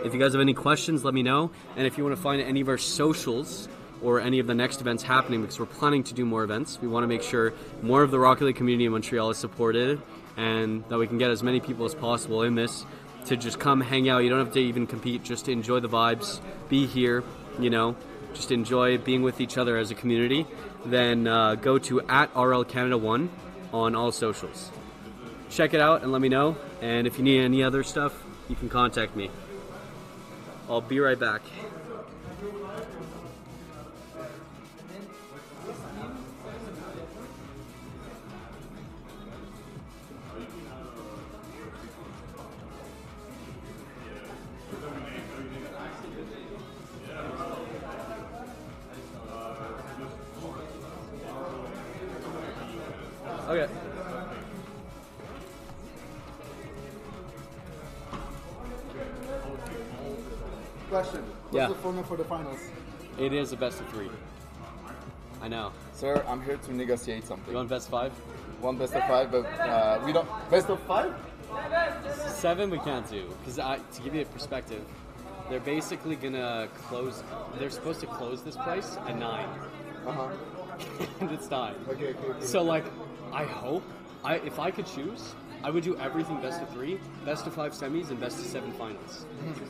If you guys have any questions, let me know. And if you want to find any of our socials or any of the next events happening, because we're planning to do more events, we want to make sure more of the Rocket League community in Montreal is supported and that we can get as many people as possible in this to just come hang out. You don't have to even compete, just to enjoy the vibes, be here, just enjoy being with each other as a community. Then go to @RLCanada1 on all socials. Check it out and let me know. And if you need any other stuff, you can contact me. I'll be right back. Okay. Question. Yeah. What's the format for the finals? It is a best of 3. I know. Sir, I'm here to negotiate something. You want best of 5? One best of 5, but we don't... Best of 5? 7 we can't do, because to give you a perspective, they're basically gonna close, they're supposed to close this place at 9. Uh-huh. And it's 9. Okay. So I hope, if I could choose, I would do everything best of 3, best of 5 semis, and best of 7 finals.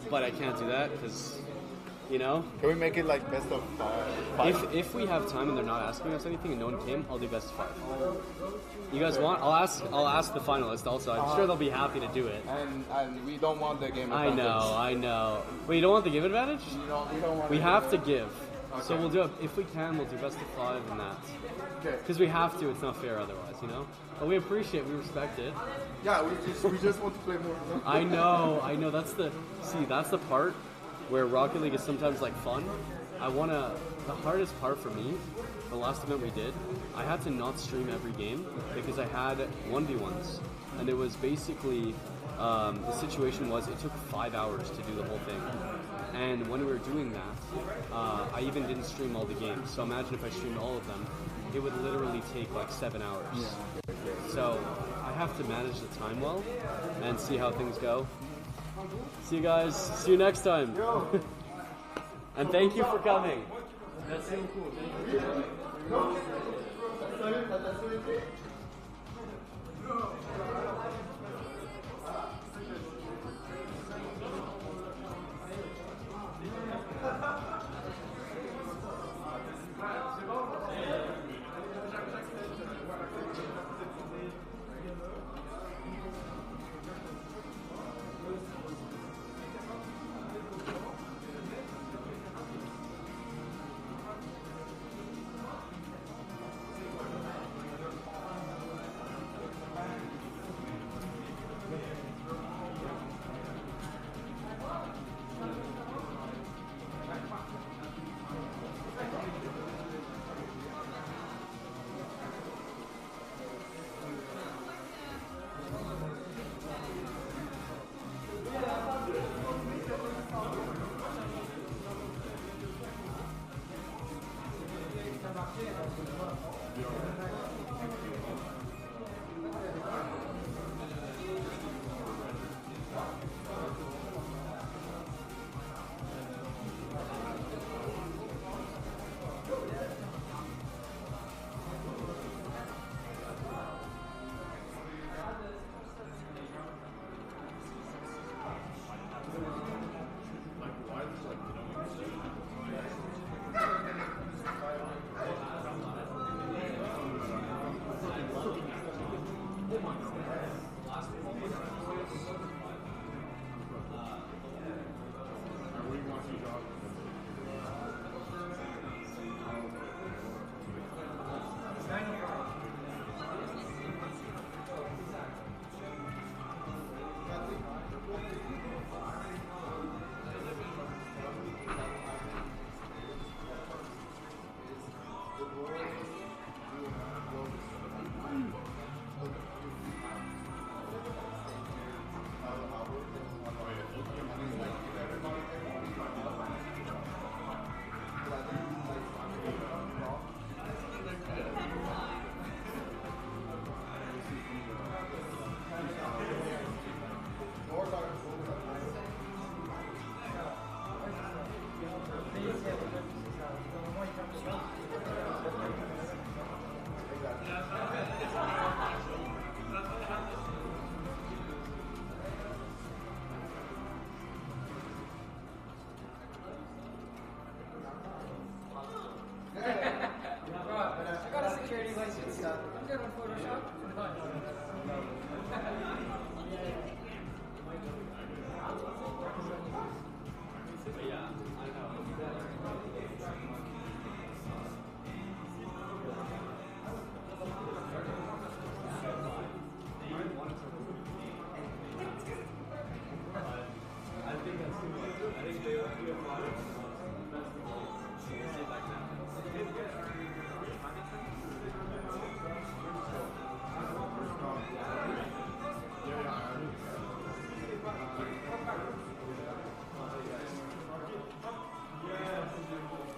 But I can't do that, because, Can we make it like best of 5? If we have time and they're not asking us anything and no one came, I'll do best of 5. You guys want? I'll ask the finalists also. I'm sure they'll be happy to do it. And we don't want the game I advantage. know. Wait, you don't want the game advantage? We don't want We the have to game give. Okay. So we'll do it. If we can, we'll do best of 5 and that. Okay. Because we have to. It's not fair otherwise, But we appreciate, we respect it. Yeah, we just want to play more. I know. That's the part where Rocket League is sometimes fun. I want to the hardest part for me, the last event we did, I had to not stream every game because I had 1v1s. And it was basically, the situation was it took 5 hours to do the whole thing. And when we were doing that, I even didn't stream all the games. So imagine if I streamed all of them, it would literally take like 7 hours. Yeah. So I have to manage the time well and see how things go. See you guys. See you next time. And thank you for coming. That's so cool. Thank you.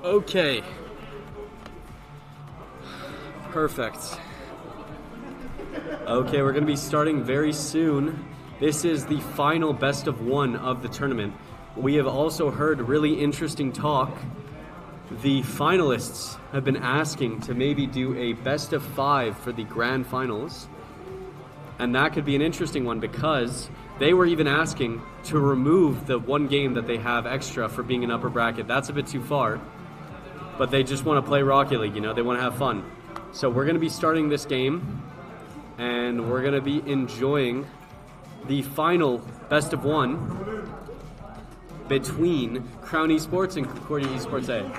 Okay. Perfect. Okay, we're going to be starting very soon. This is the final best of one of the tournament. We have also heard really interesting talk. The finalists have been asking to maybe do a best of 5 for the grand finals. And that could be an interesting one because they were even asking to remove the one game that they have extra for being an upper bracket. That's a bit too far. But they just want to play Rocket League, you know, they want to have fun. So we're going to be starting this game, and we're going to be enjoying the final best of one between Crown Esports and Concordia Esports A.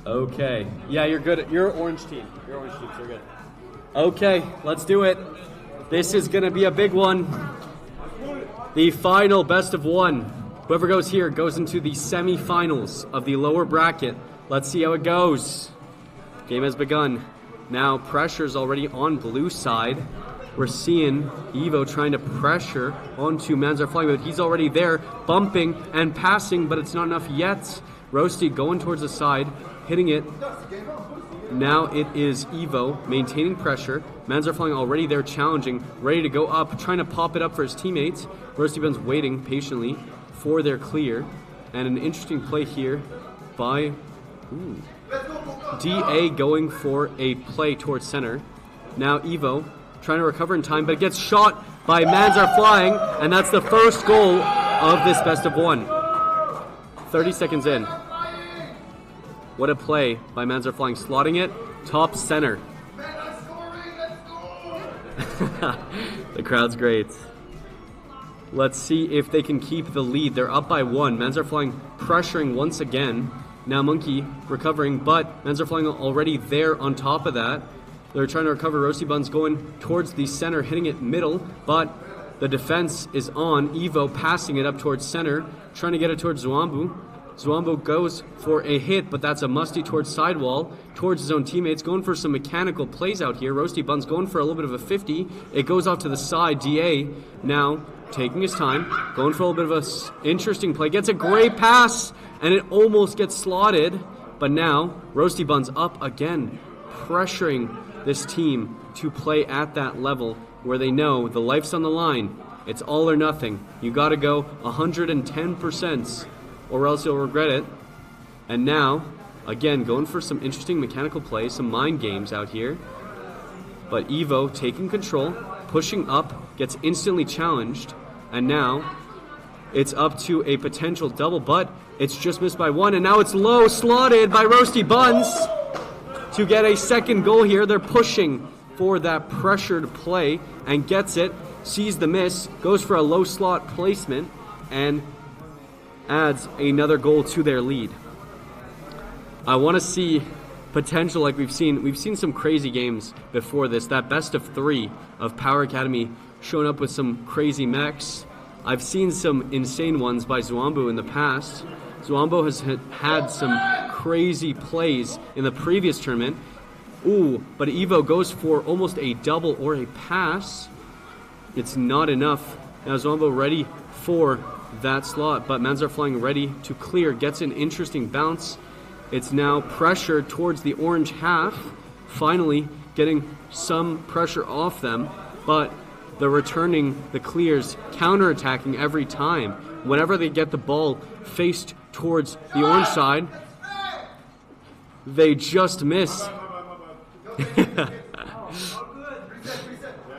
Okay. Yeah, you're good. You're orange team. You're orange team, so you're good. Okay, let's do it. This is going to be a big one. The final best of one. Whoever goes here goes into the semi-finals of the lower bracket. Let's see how it goes. Game has begun. Now pressure's already on blue side. We're seeing Evo trying to pressure onto Manzar Flying, but he's already there, bumping and passing, but it's not enough yet. Roasty going towards the side, hitting it. Now it is Evo maintaining pressure. Manzar Flying already there, challenging, ready to go up, trying to pop it up for his teammates. Roasty Bun's waiting patiently for their clear. And an interesting play here by DA going for a play towards center. Now Evo trying to recover in time, but it gets shot by Manzar Flying, and that's the first goal of this best of one. 30 seconds in. What a play by Manzar Flying, slotting it top center. The crowd's great. Let's see if they can keep the lead. They're up by 1. Manzar Flying pressuring once again. Now Monkey recovering, but Manzar Flying already there on top of that. They're trying to recover. Roasty Bun's going towards the center, hitting it middle, but the defense is on. Evo passing it up towards center, trying to get it towards Zwambu. Zwambu goes for a hit, but that's a musty towards sidewall, towards his own teammates, going for some mechanical plays out here. Roasty Bun's going for a little bit of a 50. It goes off to the side. DA now taking his time, going for a little bit of a interesting play. Gets a great pass, and it almost gets slotted, but now Roasty Bun's up again, pressuring this team to play at that level where they know the life's on the line. It's all or nothing. You got to go 110% or else you'll regret it. And now, again, going for some interesting mechanical plays, some mind games out here. But Evo taking control, pushing up, gets instantly challenged, and now it's up to a potential double, but it's just missed by 1, and now it's low, slotted by Roasty Buns to get a second goal here. They're pushing for that pressured play and gets it, sees the miss, goes for a low slot placement, and adds another goal to their lead. I want to see potential like we've seen some crazy games before this. That best of 3 of Power Academy showing up with some crazy mechs. I've seen some insane ones by Zwambu in the past. Zwambu has had some crazy plays in the previous tournament. Ooh, but Evo goes for almost a double or a pass. It's not enough. Now Zwambu ready for that slot, but Manzar Flying ready to clear. Gets an interesting bounce. It's now pressure towards the orange half. Finally getting some pressure off them, but they're returning the clears, counterattacking every time. Whenever they get the ball faced towards the orange side, they just miss.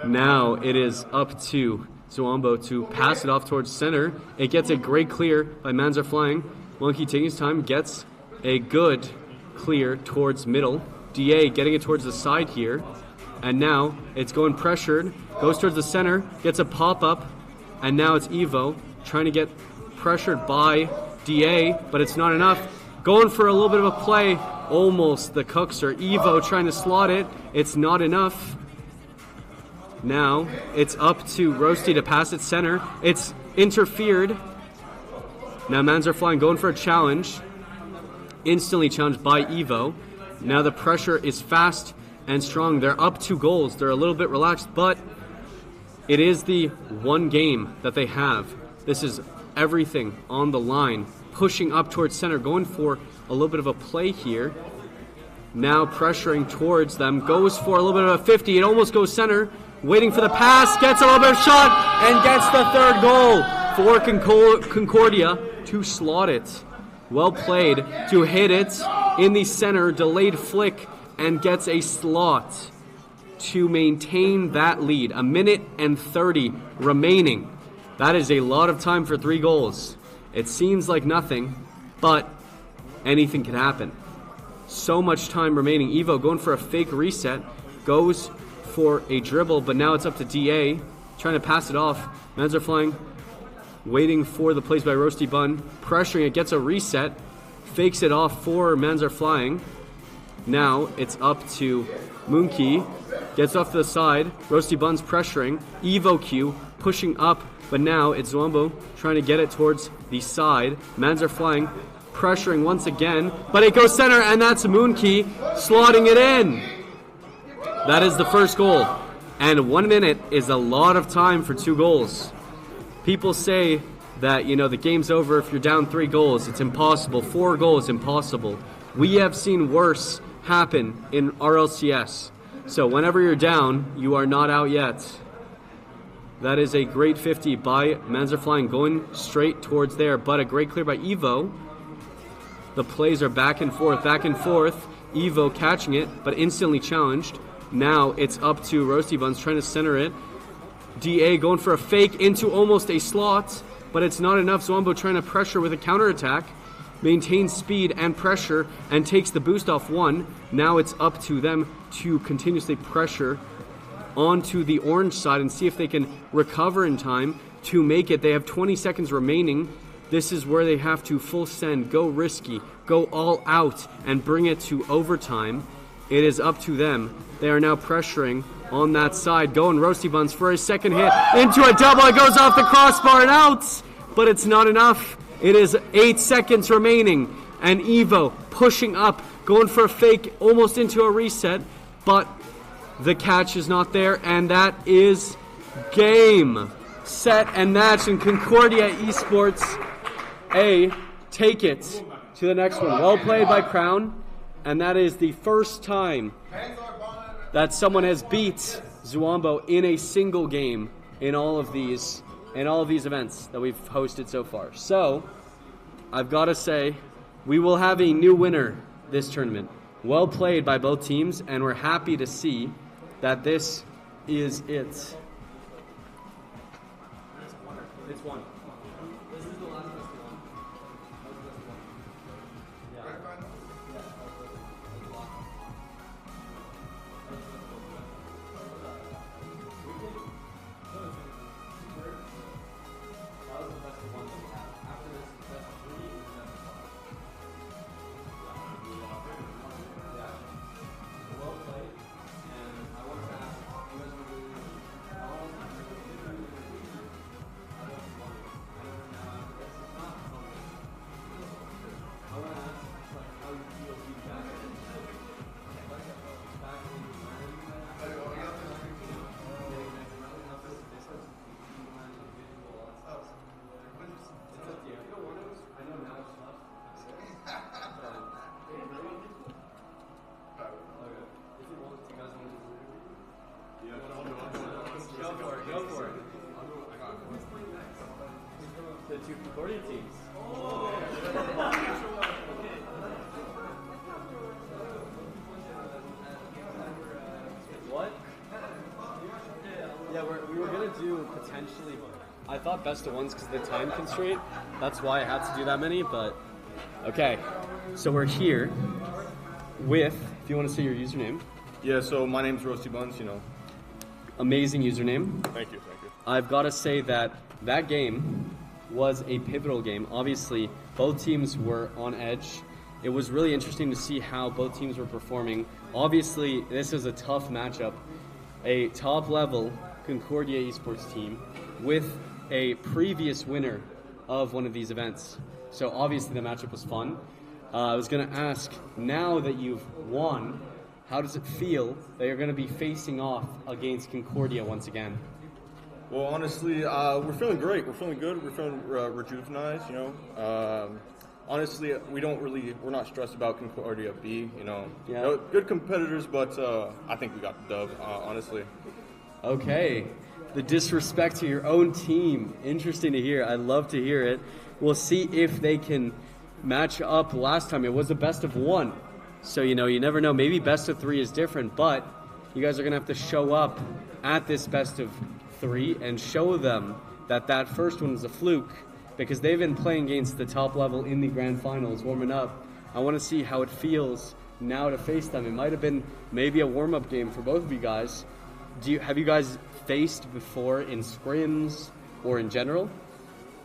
Now it is up to Zwambu to pass it off towards center. It gets a great clear by Manzar Flying. Monkey taking his time, gets a good clear towards middle. DA getting it towards the side here. And now it's going pressured, goes towards the center, gets a pop-up, and now it's Evo trying to get pressured by DA, but it's not enough. Going for a little bit of a play, almost the cookster. Evo trying to slot it, it's not enough. Now it's up to Roasty to pass it center. It's interfered. Now Manzar Flying going for a challenge. Instantly challenged by Evo. Now the pressure is fast and strong. They're up 2 goals. They're a little bit relaxed, but it is the one game that they have. This is everything on the line. Pushing up towards center, going for a little bit of a play here. Now pressuring towards them, goes for a little bit of a 50. It almost goes center. Waiting for the pass, gets a little bit of shot, and gets the 3rd goal for Concordia to slot it. Well played to hit it in the center, delayed flick, and gets a slot to maintain that lead. 1:30 remaining. That is a lot of time for 3 goals. It seems like nothing, but anything can happen. So much time remaining. Evo going for a fake reset, goes for a dribble, but now it's up to DA, trying to pass it off. Manzar Flying waiting for the plays by Roasty Bun, pressuring it, gets a reset, fakes it off for Manzar Flying. Now it's up to Moonki, gets off to the side, Roasty Bun's pressuring, Evo Q, pushing up, but now it's Zwombo trying to get it towards the side. Mans are flying, pressuring once again, but it goes center, and that's Moonkey slotting it in. That is the first goal, and 1 minute is a lot of time for 2 goals. People say that, you know, the game's over if you're down 3 goals. It's impossible. 4 goals, impossible. We have seen worse happen in RLCS. So whenever you're down, you are not out yet. That is a great 50 by Manzerflying, going straight towards there, but a great clear by Evo. The plays are back and forth, back and forth. Evo catching it, but instantly challenged. Now it's up to Roasty Buns trying to center it. DA going for a fake into almost a slot, but it's not enough. Zwombo trying to pressure with a counterattack. Maintains speed and pressure and takes the boost off one. Now it's up to them to continuously pressure onto the orange side and see if they can recover in time to make it. They have 20 seconds remaining. This is where they have to full send, go risky, go all out, and bring it to overtime. It is up to them. They are now pressuring on that side. Going Roasty Buns for a second hit into a double. It goes off the crossbar and out, but it's not enough. It is 8 seconds remaining, and Evo pushing up, going for a fake almost into a reset, but the catch is not there, and that is game, set, and match, and Concordia Esports A take it to the next one. Well played by Crown, and that is the first time that someone has beat Zwombo in a single game in all of these events that we've hosted so far. So I've got to say, we will have a new winner this tournament. Well played by both teams, and we're happy to see that this is it. It's one. This is the last best one. Go for it. The 2 Concordia teams. What? Yeah, we were gonna do potentially. I thought best of ones because of the time constraint. That's why I had to do that many. But okay, so we're here with. If you want to say your username. Yeah. So my name's Roasty Buns. You know. Amazing username. Thank you. I've got to say that game was a pivotal game. Obviously, both teams were on edge. It was really interesting to see how both teams were performing. Obviously, this is a tough matchup. A top-level Concordia Esports team with a previous winner of one of these events. So obviously the matchup was fun. I was going to ask, now that you've won, how does it feel that you're going to be facing off against Concordia once again? Well, honestly, we're feeling great. We're feeling good. We're feeling rejuvenized. You know, honestly, we're not stressed about Concordia B. You know, good competitors, but I think we got the dub. Honestly. Okay, the disrespect to your own team. Interesting to hear. I love to hear it. We'll see if they can match up. Last time it was a best of 1. So, you know, you never know. Maybe best of 3 is different, but you guys are going to have to show up at this best of 3 and show them that first one was a fluke, because they've been playing against the top level in the grand finals, warming up. I want to see how it feels now to face them. It might have been maybe a warm-up game for both of you guys. Have you guys faced before in scrims or in general?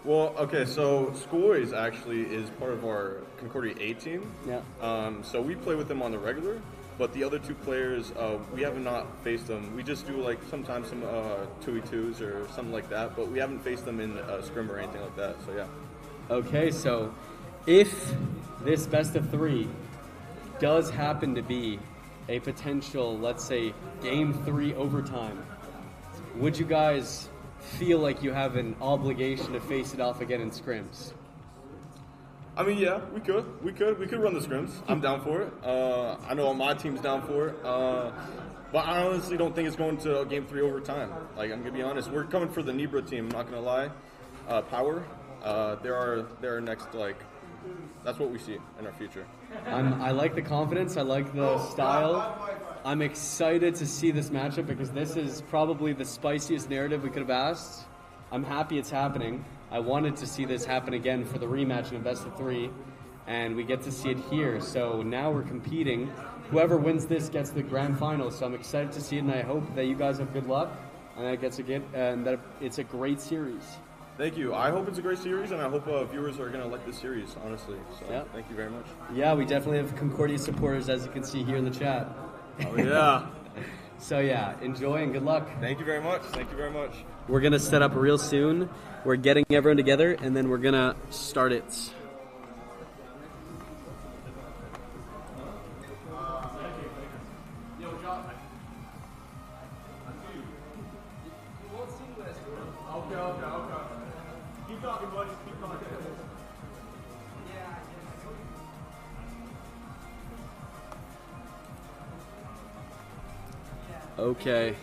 Well, okay, so Schoolways actually is part of our Concordia A team. Yeah. So we play with them on the regular. But the other two players, we have not faced them. We just do like sometimes some 2v2s or something like that, but we haven't faced them in scrim or anything like that. So yeah. Okay, so if this best of 3 does happen to be a potential, let's say, game 3 overtime, would you guys feel like you have an obligation to face it off again in scrims? I mean, yeah, we could run the scrims. I'm down for it. I know my team's down for it. But I honestly don't think it's going to game 3 overtime. Like, I'm gonna be honest, we're coming for the Nibra team. I'm not gonna lie. Power. They're our next, like, that's what we see in our future. I like the confidence. I like the style. I'm excited to see this matchup because this is probably the spiciest narrative we could have asked. I'm happy it's happening. I wanted to see this happen again for the rematch in a best of 3, and we get to see it here. So now we're competing. Whoever wins this gets the grand final. So I'm excited to see it, and I hope that you guys have good luck and that it's a great series. Thank you. I hope it's a great series, and I hope viewers are going to like this series, honestly. So yeah. Thank you very much. Yeah, we definitely have Concordia supporters, as you can see here in the chat. Oh, yeah. So, yeah, enjoy and good luck. Thank you very much. Thank you very much. We're going to set up real soon. We're getting everyone together, and then we're going to start it. Okay.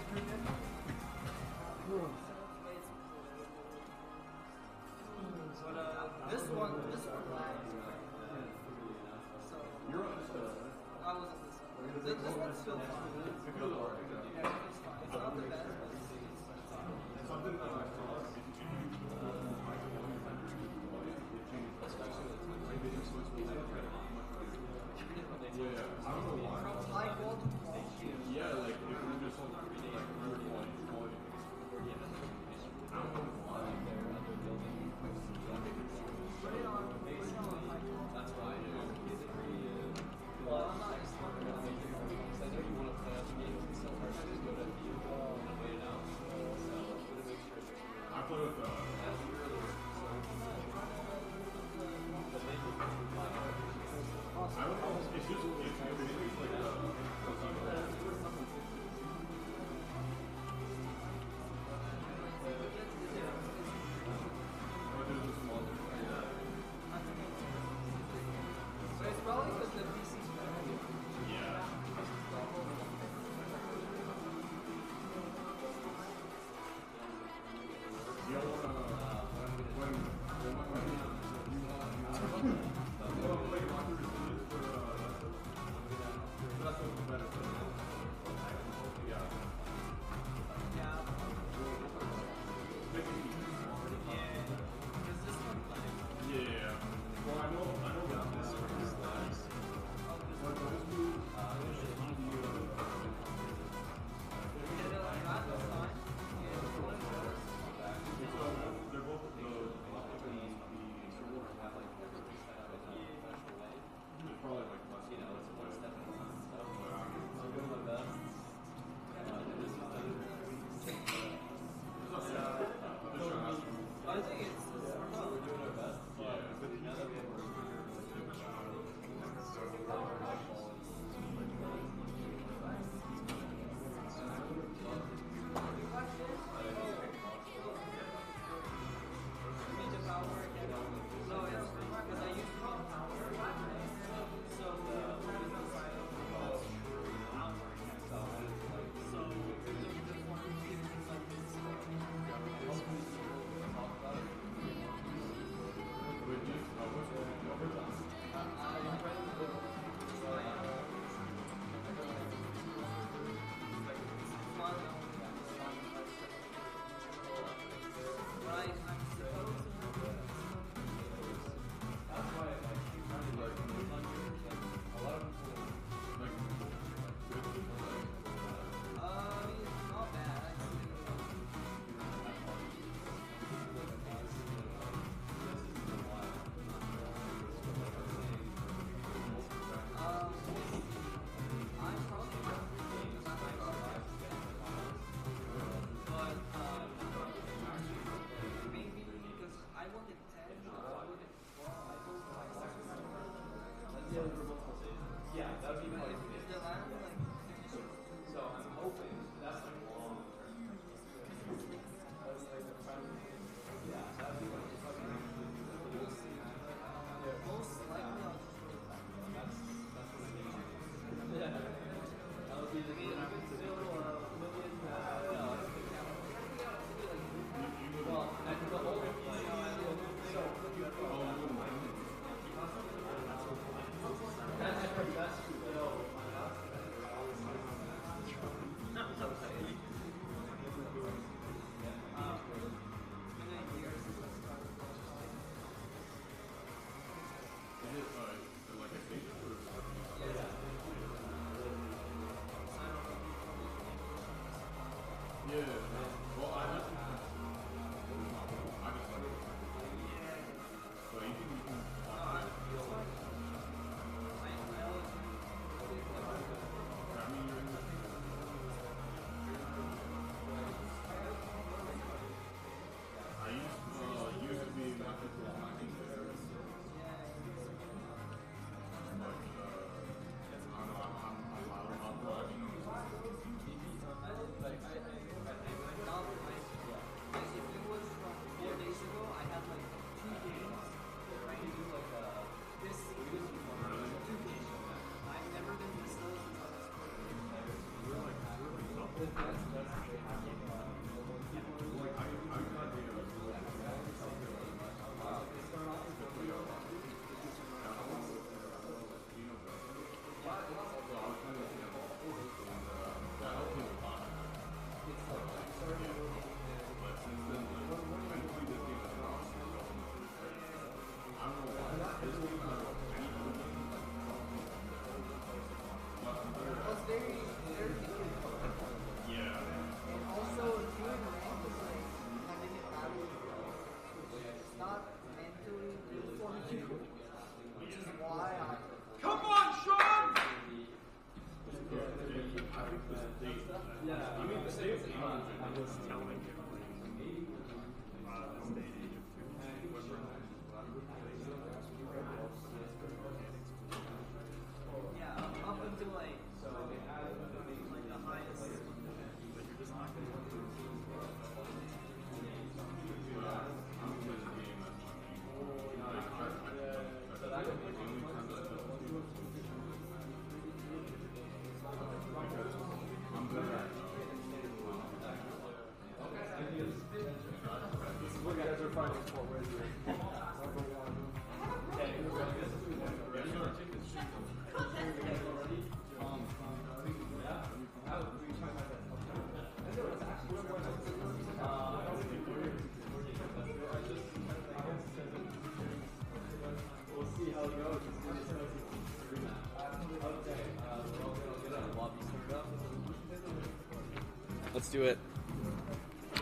Let's do it.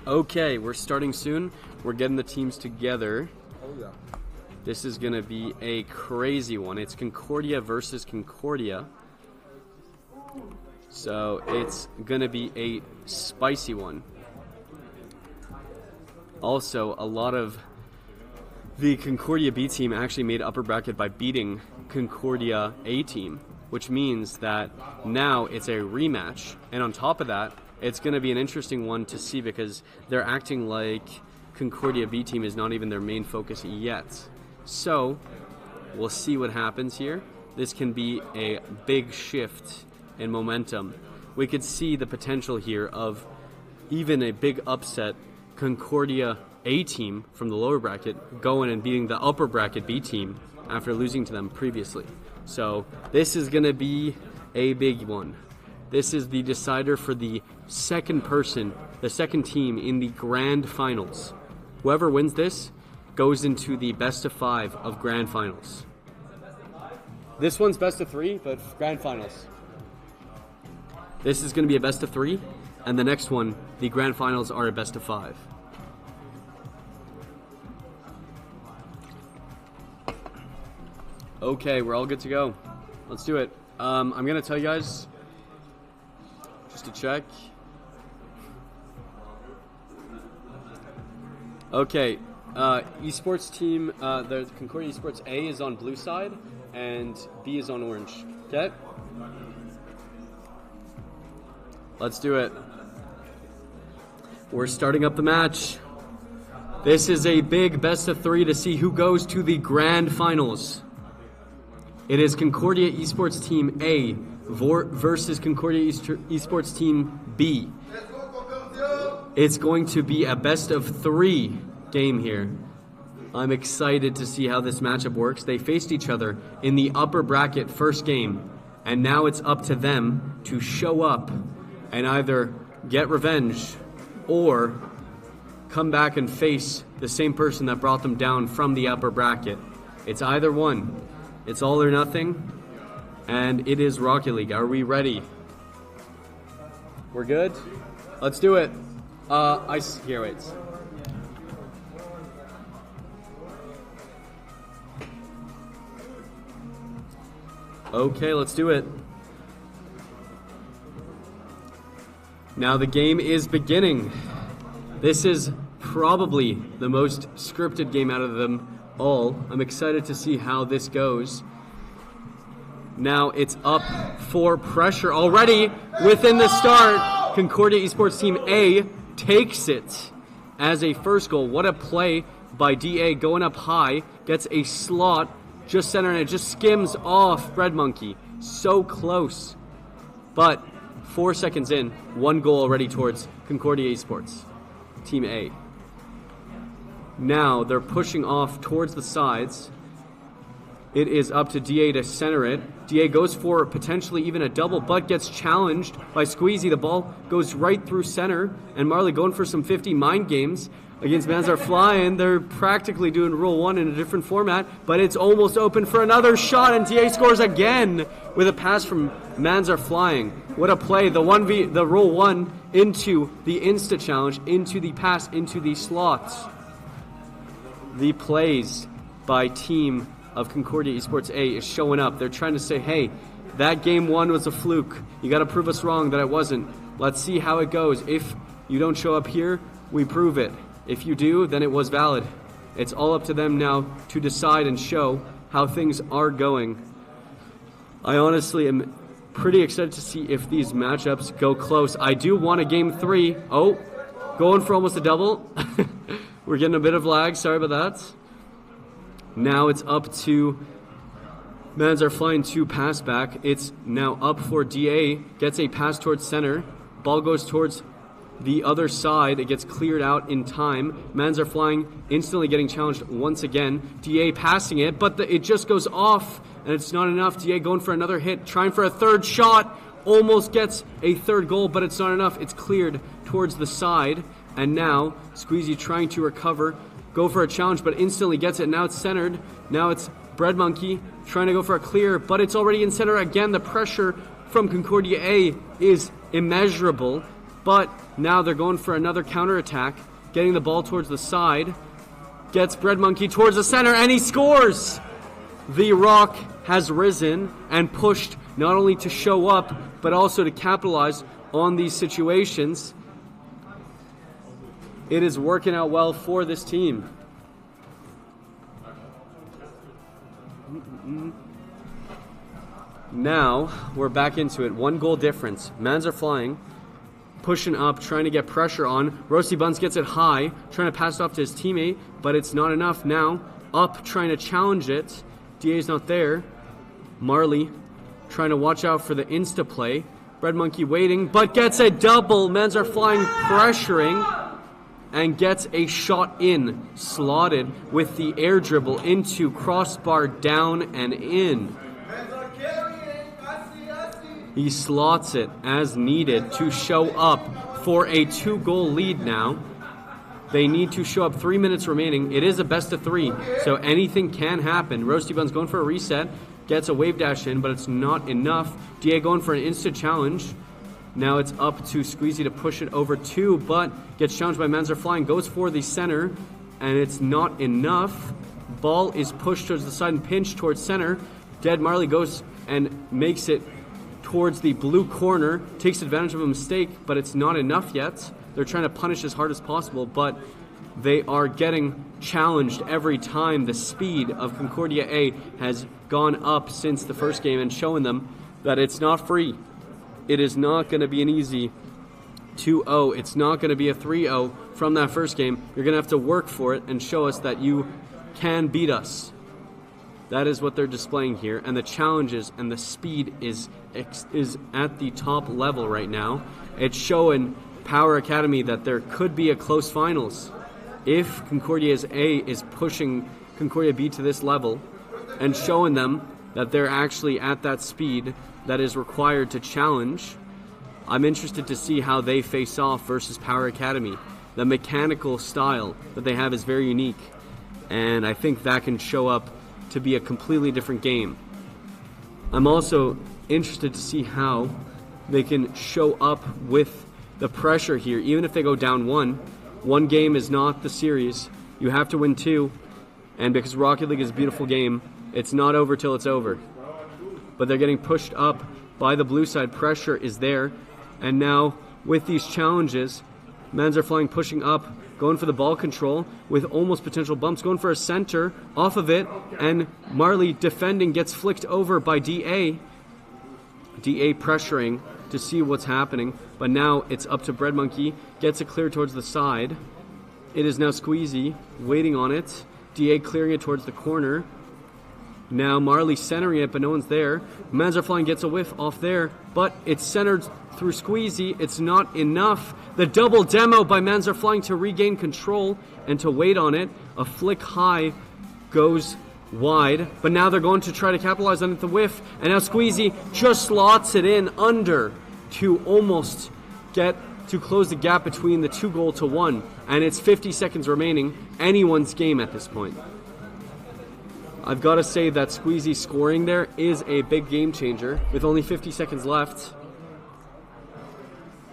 Okay, we're starting soon. We're getting the teams together. Oh yeah. This is gonna be a crazy one. It's Concordia versus Concordia. So it's gonna be a spicy one. Also, a lot of the Concordia B team actually made upper bracket by beating Concordia A team, which means that now it's a rematch. And on top of that, it's going to be an interesting one to see because they're acting like Concordia B team is not even their main focus yet. So we'll see what happens here. This can be a big shift in momentum. We could see the potential here of even a big upset Concordia A team from the lower bracket going and beating the upper bracket B team after losing to them previously. So this is going to be a big one. This is the decider for the second person, the second team in the grand finals. Whoever wins this goes into the best of 5 of grand finals. This one's best of 3, but grand finals. This is going to be a best of 3, and the next one, the grand finals, are a best of 5. Okay, we're all good to go. Let's do it. I'm going to tell you guys, just to check. Okay, esports team, the Concordia Esports A is on blue side, and B is on orange. Okay? Let's do it. We're starting up the match. This is a big best of 3 to see who goes to the grand finals. It is Concordia Esports Team A versus Concordia Esports Team B. It's going to be a best of 3 game here. I'm excited to see how this matchup works. They faced each other in the upper bracket first game, and now it's up to them to show up and either get revenge or come back and face the same person that brought them down from the upper bracket. It's either one. It's all or nothing, and it is Rocket League. Are we ready? We're good? Let's do it. Here, wait. Okay, let's do it. Now the game is beginning. This is probably the most scripted game out of them all. I'm excited to see how this goes. Now it's up for pressure already within the start. Concordia Esports Team A takes it as a first goal. What a play by DA, going up high, gets a slot just center, and it just skims off Bread Monkey. So close. But 4 seconds in, 1 goal already towards Concordia Esports, Team A. Now they're pushing off towards the sides. It is up to DA to center it. DA goes for potentially even a double, but gets challenged by Squeezy. The ball goes right through center, and Marley going for some 50 mind games against Manzar Flying. They're practically doing Rule 1 in a different format, but it's almost open for another shot, and DA scores again with a pass from Manzar Flying. What a play. The Rule 1 into the Insta Challenge, into the pass, into the slots. The plays by team of Concordia Esports A is showing up. They're trying to say, hey, that game 1 was a fluke. You got to prove us wrong that it wasn't. Let's see how it goes. If you don't show up here, we prove it. If you do, then it was valid. It's all up to them now to decide and show how things are going. I honestly am pretty excited to see if these matchups go close. I do want a game 3. Oh, going for almost a double. We're getting a bit of lag. Sorry about that. Now it's up to Manzar Flying to pass back. It's now up for DA. Gets a pass towards center. Ball goes towards the other side. It gets cleared out in time. Manzar Flying instantly getting challenged once again. DA passing it, but it just goes off, and it's not enough. DA going for another hit, trying for a third shot. Almost gets a third goal, but it's not enough. It's cleared towards the side, and now Squeezy trying to recover. Go for a challenge, but instantly gets it. Now it's centered. Now it's Bread Monkey trying to go for a clear, but it's already in center again. The pressure from Concordia A is immeasurable, but now they're going for another counterattack, getting the ball towards the side. Gets Bread Monkey towards the center, and he scores! The Rock has risen and pushed not only to show up, but also to capitalize on these situations. It is working out well for this team. Now we're back into it. 1 goal difference. Manzar Flying pushing up, trying to get pressure on. Roasty Buns gets it high, trying to pass it off to his teammate, but it's not enough. Now up, trying to challenge it. DA's not there. Marley trying to watch out for the insta play. Bread Monkey waiting, but gets a double. Manzar Flying pressuring and gets a shot in, slotted with the air dribble into crossbar, down and in. He slots it as needed to show up for a 2-goal lead now. They need to show up. 3 minutes remaining. It is a best of 3, so anything can happen. Roasty Bun's going for a reset, gets a wave dash in, but it's not enough. DA going for an instant challenge. Now it's up to Squeezy to push it over 2, but gets challenged by Manzar Flying, goes for the center, and it's not enough. Ball is pushed towards the side and pinched towards center. Dead Marley goes and makes it towards the blue corner, takes advantage of a mistake, but it's not enough yet. They're trying to punish as hard as possible, but they are getting challenged every time. The speed of Concordia A has gone up since the first game and showing them that it's not free. It is not going to be an easy 2-0. It's not going to be a 3-0 from that first game. You're going to have to work for it and show us that you can beat us. That is what they're displaying here, and the challenges and the speed is at the top level right now. It's showing Power Academy that there could be a close finals if Concordia A is pushing Concordia B to this level and showing them that they're actually at that speed that is required to challenge. I'm interested to see how they face off versus Power Academy. The mechanical style that they have is very unique, and I think that can show up to be a completely different game. I'm also interested to see how they can show up with the pressure here. Even if they go down 1 game is not the series. You have to win 2, and because Rocket League is a beautiful game, it's not over till it's over. But they're getting pushed up by the blue side. Pressure is there, and now with these challenges, Manzar Flying pushing up, going for the ball control with almost potential bumps, going for a center off of it, and Marley defending, gets flicked over by DA. DA pressuring to see what's happening, but now it's up to Bread Monkey, gets it clear towards the side. It is now Squeezy waiting on it. DA clearing it towards the corner. Now Marley centering it, but no one's there. Manzarflying gets a whiff off there, but it's centered through Squeezy. It's not enough. The double demo by Manzarflying to regain control and to wait on it. A flick high goes wide, but now they're going to try to capitalize on it, the whiff, and now Squeezy just slots it in under to almost get to close the gap between the 2-goal to 1, and it's 50 seconds remaining. Anyone's game at this point. I've got to say that Squeezy scoring there is a big game changer with only 50 seconds left.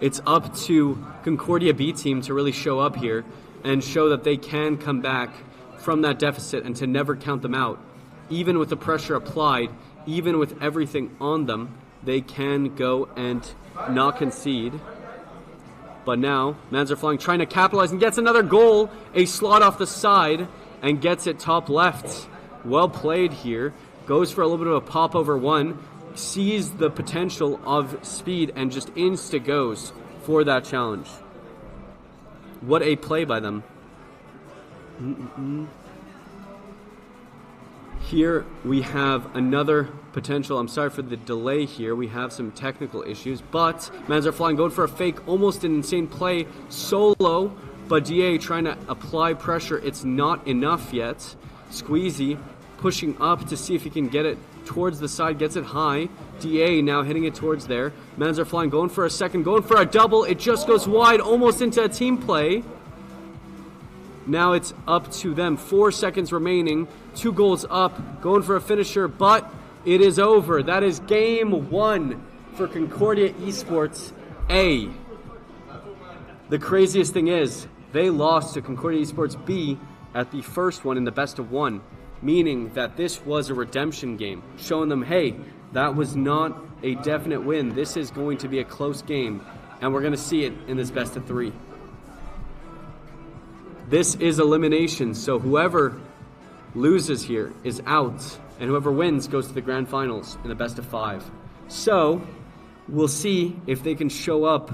It's up to Concordia B team to really show up here and show that they can come back from that deficit and to never count them out. Even with the pressure applied, even with everything on them, they can go and not concede. But now, Manzarflying trying to capitalize and gets another goal, a slot off the side, and gets it top left. Well played here. Goes for a little bit of a pop over one, sees the potential of speed, and just insta-goes for that challenge. What a play by them. Here we have another potential. I'm sorry for the delay here. We have some technical issues, but Manzarflying going for a fake, almost an insane play solo, but DA trying to apply pressure. It's not enough yet. Squeezy pushing up to see if he can get it towards the side, gets it high. DA now hitting it towards there. Manzarflying going for a second, going for a double. It just goes wide, almost into a team play. Now it's up to them. 4 seconds remaining. 2 goals up. Going for a finisher, but it is over. That is game 1 for Concordia Esports A. The craziest thing is, they lost to Concordia Esports B at the first one in the best of 1, meaning that this was a redemption game, showing them, hey, that was not a definite win. This is going to be a close game, and we're going to see it in this best of 3. This is elimination, so whoever loses here is out, and whoever wins goes to the grand finals in the best of 5. So, we'll see if they can show up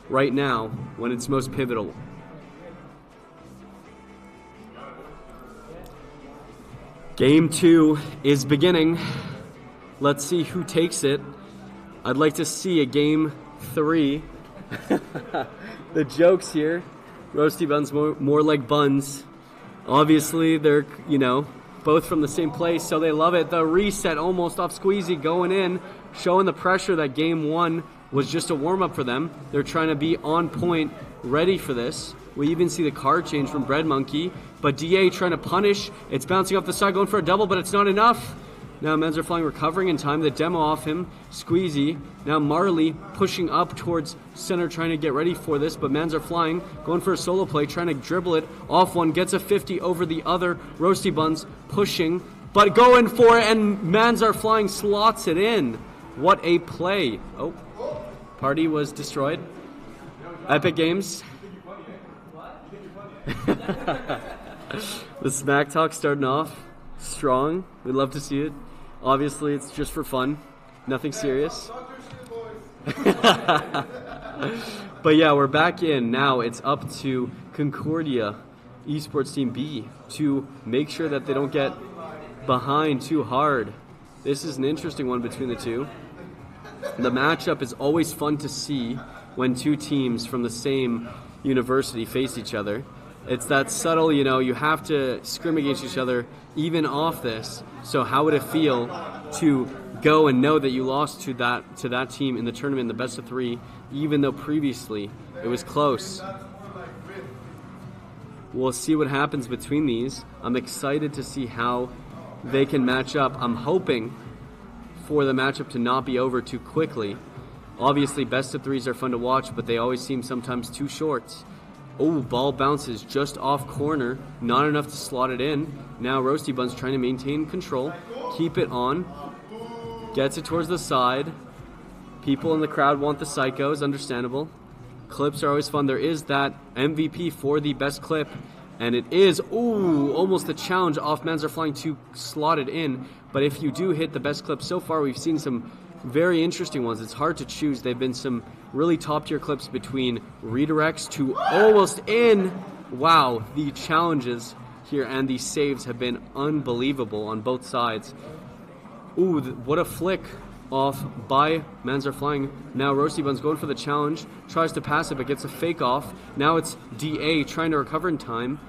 right now when it's most pivotal. Game 2 is beginning. Let's see who takes it. I'd like to see a game 3. The jokes here. Roasty buns, more like buns. Obviously, they're, both from the same place, so they love it. The reset almost off Squeezy going in, showing the pressure that game 1 was just a warm-up for them. They're trying to be on point, ready for this. We even see the card change from Bread Monkey, but DA trying to punish. It's bouncing off the side, going for a double, but it's not enough. Now Manzarflying recovering in time. The demo off him. Squeezy. Now Marley pushing up towards center, trying to get ready for this, but Manzarflying going for a solo play, trying to dribble it off one, gets a 50 over the other. Roasty Buns pushing, but going for it, and Manzarflying slots it in. What a play. Oh, party was destroyed. Epic Games. The smack talk starting off strong. We'd love to see it. Obviously, it's just for fun. Nothing serious. But yeah, we're back in. Now it's up to Concordia Esports Team B to make sure that they don't get behind too hard. This is an interesting one between the two. The matchup is always fun to see when two teams from the same university face each other. It's that subtle, you have to scrim against each other even off this. So how would it feel to go and know that you lost to that team in the tournament in the best of 3, even though previously it was close? We'll see what happens between these. I'm excited to see how they can match up. I'm hoping for the matchup to not be over too quickly. Obviously, best of 3s are fun to watch, but they always seem sometimes too short. Oh, ball bounces just off corner. Not enough to slot it in. Now Roasty Bun's trying to maintain control. Keep it on. Gets it towards the side. People in the crowd want the psychos, understandable. Clips are always fun. There is that MVP for the best clip. And it is, almost a challenge off Manzarflying to slot it in. But if you do hit the best clip so far, we've seen some very interesting ones. It's hard to choose. They've been some really top-tier clips between redirects to almost in. Wow, the challenges here and the saves have been unbelievable on both sides. Ooh, what a flick off by Manzer Flying. Now Roasty Bun's going for the challenge, tries to pass it but gets a fake off. Now it's DA trying to recover in time.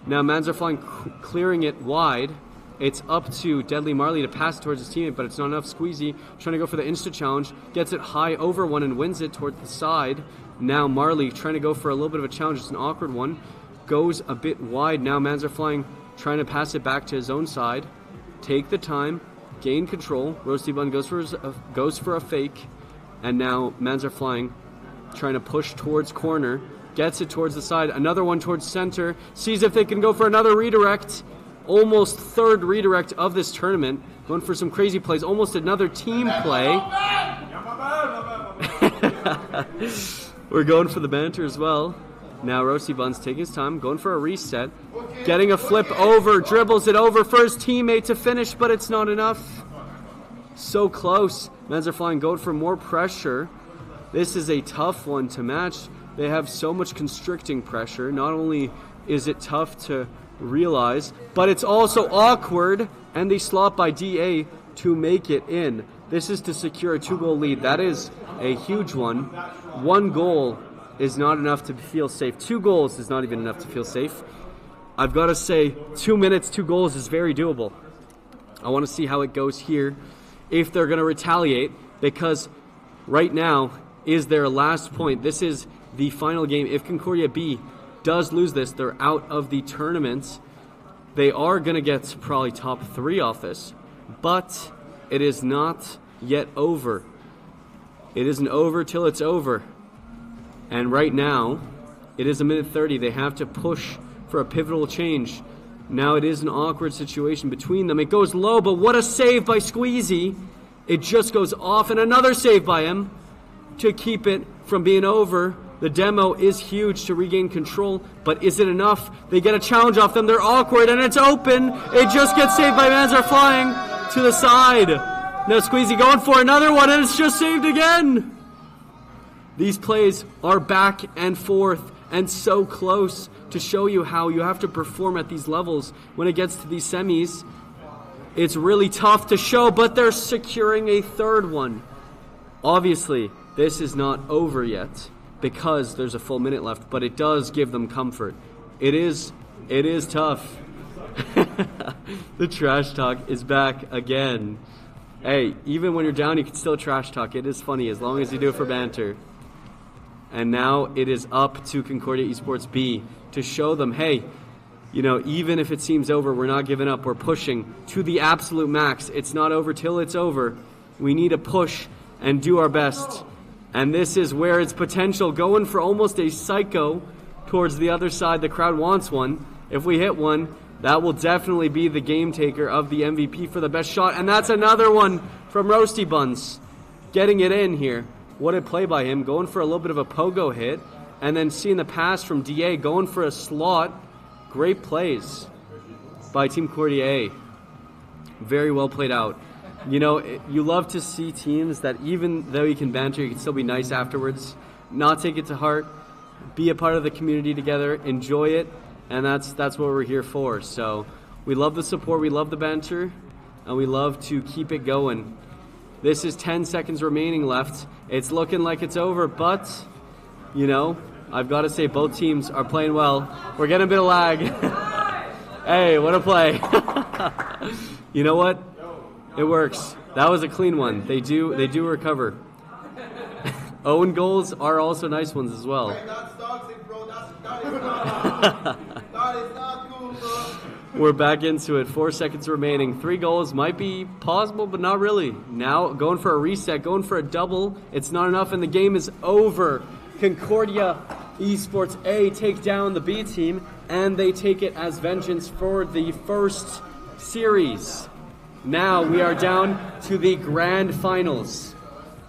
Now Manzer Flying clearing it wide. It's up to Deadly Marley to pass it towards his teammate, but it's not enough. Squeezy trying to go for the insta challenge, gets it high over one and wins it towards the side. Now Marley trying to go for a little bit of a challenge. It's an awkward one. Goes a bit wide. Now Manzer Flying trying to pass it back to his own side. Take the time. Gain control. Roasty Bun goes for a fake, and now Manzer Flying trying to push towards corner, gets it towards the side, another one towards center, sees if they can go for another redirect, almost third redirect of this tournament, going for some crazy plays, almost another team play. We're going for the banter as well. Now Roasty Bun's taking his time, going for a reset, getting a flip over, dribbles it over for his teammate to finish, but it's not enough. So close. Manzer Flying going for more pressure. This is a tough one to match. They have so much constricting pressure. Not only is it tough to realize, but it's also awkward, and they slot by DA to make it in. This is to secure a 2-goal lead. That is a huge one. 1 goal is not enough to feel safe. 2 goals is not even enough to feel safe. I've got to say, 2 minutes, 2 goals is very doable. I want to see how it goes here, if they're going to retaliate, because right now is their last point. This is the final game. If Concordia B does lose this, they're out of the tournament. They are going to get probably top 3 off this, but it is not yet over. It isn't over till it's over. And right now, it is 1:30. They have to push for a pivotal change. Now it is an awkward situation between them. It goes low, but what a save by Squeezy. It just goes off, and another save by him to keep it from being over. The demo is huge to regain control, but is it enough? They get a challenge off them. They're awkward, and it's open. It just gets saved by Manzer Flying to the side. Now Squeezy going for another one, and it's just saved again. These plays are back and forth and so close to show you how you have to perform at these levels. When it gets to these semis, it's really tough to show, but they're securing a third one. Obviously, this is not over yet because there's a full minute left, but it does give them comfort. It is tough. The trash talk is back again. Hey, even when you're down, you can still trash talk. It is funny as long as you do it for banter. And now it is up to Concordia Esports B to show them, hey, you know, even if it seems over, we're not giving up. We're pushing to the absolute max. It's not over till it's over. We need to push and do our best. And this is where it's potential, going for almost a psycho towards the other side. The crowd wants one. If we hit one, that will definitely be the game taker of the MVP for the best shot. And that's another one from Roasty Buns, getting it in here. What a play by him, going for a little bit of a pogo hit, and then seeing the pass from DA, going for a slot. Great plays by Team Concordia A. Very well played out. You know, you love to see teams that even though you can banter, you can still be nice afterwards, not take it to heart, be a part of the community together, enjoy it, and that's what we're here for. So we love the support, we love the banter, and we love to keep it going. This is 10 seconds remaining left. It's looking like it's over, but, you know, I've got to say both teams are playing well. We're getting a bit of lag. Hey, what a play. You know what? It works. That was a clean one. They do recover. Own goals are also nice ones as well. That's toxic, bro. That is not cool, bro. We're back into it. 4 seconds remaining. 3 goals might be possible, but not really. Now going for a reset, going for a double. It's not enough, and the game is over. Concordia Esports A take down the B team, and they take it as vengeance for the first series. Now we are down to the grand finals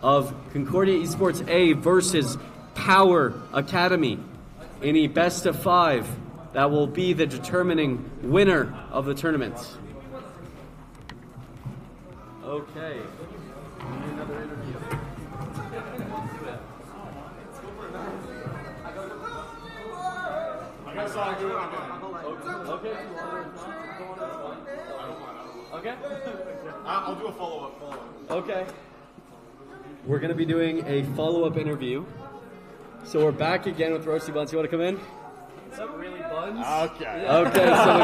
of Concordia Esports A versus Power Academy in a best of 5. That will be the determining winner of the tournament. Okay. Another interview. Okay. I'll do a follow-up. Okay. We're going to be doing a follow-up interview. So we're back again with Roasty Buns. You want to come in? What's up, really, Buns? Okay. Okay, so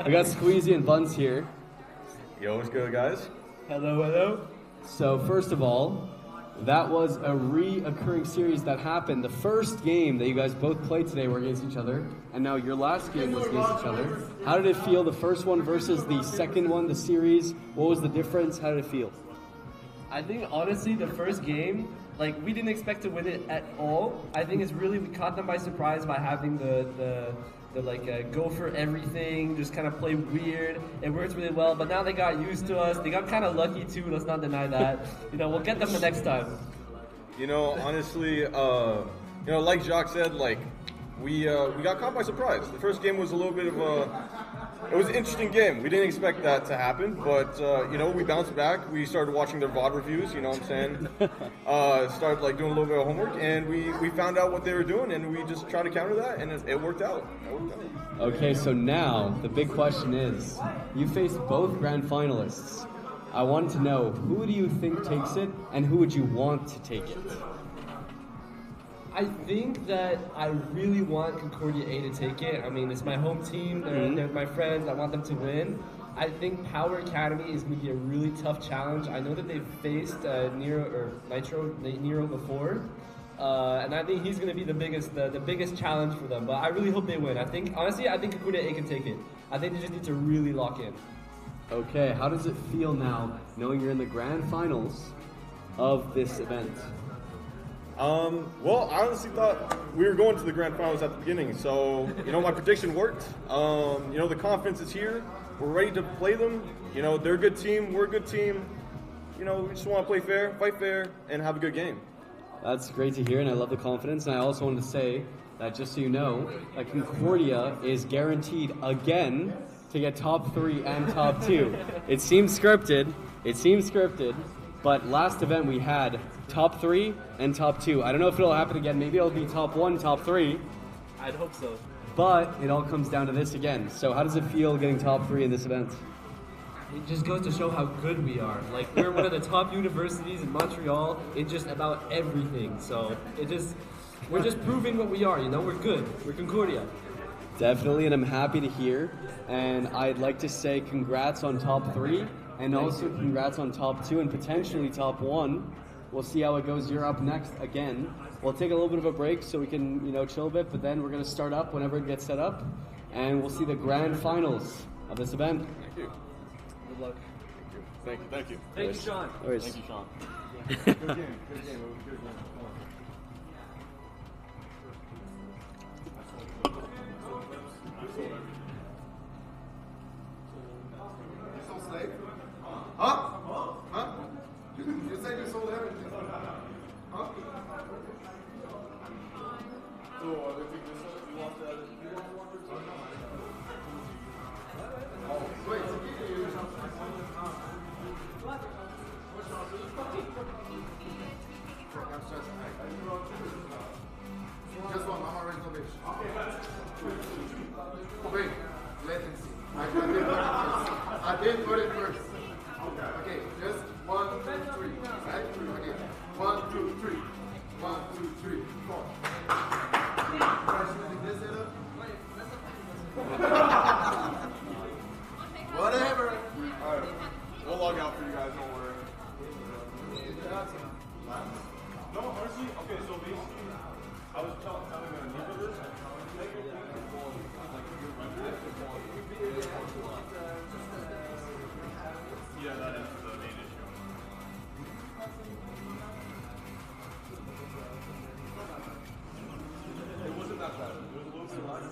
we got Squeezy and Buns here. Yo, what's good, guys? Hello. So first of all, that was a reoccurring series that happened. The first game that you guys both played today were against each other, and now your last game was against each other. How did it feel, the first one versus the second one, the series? What was the difference? How did it feel? I think honestly the first game, like we didn't expect to win it at all. I think it's really, we caught them by surprise by having the go for everything, just kind of play weird. It worked really well, but now they got used to us. They got kind of lucky too. Let's not deny that. We'll get them the next time. Honestly, like Jacques said, like we got caught by surprise. The first game was a little bit of it was an interesting game. We didn't expect that to happen, but we bounced back. We started watching their VOD reviews. You know what I'm saying? Started like doing a little bit of homework, and we found out what they were doing, and we just tried to counter that, and it worked out. Okay, so now the big question is, you faced both grand finalists. I wanted to know, who do you think takes it, and who would you want to take it? I think that I really want Concordia A to take it. I mean, it's my home team. They're my friends. I want them to win. I think Power Academy is going to be a really tough challenge. I know that they've faced Nero before, and I think he's going to be the biggest challenge for them. But I really hope they win. I think Concordia A can take it. I think they just need to really lock in. Okay, how does it feel now, knowing you're in the grand finals of this event? Well, I honestly thought we were going to the grand finals at the beginning, so my prediction worked. The confidence is here. We're ready to play them. They're a good team. We're a good team. We just want to play fair, fight fair, and have a good game. That's great to hear, and I love the confidence. And I also wanted to say that, just so you know, that Concordia is guaranteed again to get top 3 and top 2. It seems scripted. But last event we had top 3 and top 2. I don't know if it'll happen again. Maybe it'll be top 1, top 3. I'd hope so. But it all comes down to this again. So how does it feel getting top 3 in this event? It just goes to show how good we are. Like, we're one of the top universities in Montreal in just about everything. So we're just proving what we are. We're good. We're Concordia. Definitely, and I'm happy to hear. And I'd like to say congrats on top 3. And also congrats on top 2 and potentially top 1. We'll see how it goes. You're up next again. We'll take a little bit of a break so we can, chill a bit, but then we're going to start up whenever it gets set up, and we'll see the grand finals of this event. Thank you. Good luck. Thank you. Thank you, Sean. Always. Thank you, Sean. Good game. It was a good game. You sold slave? Huh? You said you sold everything. Huh? So, you want that? Wait, just one, I'm already no Wait, let him see. I did put it first. Okay, just 1, 2, 3. Right? Okay. 1, 2, 3. 1, 2, 3, 4. This setup? Whatever. Alright, we'll log out for you guys, don't worry. No, honestly, okay, so basically, I was telling Nico this. Yeah, that is the main issue. It wasn't that bad. It was a little too hard.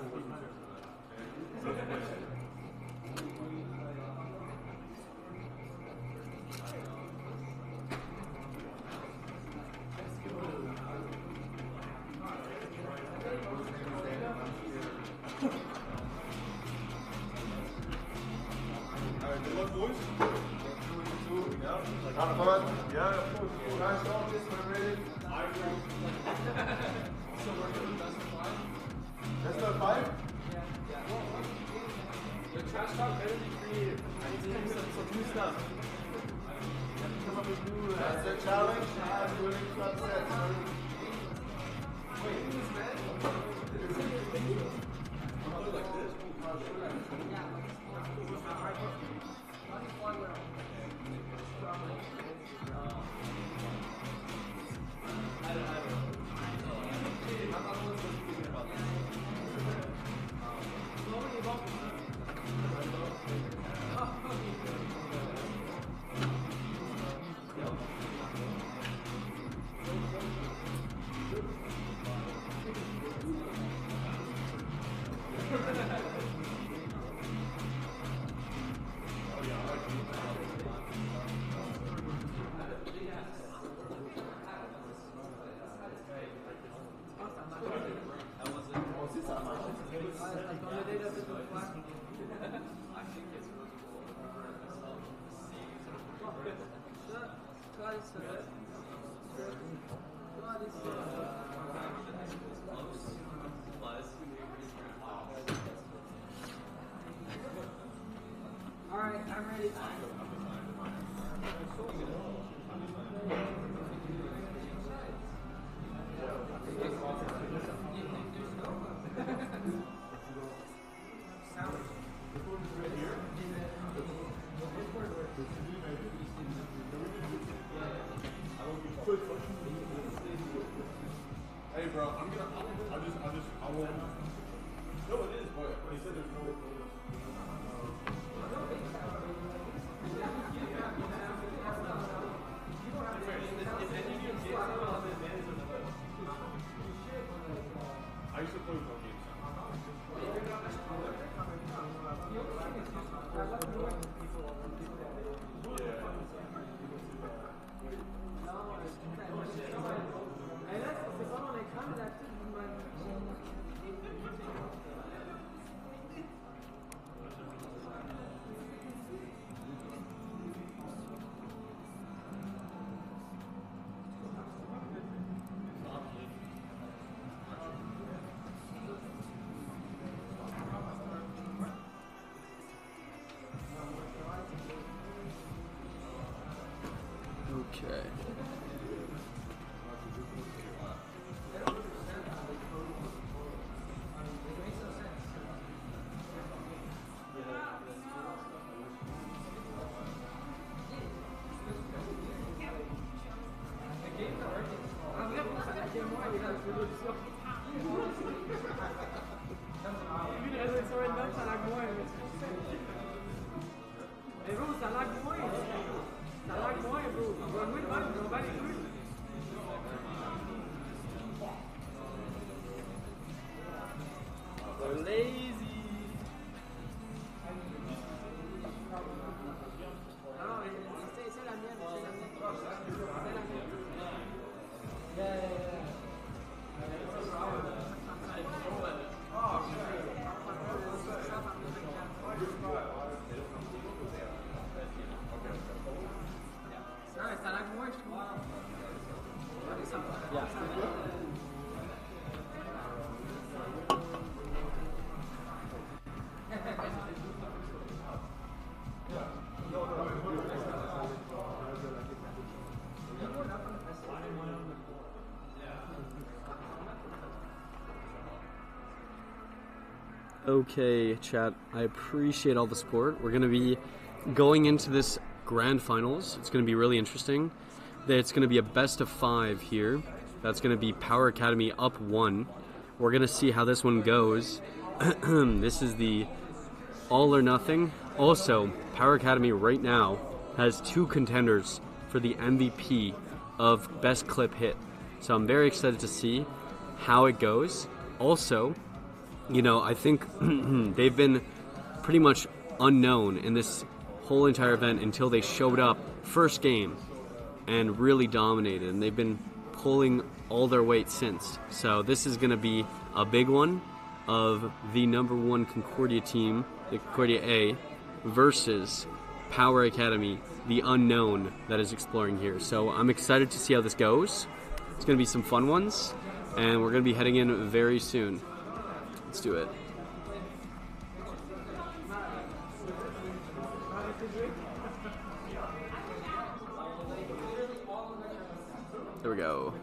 Alright, good luck, boys. Have fun? Yeah, of course. Guys, don't miss when ready. I agree. So we're doing best of 5? The trash talk better be creative. I need to do some new stuff. That's the challenge. I'm willing to accept. All right, I'm ready. Hey, bro, I won't. No, it is, but he said there's no. I used to play with no games. Okay. Okay, chat, I appreciate all the support. We're going to be going into this grand finals. It's going to be really interesting. It's going to be a best of 5 here. That's going to be Power Academy up 1. We're going to see how this one goes. This is the all or nothing. Also, Power Academy right now has 2 contenders for the MVP of Best Clip Hit. So I'm very excited to see how it goes. Also, you know, I think they've been pretty much unknown in this whole entire event until they showed up first game and really dominated, and they've been pulling all their weight since. So this is going to be a big one of the #1 Concordia team, the Concordia A, versus Power Academy, the unknown that is exploring here. So I'm excited to see how this goes. It's going to be some fun ones, and we're going to be heading in very soon. Let's do it. we go.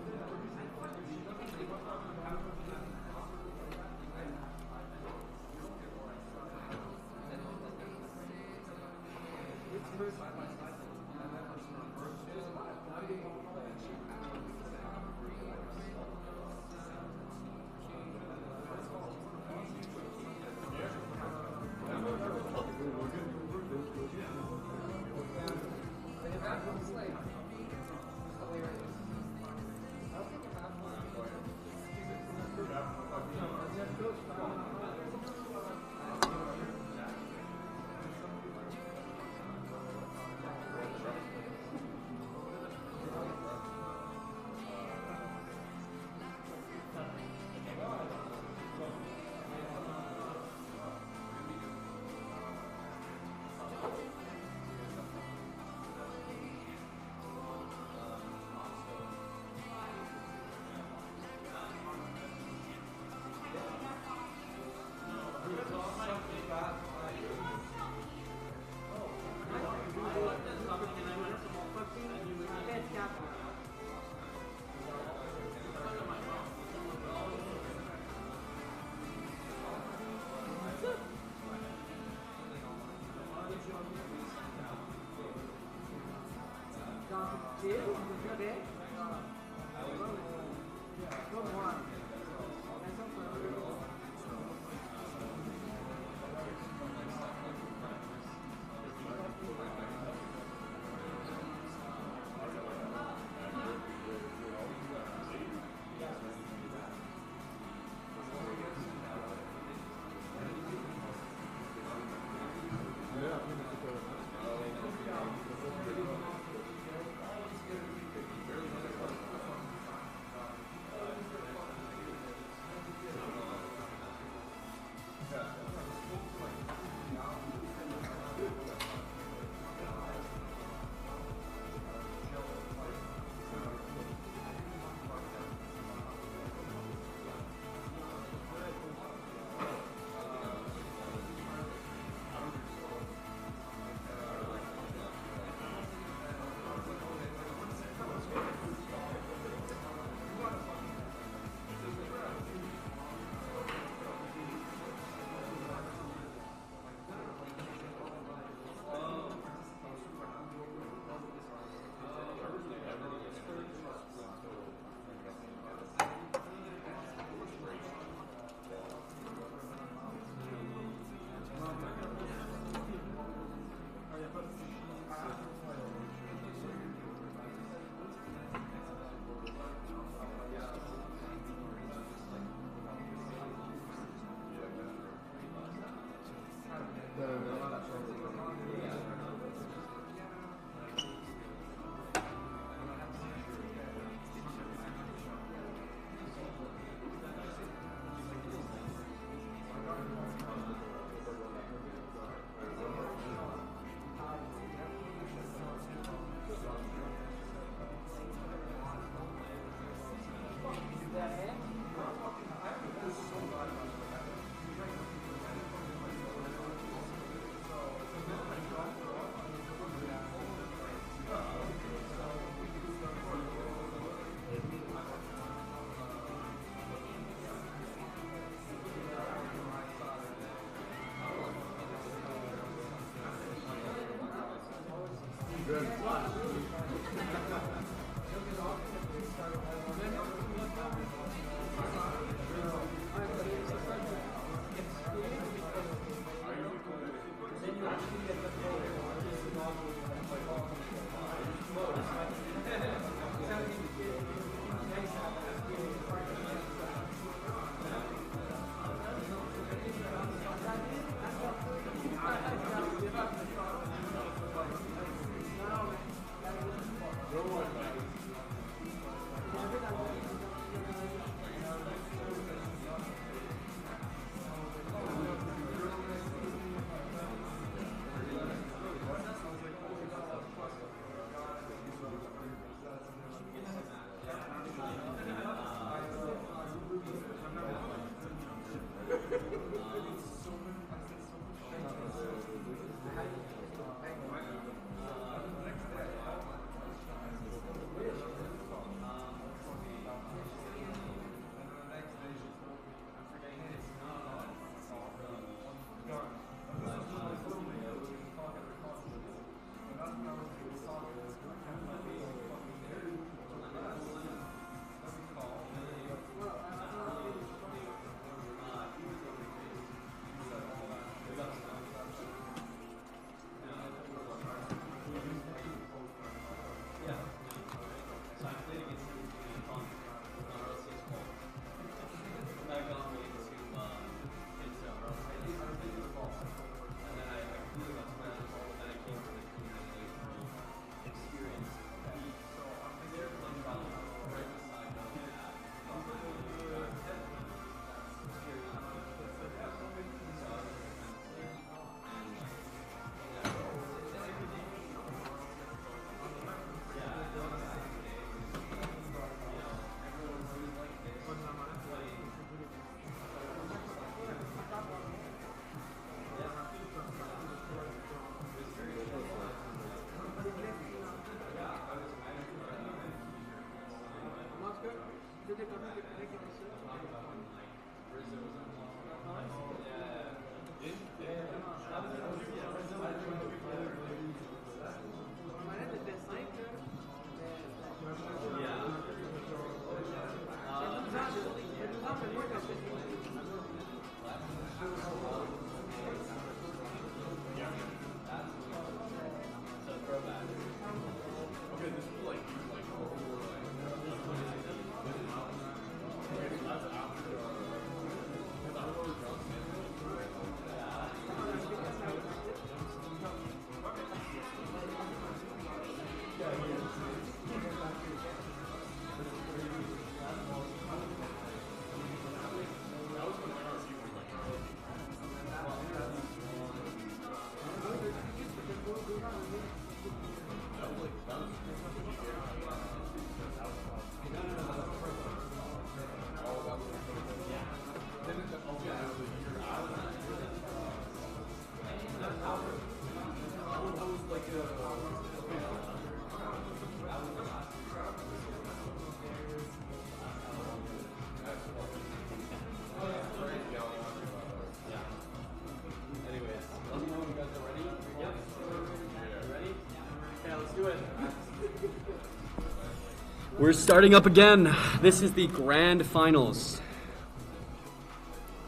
We're starting up again. This is the grand finals.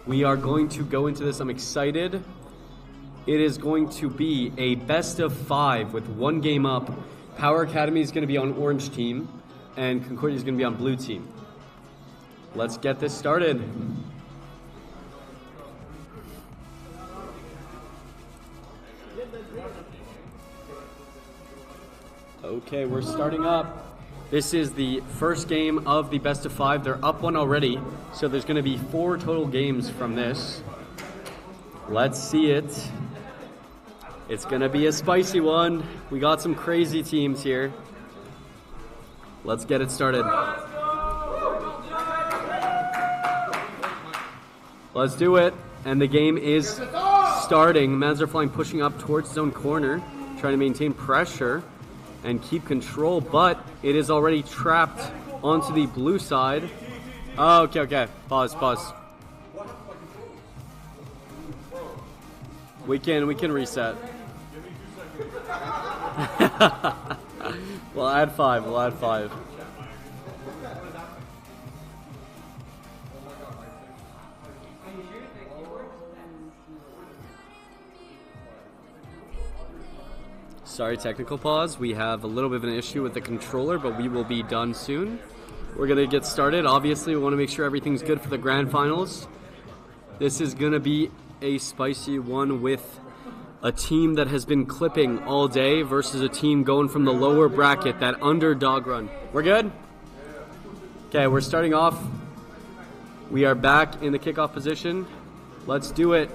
We are going to go into this. I'm excited. It is going to be a best of 5 with 1 game up. Power Academy is going to be on orange team, and Concordia is going to be on blue team. Let's get this started. Okay, we're starting up. This is the first game of the best of 5. They're up 1 already, so there's going to be 4 total games from this. Let's see it. It's going to be a spicy one. We got some crazy teams here. Let's get it started. Let's do it. And the game is starting. Mans are flying, pushing up towards his own corner, trying to maintain pressure and keep control, but it is already trapped onto the blue side. Oh, okay. Pause. We can reset. We'll add 5. Sorry, technical pause. We have a little bit of an issue with the controller, but we will be done soon. We're going to get started. Obviously, we want to make sure everything's good for the grand finals. This is going to be a spicy one with a team that has been clipping all day versus a team going from the lower bracket, that underdog run. We're good? Okay, we're starting off. We are back in the kickoff position. Let's do it.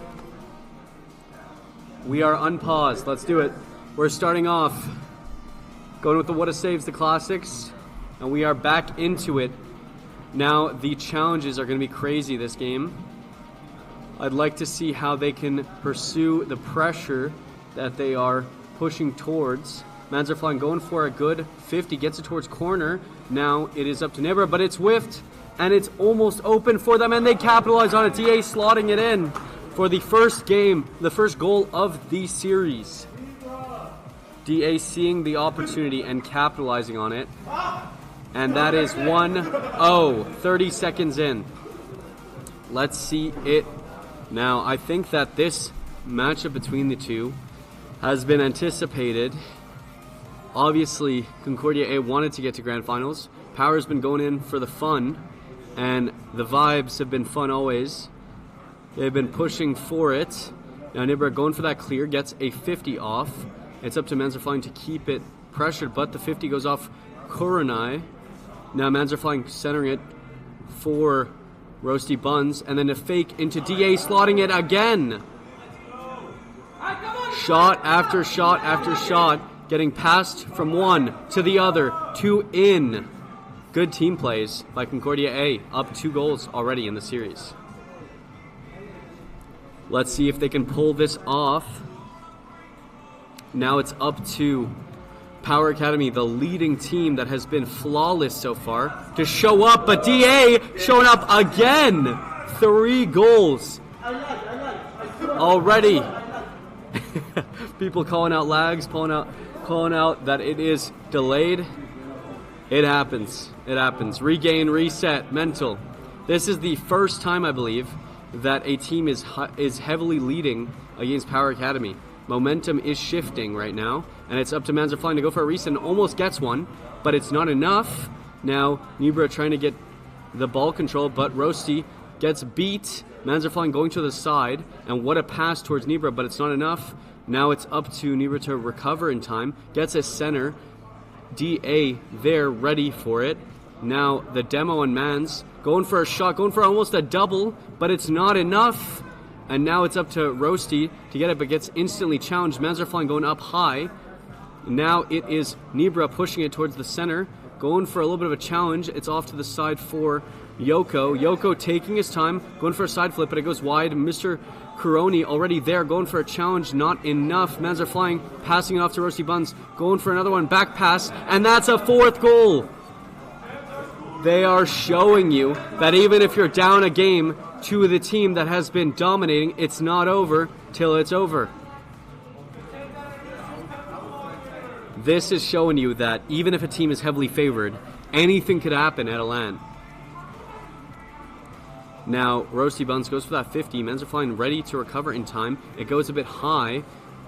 We are unpaused. Let's do it. We're starting off, going with the what a saves, the classics, and we are back into it. Now, the challenges are going to be crazy this game. I'd like to see how they can pursue the pressure that they are pushing towards. Mans are flying, going for a good 50, gets it towards corner. Now it is up to Nibra, but it's whiffed, and it's almost open for them, and they capitalize on it. DA slotting it in for the first game, the first goal of the series. DA seeing the opportunity and capitalizing on it. And that is 1-0, 30 seconds in. Let's see it now. I think that this matchup between the two has been anticipated. Obviously, Concordia A wanted to get to grand finals. Power's been going in for the fun, and the vibes have been fun always. They've been pushing for it. Now Nibra going for that clear, gets a 50 off. It's up to Mans are flying to keep it pressured, but the 50 goes off Kuranai. Now Mans are flying, centering it for Roasty Buns, and then a fake into DA, slotting it again. Shot after shot after shot, getting passed from one to the other, 2 in. Good team plays by Concordia A, up 2 goals already in the series. Let's see if they can pull this off. Now it's up to Power Academy, the leading team that has been flawless so far, to show up, but DA showing up again. 3 goals already. People calling out lags, calling out that it is delayed. It happens. It happens. Regain, reset, mental. This is the first time, I believe, that a team is heavily leading against Power Academy. Momentum is shifting right now, and it's up to Manzerflying to go for a reset and almost gets one, but it's not enough. Now, Nibra trying to get the ball control, but Roasty gets beat. Manzerflying going to the side, and what a pass towards Nibra, but it's not enough. Now it's up to Nibra to recover in time, gets a center. DA there, ready for it. Now the demo and Mans going for a shot, going for almost a double, but it's not enough. And now it's up to Roasty to get it, but gets instantly challenged. Manzerflying going up high. Now it is Nibra pushing it towards the center, going for a little bit of a challenge. It's off to the side for Yoko. Yoko taking his time, going for a side flip, but it goes wide. Mr. Kuroni already there, going for a challenge, not enough. Manzerflying passing it off to Roasty Buns, going for another one, back pass, and that's a 4th goal. They are showing you that even if you're down a game to the team that has been dominating, it's not over till it's over. This is showing you that even if a team is heavily favored, anything could happen at a LAN. Now, Roasty Buns goes for that 50. Manzerflying ready to recover in time. It goes a bit high.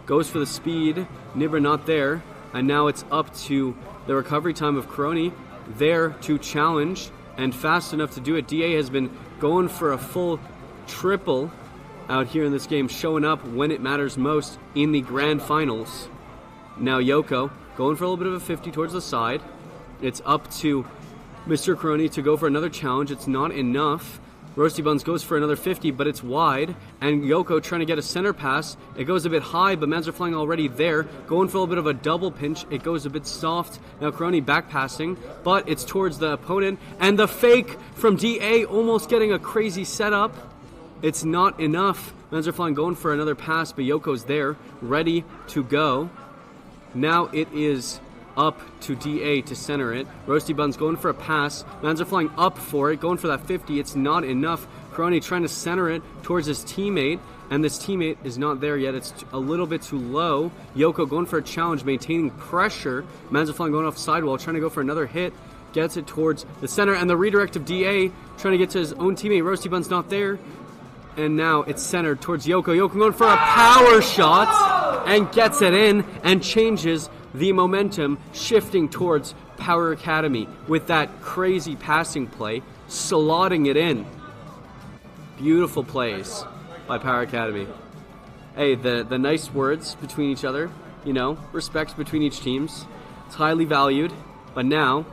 Goes for the speed. Nibra not there. And now it's up to the recovery time of Kuroni. There to challenge. And fast enough to do it. DA has been going for a full triple out here in this game. Showing up when it matters most in the grand finals. Now Yoko going for a little bit of a 50 towards the side. It's up to Mr. Kuroni to go for another challenge. It's not enough. Roasty Buns goes for another 50, but it's wide. And Yoko trying to get a center pass. It goes a bit high, but Manzerflying already there. Going for a little bit of a double pinch. It goes a bit soft. Now Kuroni back passing, but it's towards the opponent. And the fake from DA almost getting a crazy setup. It's not enough. Manzerflying going for another pass, but Yoko's there, ready to go. Now it is up to DA to center it. Roasty Buns going for a pass. Manzerflying up for it, going for that 50. It's not enough. Kuroni trying to center it towards his teammate, and this teammate is not there yet. It's a little bit too low. Yoko going for a challenge, maintaining pressure. Manzerflying going off sidewall, trying to go for another hit. Gets it towards the center, and the redirect of DA trying to get to his own teammate. Roasty Buns not there. And now it's centered towards Yoko. Yoko going for a power shot and gets it in and changes the momentum, shifting towards Power Academy with that crazy passing play, slotting it in. Beautiful plays by Power Academy. Hey, the nice words between each other, you know, respect between each teams. It's highly valued, but now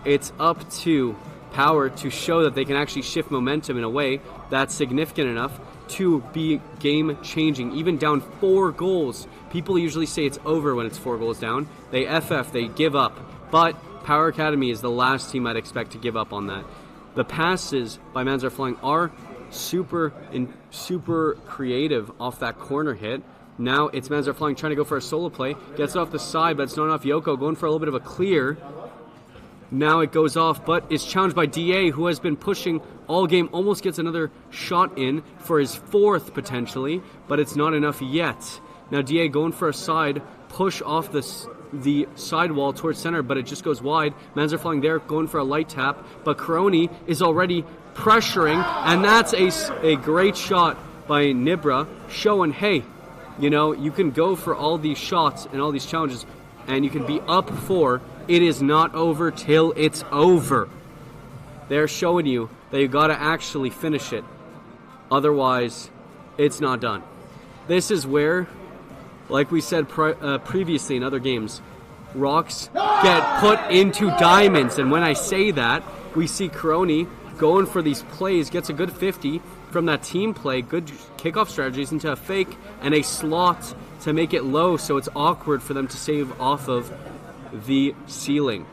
it's up to Power to show that they can actually shift momentum in a way that's significant enough to be game-changing. Even down 4 goals, people usually say it's over when it's 4 goals down. They FF, they give up. But Power Academy is the last team I'd expect to give up on that. The passes by Manzerflying are super creative off that corner hit. Now it's Manzerflying trying to go for a solo play. Gets it off the side, but it's not enough. Yoko going for a little bit of a clear. Now it goes off, but it's challenged by DA, who has been pushing all game. Almost gets another shot in for his 4th, potentially, but it's not enough yet. Now DA going for a side, push off the sidewall towards center, but it just goes wide. Manzerflying there, going for a light tap, but Kuroni is already pressuring, and that's a great shot by Nibra, showing, hey, you know, you can go for all these shots and all these challenges, and you can be up 4. It is not over till it's over. They're showing you that you gotta actually finish it. Otherwise, it's not done. This is where, like we said previously in other games, rocks get put into diamonds. And when I say that, we see Kuroni going for these plays, gets a good 50 from that team play, good kickoff strategies into a fake and a slot to make it low so it's awkward for them to save off of the ceiling,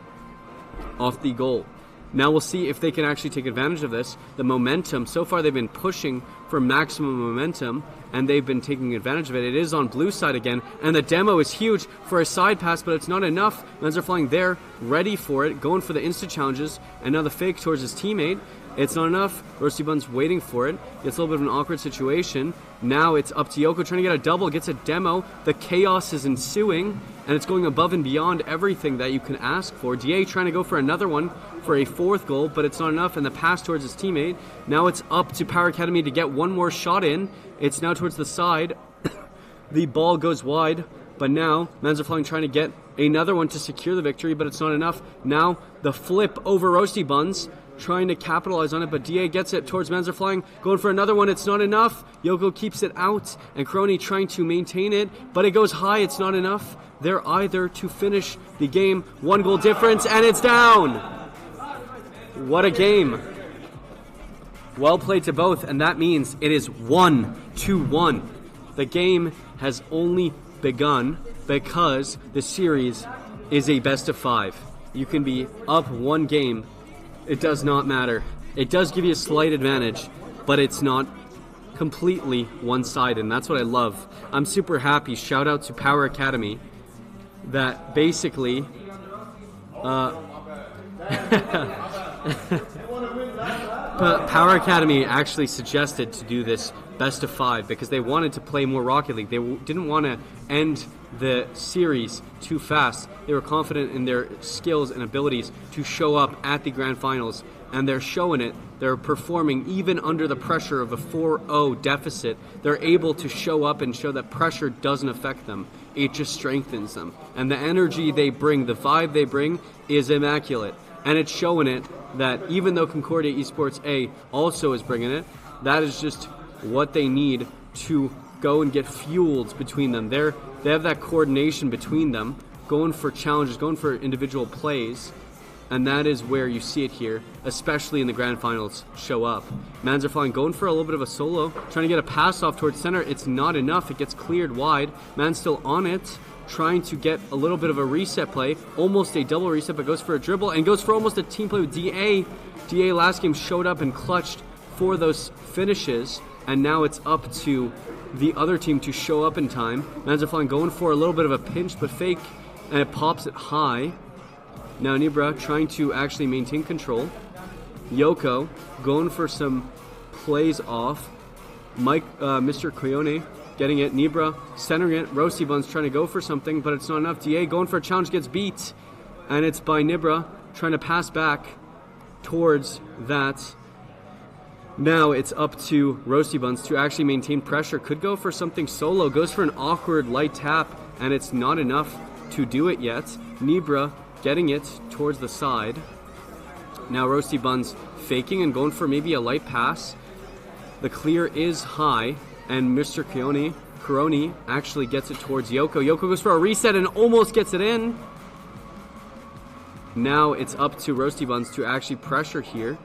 off the goal. Now we'll see if they can actually take advantage of this. The momentum, so far they've been pushing for maximum momentum, and they've been taking advantage of it. It is on blue side again, and the demo is huge for a side pass, but it's not enough. Men's are flying there, ready for it, going for the instant challenges, and now the fake towards his teammate. It's not enough. Roasty Bun's waiting for it. It's a little bit of an awkward situation. Now it's up to Yoko trying to get a double, gets a demo. The chaos is ensuing, and it's going above and beyond everything that you can ask for. DA trying to go for another one for a fourth goal, but it's not enough, and the pass towards his teammate. Now it's up to Power Academy to get one more shot in. It's now towards the side. The ball goes wide, but now Men's are Flying trying to get another one to secure the victory, but it's not enough. Now the flip over Roasty Buns, trying to capitalize on it, but DA gets it towards Men's are Flying, going for another one. It's not enough. Yoko keeps it out, and Crony trying to maintain it, but it goes high. It's not enough. They're either to finish the game, 1 goal difference, and it's down. What a game. Well played to both, and that means it is 1-1. The game has only begun because the series is a best of 5. You can be up 1 game. It does not matter. It does give you a slight advantage, but it's not completely one-sided, and that's what I love. I'm super happy. Shout out to Power Academy that basically but Power Academy actually suggested to do this best of 5 because they wanted to play more Rocket League. They didn't want to end the series too fast. They were confident in their skills and abilities to show up at the grand finals, and they're showing it. They're performing even under the pressure of a 4-0 deficit. They're able to show up and show that pressure doesn't affect them. It just strengthens them. And the energy they bring, the vibe they bring, is immaculate. And it's showing it that even though Concordia Esports A also is bringing it, that is just what they need to go and get fueled between them. They have that coordination between them, going for challenges, going for individual plays, and that is where you see it here, especially in the grand finals show up. Mans are flying, going for a little bit of a solo, trying to get a pass off towards center. It's not enough. It gets cleared wide. Man's still on it, trying to get a little bit of a reset play, almost a double reset, but goes for a dribble and goes for almost a team play with DA. DA last game showed up and clutched for those finishes, and now it's up to the other team to show up in time. Mans are flying, going for a little bit of a pinch, but fake, and it pops it high. Now Nibra trying to actually maintain control. Yoko going for some plays off. Mr. Coyone getting it. Nibra centering it. Roasty Buns trying to go for something, but it's not enough. DA going for a challenge, gets beat, and it's by Nibra trying to pass back towards that. Now it's up to Roasty Buns to actually maintain pressure. Could go for something solo. Goes for an awkward light tap, and it's not enough to do it yet. Nibra getting it towards the side. Now Roasty Buns faking and going for maybe a light pass. The clear is high, and Mr. Coroni actually gets it towards Yoko. Yoko goes for a reset and almost gets it in. Now it's up to Roasty Buns to actually pressure here.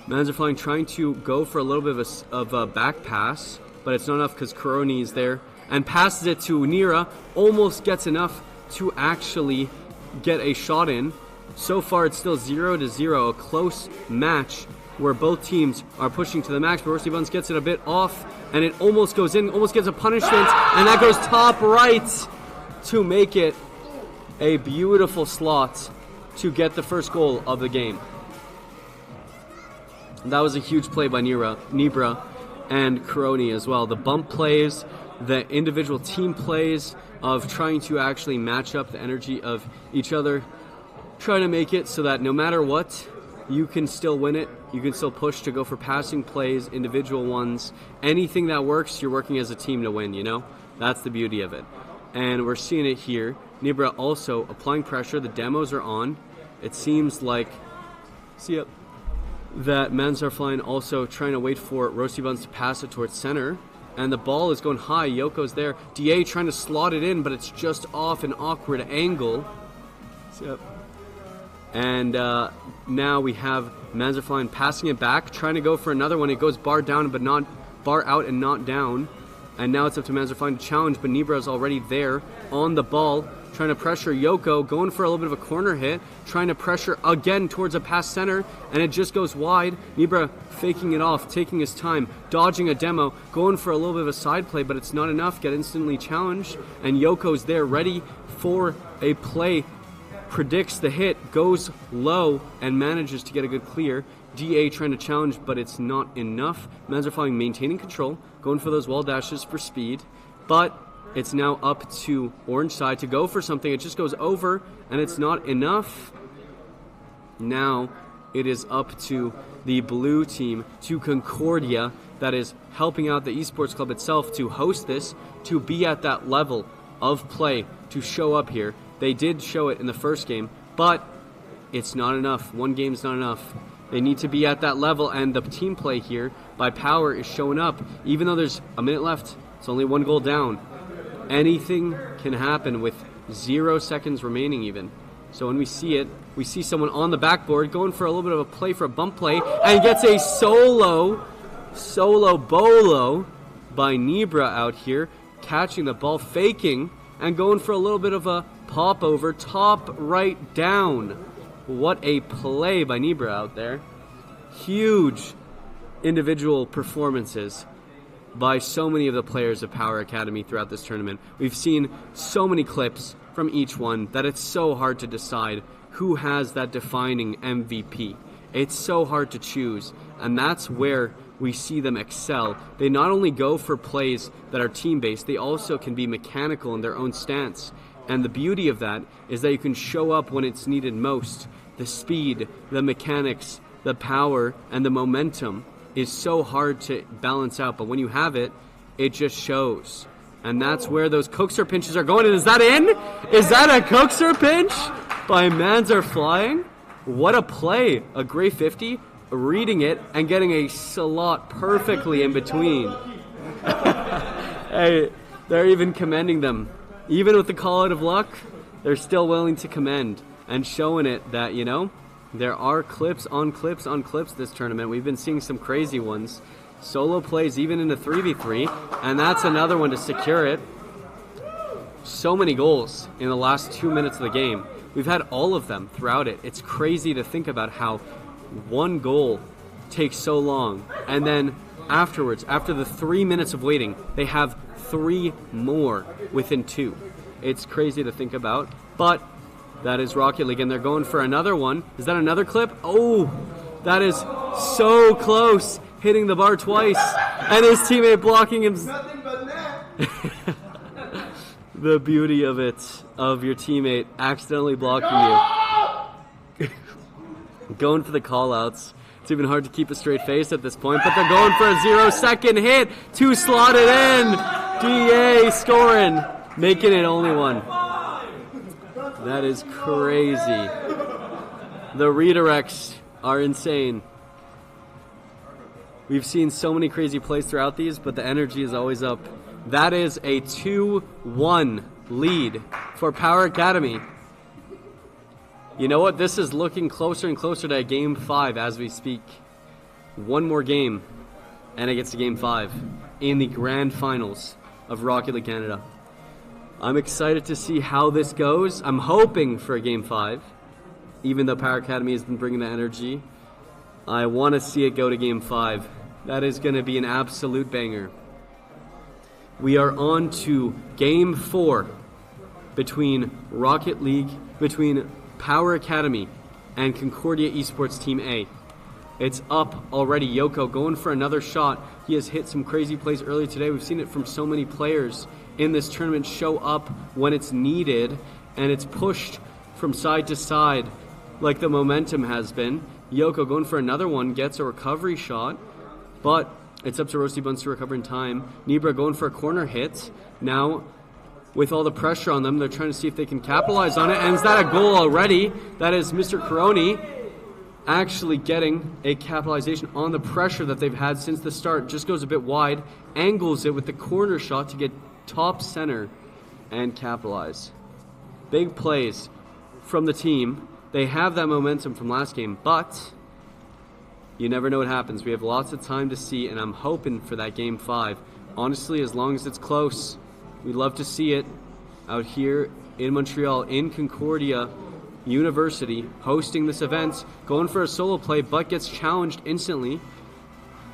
Mans are flying, trying to go for a little bit of a back pass, but it's not enough because Coroni is there and passes it to Nira. Almost gets enough to actually get a shot in. So far it's still 0-0, a close match where both teams are pushing to the max, but Roasty Buns gets it a bit off, and it almost goes in, almost gets a punishment, and that goes top right to make it a beautiful slot to get the first goal of the game. That was a huge play by Nibra and Coroni as well. The bump plays, the individual team plays of trying to actually match up the energy of each other, trying to make it so that no matter what, you can still win it. You can still push to go for passing plays, individual ones. Anything that works, you're working as a team to win, you know? That's the beauty of it. And we're seeing it here. Nibra also applying pressure. The demos are on. It seems like that Mans are flying, also trying to wait for Roasty Buns to pass it towards center. And the ball is going high. Yoko's there. DA trying to slot it in, but it's just off an awkward angle. And now we have Mans are flying, passing it back, trying to go for another one. It goes bar down, but not bar out and not down. And now it's up to Manzarfine to challenge, but Nibra is already there on the ball, trying to pressure Yoko, going for a little bit of a corner hit, trying to pressure again towards a pass center, and it just goes wide. Nibra faking it off, taking his time, dodging a demo, going for a little bit of a side play, but it's not enough, get instantly challenged, and Yoko's there ready for a play, predicts the hit, goes low, and manages to get a good clear. DA trying to challenge, but it's not enough. Manzarfine maintaining control, going for those wall dashes for speed, but it's now up to orange side to go for something. It just goes over, and it's not enough. Now it is up to the blue team, to Concordia, that is helping out the esports club itself to host this, to be at that level of play, to show up here. They did show it in the first game, but it's not enough. One game is not enough. They need to be at that level, and the team play here by Power is showing up. Even though there's a minute left, it's only 1 goal down. Anything can happen with 0 seconds remaining even. So when we see it, we see someone on the backboard going for a little bit of a play for a bump play, and gets a solo bolo by Nibra out here, catching the ball, faking, and going for a little bit of a pop over, top right down. What a play by Nibra out there. Huge individual performances by so many of the players of Power Academy throughout this tournament. We've seen so many clips from each one that it's so hard to decide who has that defining MVP. It's so hard to choose, and that's where we see them excel. They not only go for plays that are team-based, they also can be mechanical in their own stance. And the beauty of that is that you can show up when it's needed most. The speed, the mechanics, the power, and the momentum is so hard to balance out, but when you have it, it just shows. And that's where those coaxer pinches are going. And is that in? Is that a coaxer pinch by Manzarfine? What a play. A gray 50, reading it, and getting a slot perfectly in between. Hey, they're even commending them. Even with the call out of luck, they're still willing to commend and showing it that, you know, there are clips on clips on clips this tournament. We've been seeing some crazy ones. Solo plays even in the 3v3, and that's another one to secure it. So many goals in the last 2 minutes of the game. We've had all of them throughout it. It's crazy to think about how one goal takes so long, and then afterwards, after the 3 minutes of waiting, they have 3 more within 2. It's crazy to think about, but that is Rocket League, and they're going for another one. Is that another clip? Oh, that is so close, hitting the bar twice, and his teammate blocking him. The beauty of it, of your teammate accidentally blocking you. Going for the call-outs. It's even hard to keep a straight face at this point, but they're going for a 0-second hit. 2 slotted in. DA scoring, making it only 1. That is crazy. The redirects are insane. We've seen so many crazy plays throughout these, but the energy is always up. That is a 2-1 lead for Power Academy. You know what? This is looking closer and closer to Game 5 as we speak. One more game, and it gets to Game 5 in the grand finals of Rocket League Canada. I'm excited to see how this goes. I'm hoping for a Game 5, even though Power Academy has been bringing the energy. I want to see it go to Game 5. That is going to be an absolute banger. We are on to Game 4 between Rocket League, between Power Academy and Concordia Esports Team A. It's up already. Yoko going for another shot. He has hit some crazy plays earlier today. We've seen it from so many players in this tournament show up when it's needed, and it's pushed from side to side like the momentum has been. Yoko going for another one, gets a recovery shot, but it's up to Roasty Buns to recover in time. Nibra going for a corner hit. Now, with all the pressure on them, they're trying to see if they can capitalize on it. And is that a goal already? That is Mr. Caroni actually getting a capitalization on the pressure that they've had since the start. Just goes a bit wide, angles it with the corner shot to get top center and capitalize. Big plays from the team. They have that momentum from last game, but you never know what happens. We have lots of time to see, and I'm hoping for that Game 5. honestly, as long as it's close, we love to see it out here in Montreal, in Concordia University, hosting this event. Going for a solo play, but gets challenged instantly.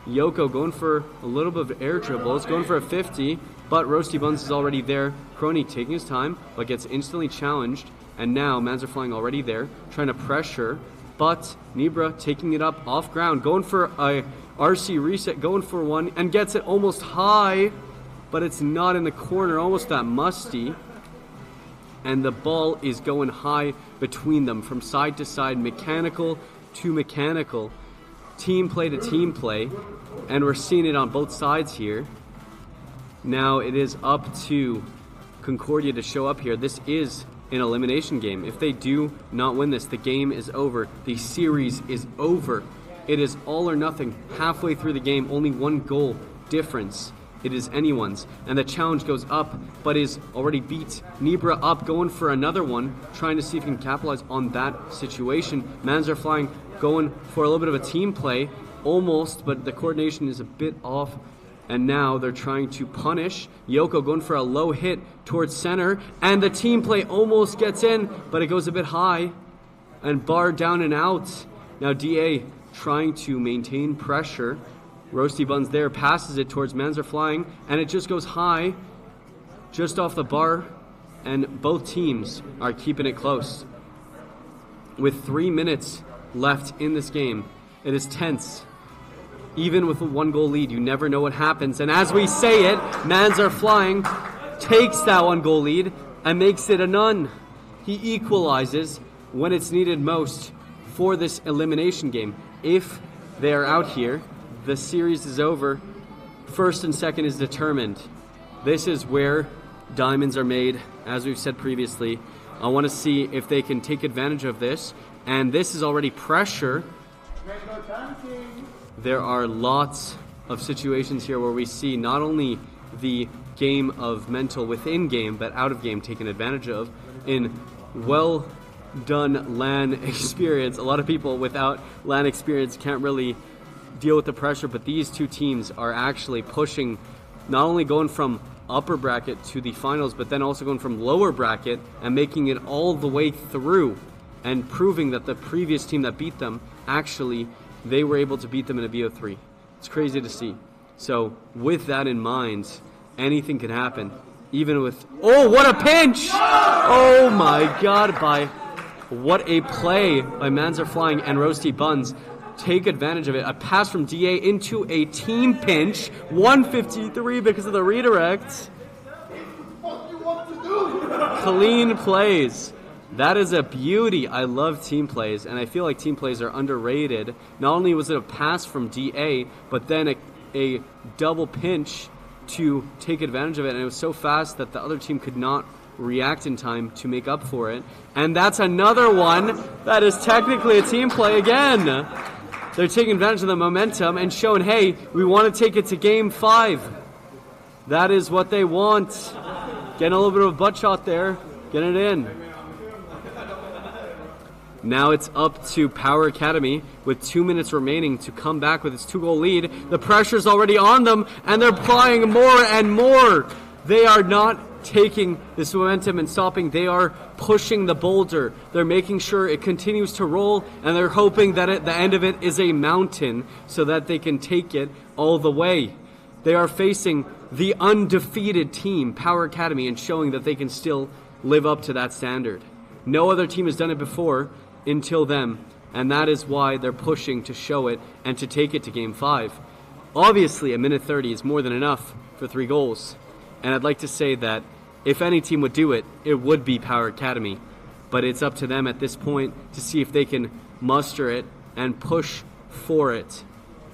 Yoko going for a little bit of air dribbles, going for a 50, but Roasty Buns is already there. Crony taking his time, but gets instantly challenged. And now Mans are flying already there, trying to pressure, but Nibra taking it up off ground, going for a RC reset, going for one, and gets it almost high, but it's not in the corner, almost that musty. And the ball is going high between them, from side to side, mechanical to mechanical, team play to team play, and we're seeing it on both sides here. Now it is up to Concordia to show up here. This is an elimination game. If they do not win this, the game is over. The series is over. It is all or nothing. Halfway through the game, only one goal difference. It is anyone's. And the challenge goes up, but is already beat. Nibra up, going for another one, trying to see if he can capitalize on that situation. Mans are flying, going for a little bit of a team play, almost, but the coordination is a bit off. And now they're trying to punish. Yoko going for a low hit towards center, and the team play almost gets in, but it goes a bit high. And Bar down and out. Now DA trying to maintain pressure. Roasty Buns there, passes it towards Mans are flying, and it just goes high, just off the bar, and both teams are keeping it close. With 3 minutes left in this game, it is tense. Even with a 1-goal lead, you never know what happens. And as we say it, Mans are flying, takes that 1-goal lead, and makes it a none. He equalizes when it's needed most for this elimination game. If they are out here, the series is over. First and second is determined. This is where diamonds are made, as we've said previously. I want to see if they can take advantage of this. And this is already pressure. There are lots of situations here where we see not only the game of mental within game, but out of game taken advantage of in well done LAN experience. A lot of people without LAN experience can't really deal with the pressure, but these two teams are actually pushing, not only going from upper bracket to the finals, but then also going from lower bracket and making it all the way through, and proving that the previous team that beat them, actually they were able to beat them in a VO3. It's crazy to see. So with that in mind, anything can happen, even with, oh, what a pinch! Oh my god, what a play by Mans are flying, and Roasty Buns take advantage of it. A pass from DA into a team pinch. 153 because of the redirect. Clean plays. That is a beauty. I love team plays, and I feel like team plays are underrated. Not only was it a pass from DA, but then a double pinch to take advantage of it, and it was so fast that the other team could not react in time to make up for it. And that's another one that is technically a team play again. They're taking advantage of the momentum and showing, hey, we want to take it to game 5. That is what they want. Getting a little bit of a butt shot there. Getting it in. Now it's up to Power Academy with 2 minutes remaining to come back with its 2-goal lead. The pressure's already on them, and they're applying more and more. They are not taking this momentum and stopping. They are pushing the boulder. They're making sure it continues to roll, and they're hoping that at the end of it is a mountain so that they can take it all the way. They are facing the undefeated team, Power Academy, and showing that they can still live up to that standard. No other team has done it before until them, and that is why they're pushing to show it and to take it to game 5. Obviously, a minute 30 is more than enough for 3 goals. And I'd like to say that if any team would do it, it would be Power Academy. But it's up to them at this point to see if they can muster it and push for it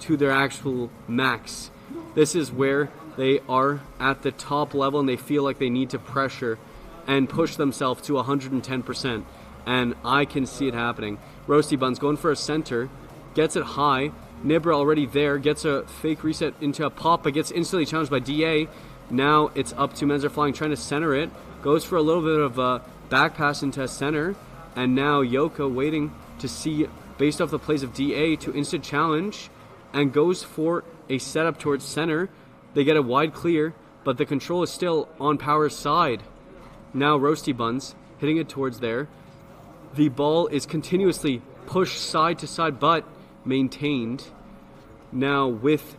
to their actual max. This is where they are at the top level, and they feel like they need to pressure and push themselves to 110%. And I can see it happening. Roasty Buns going for a center, gets it high. Nibra already there, gets a fake reset into a pop, but gets instantly challenged by DA. Now it's up to Mans are flying, trying to center it. Goes for a little bit of a back pass into center. And now Yoko waiting to see, based off the plays of DA, to instant challenge. And goes for a setup towards center. They get a wide clear, but the control is still on Power's side. Now Roasty Buns hitting it towards there. The ball is continuously pushed side to side, but maintained. Now with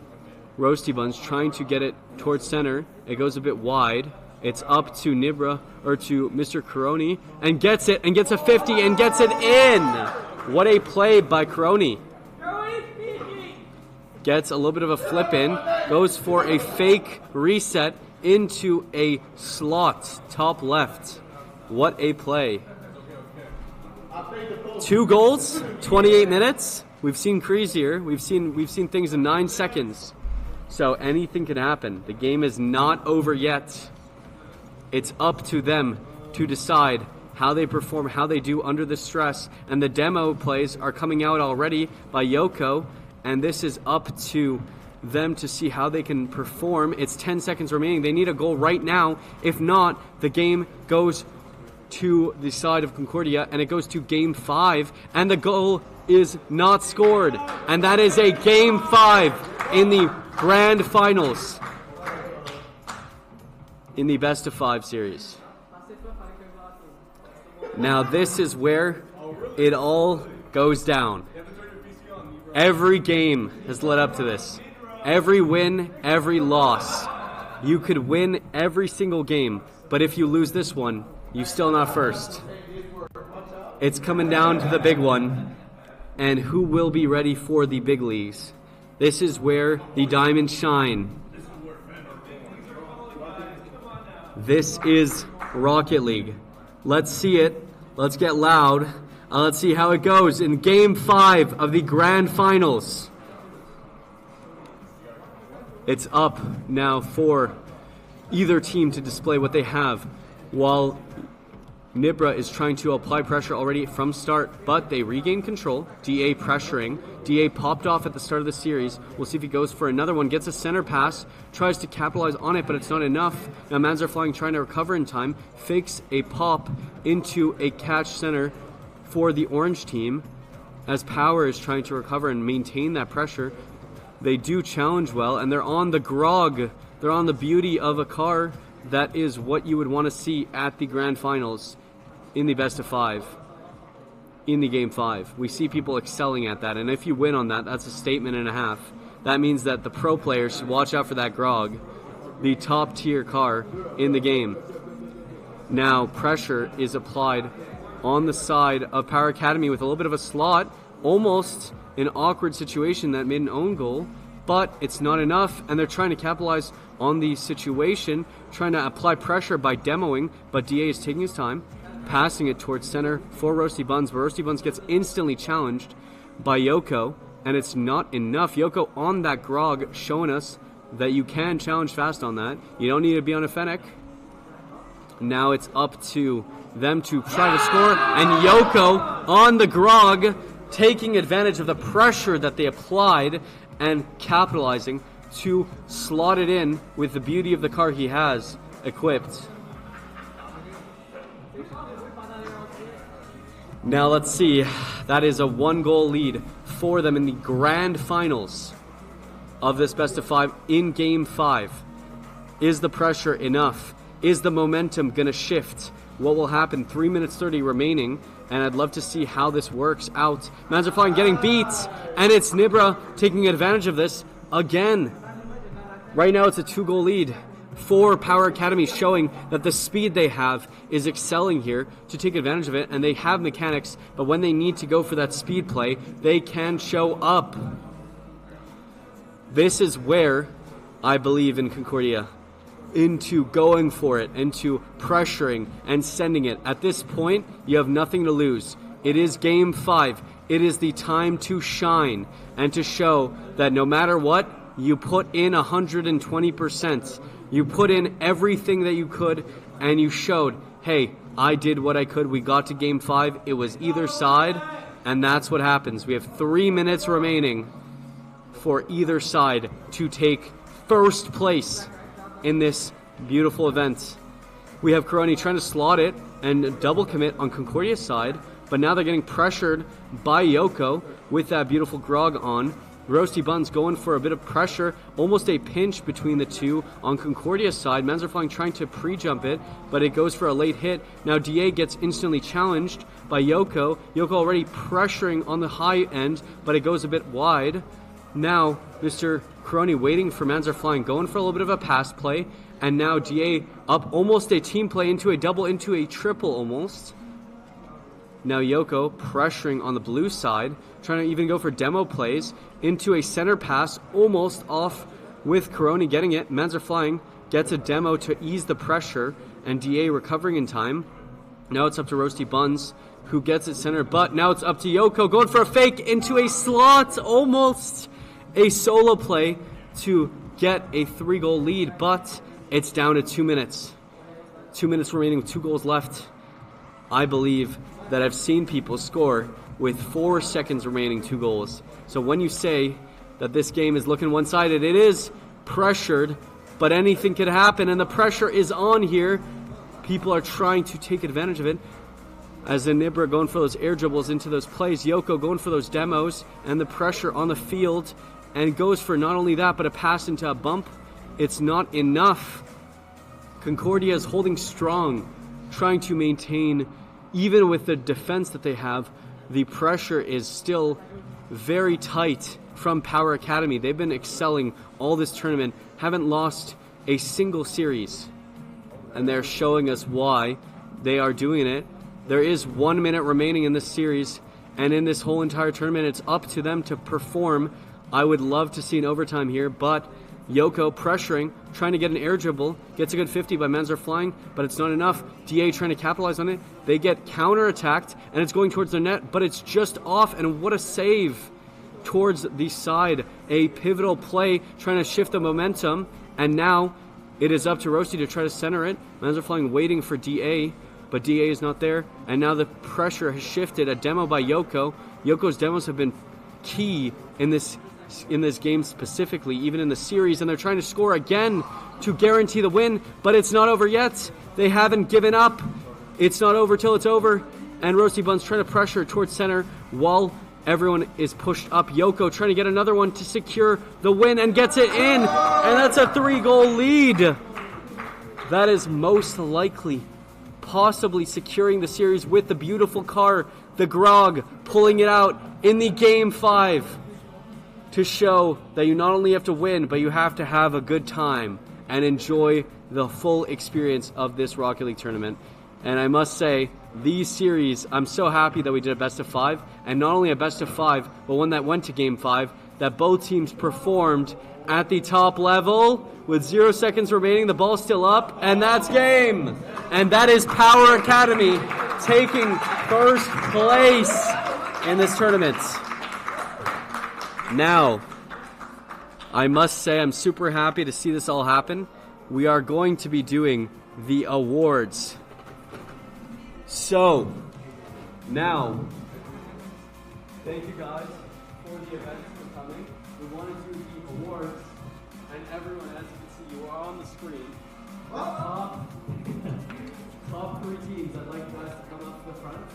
Roasty Buns trying to get it towards center. It goes a bit wide. It's up to Nibra, or to Mr. Coroni, and gets it, and gets a 50, and gets it in! What a play by Coroni. Gets a little bit of a flip in, goes for a fake reset into a slot, top left. What a play. 2 goals, 28 minutes. We've seen crazier. We've seen things in 9 seconds. So anything can happen. The game is not over yet. It's up to them to decide how they perform, how they do under the stress. And the demo plays are coming out already by Yoko. And this is up to them to see how they can perform. It's 10 seconds remaining. They need a goal right now. If not, the game goes to the side of Concordia, and it goes to Game 5, and the goal is not scored. And that is a Game 5 in the Grand Finals in the Best of 5 series. Now this is where it all goes down. Every game has led up to this. Every win, every loss. You could win every single game, but if you lose this one, you're still not first. It's coming down to the big one, and who will be ready for the big leagues. This is where the diamonds shine. This is Rocket League. Let's see it. Let's get loud. Let's see how it goes in Game 5 of the Grand Finals. It's up now for either team to display what they have, while Nibra is trying to apply pressure already from start, but they regain control. DA pressuring. DA popped off at the start of the series. We'll see if he goes for another one. Gets a center pass. Tries to capitalize on it, but it's not enough. Now Manzer Flying trying to recover in time. Fakes a pop into a catch center for the orange team, as Power is trying to recover and maintain that pressure. They do challenge well, and they're on the grog. They're on the beauty of a car. That is what you would want to see at the Grand Finals in the Best of 5, in the Game 5. We see people excelling at that, and if you win on that, that's a statement and a half. That means that the pro players should watch out for that grog, the top tier car in the game. Now pressure is applied on the side of Power Academy with a little bit of a slot, almost an awkward situation that made an own goal, but it's not enough, and they're trying to capitalize on the situation, trying to apply pressure by demoing, but DA is taking his time, passing it towards center for Roasty Buns, but Roasty Buns gets instantly challenged by Yoko, and it's not enough. Yoko on that grog, showing us that you can challenge fast on that. You don't need to be on a Fennec. Now it's up to them to try to score, and Yoko on the grog, taking advantage of the pressure that they applied and capitalizing to slot it in with the beauty of the car he has equipped. Now let's see, that is a 1-goal lead for them in the Grand Finals of this Best of 5 in Game 5. Is the pressure enough? Is the momentum going to shift? What will happen? 3 minutes 30 remaining, and I'd love to see how this works out. Manzer Flying getting beat, and it's Nibra taking advantage of this again. Right now it's a 2-goal lead for Power Academy, showing that the speed they have is excelling here to take advantage of it, and they have mechanics, but when they need to go for that speed play, they can show up. This is where I believe in Concordia, into going for it, into pressuring and sending it. At this point, you have nothing to lose. It is Game 5. It is the time to shine and to show that no matter what, you put in 120%. You put in everything that you could, and you showed, hey, I did what I could. We got to Game 5. It was either side, and that's what happens. We have 3 minutes remaining for either side to take first place in this beautiful event. We have Coroni trying to slot it and double commit on Concordia's side, but now they're getting pressured by Yoko with that beautiful grog on, Roasty Buns going for a bit of pressure, almost a pinch between the two on Concordia's side. Men's are flying trying to pre-jump it, but it goes for a late hit. Now DA gets instantly challenged by Yoko. Yoko already pressuring on the high end, but it goes a bit wide. Now Mr. Coroni waiting for Men's are flying, going for a little bit of a pass play, and now DA up almost a team play into a double, into a triple almost. Now Yoko pressuring on the blue side, trying to even go for demo plays into a center pass, almost off with Coroni getting it. Men's are flying, gets a demo to ease the pressure, and DA recovering in time. Now it's up to Roasty Buns, who gets it center, but now it's up to Yoko, going for a fake into a slot, almost a solo play to get a 3-goal lead, but it's down to 2 minutes. 2 minutes remaining with 2 goals left. I believe that I've seen people score with 4 seconds remaining 2 goals. So when you say that this game is looking one-sided, it is pressured, but anything could happen, and the pressure is on here. People are trying to take advantage of it. As Inibra going for those air dribbles into those plays, Yoko going for those demos, and the pressure on the field, and goes for not only that, but a pass into a bump. It's not enough. Concordia is holding strong, trying to maintain. Even with the defense that they have, the pressure is still very tight from Power Academy. They've been excelling all this tournament, haven't lost a single series, and they're showing us why they are doing it. There is 1 minute remaining in this series, and in this whole entire tournament, it's up to them to perform. I would love to see an overtime here, but Yoko pressuring, trying to get an air dribble, gets a good 50 by Men's are flying, but it's not enough. DA trying to capitalize on it. They get counter-attacked, and it's going towards their net, but it's just off, and what a save towards the side. A pivotal play, trying to shift the momentum, and now it is up to Roasty to try to center it. Men's are flying, waiting for DA, but DA is not there, and now the pressure has shifted. A demo by Yoko. Yoko's demos have been key in this game specifically, even in the series, and they're trying to score again to guarantee the win, but it's not over yet. They haven't given up. It's not over till it's over, and Roasty Buns trying to pressure towards center while everyone is pushed up. Yoko trying to get another one to secure the win and gets it in, and that's a 3-goal lead. That is most likely possibly securing the series with the beautiful car, the Grog, pulling it out in the Game 5. To show that you not only have to win, but you have to have a good time and enjoy the full experience of this Rocket League tournament. And I must say, these series, I'm so happy that we did a best of 5, and not only a best of 5, but one that went to Game 5, that both teams performed at the top level with 0 seconds remaining, the ball's still up, and that's game. And that is Power Academy taking first place in this tournament. Now, I must say I'm super happy to see this all happen. We are going to be doing the awards. So, now, thank you guys for the event for coming. We want to do the awards, and everyone, as you can see, you are on the screen. Top 3 teams, I'd like you guys to come up to the front,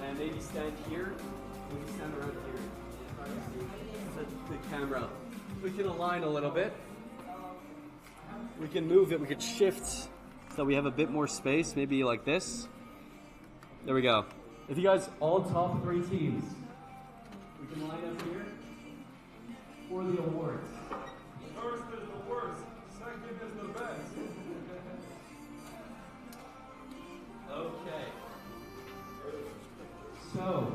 and maybe stand here. We can stand around here. The camera. We can align a little bit. We can move it. We could shift so we have a bit more space. Maybe like this. There we go. If you guys, all top 3 teams, we can line up here for the awards. First is the worst, second is the best. Okay. So,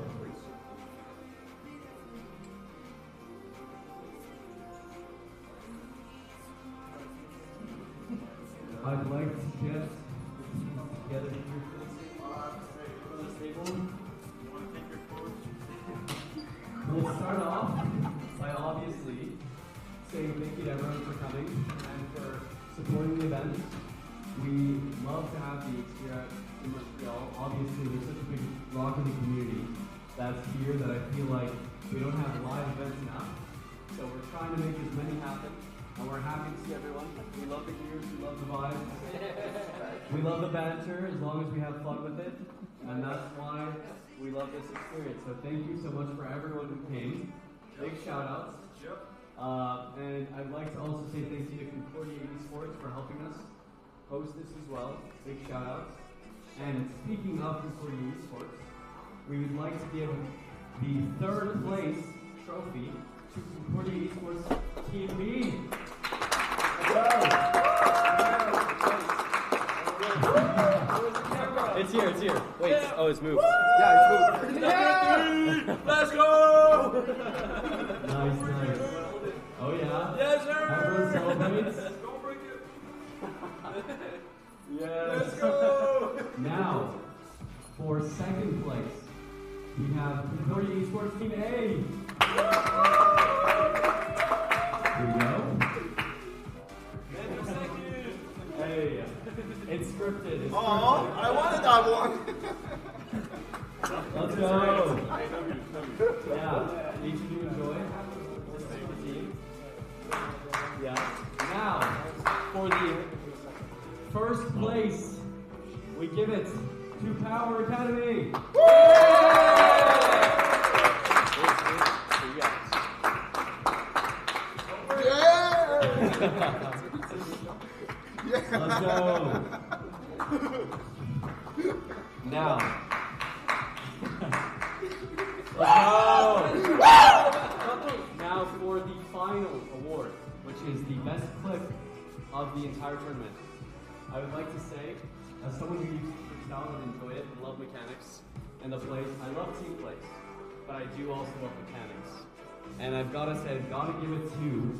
I'd like to get together here for this table. We'll start off by obviously saying thank you to everyone for coming and for supporting the event. We love to have these here in Montreal. Obviously, there's such a big Rocket League community that's here that I feel like we don't have live events enough. So we're trying to make as many happen. And we're happy to see everyone. We love the ears, we love the vibes. We love the banter as long as we have fun with it. And that's why we love this experience. So thank you so much for everyone who came. Big shout outs. And I'd like to also say thank you to Concordia Esports for helping us host this as well. Big shout outs. And speaking of Concordia Esports, we would like to give the third place trophy to Concordia Esports Team B. It's here, it's here. Wait, oh, it's moved. Yeah, it's moved. Yeah! Let's go! Nice, nice. Oh yeah? Yes, sir! Everyone celebrates. Don't break it. Yes. Let's go! Now, for second place, we have Concordia Esports Team A. Here we go. Hey, it's scripted. It's Oh, scripted. I wanted that one. Let's go. Yeah, each of you enjoy. This is for the team. Yeah. Now, for the first place, we give it to Power Academy. Let's go. Now. Let's go. Now for the final award, which is the best clip of the entire tournament. I would like to say, as someone who uses freestyle and enjoy it and love mechanics and the plays, I love team plays, but I do also love mechanics. And I've got to say, I've got to give it to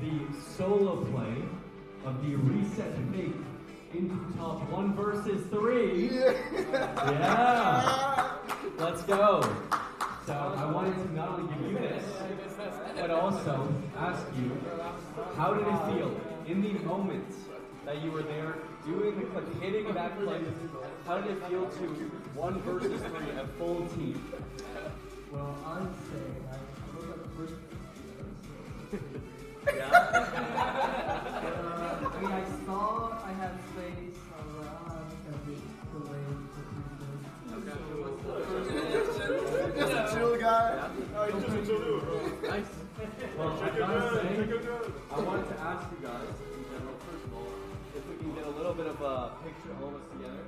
the solo play of the reset fake into top 1 versus 3. Yeah. Let's go. So I wanted to not only give you this, but also ask you, how did it feel in the moment that you were there doing the clip, hitting that clip? How did it feel to 1 versus 3, a full team? Well, I would say I looked at the first. Yeah. I mean, I saw I had space. I was like, oh, I'm just gonna be the way. Just a chill guy. Nice. Well, I gotta say, I wanted to ask you guys, in general, first of all, if we can get a little bit of a picture of all of us together,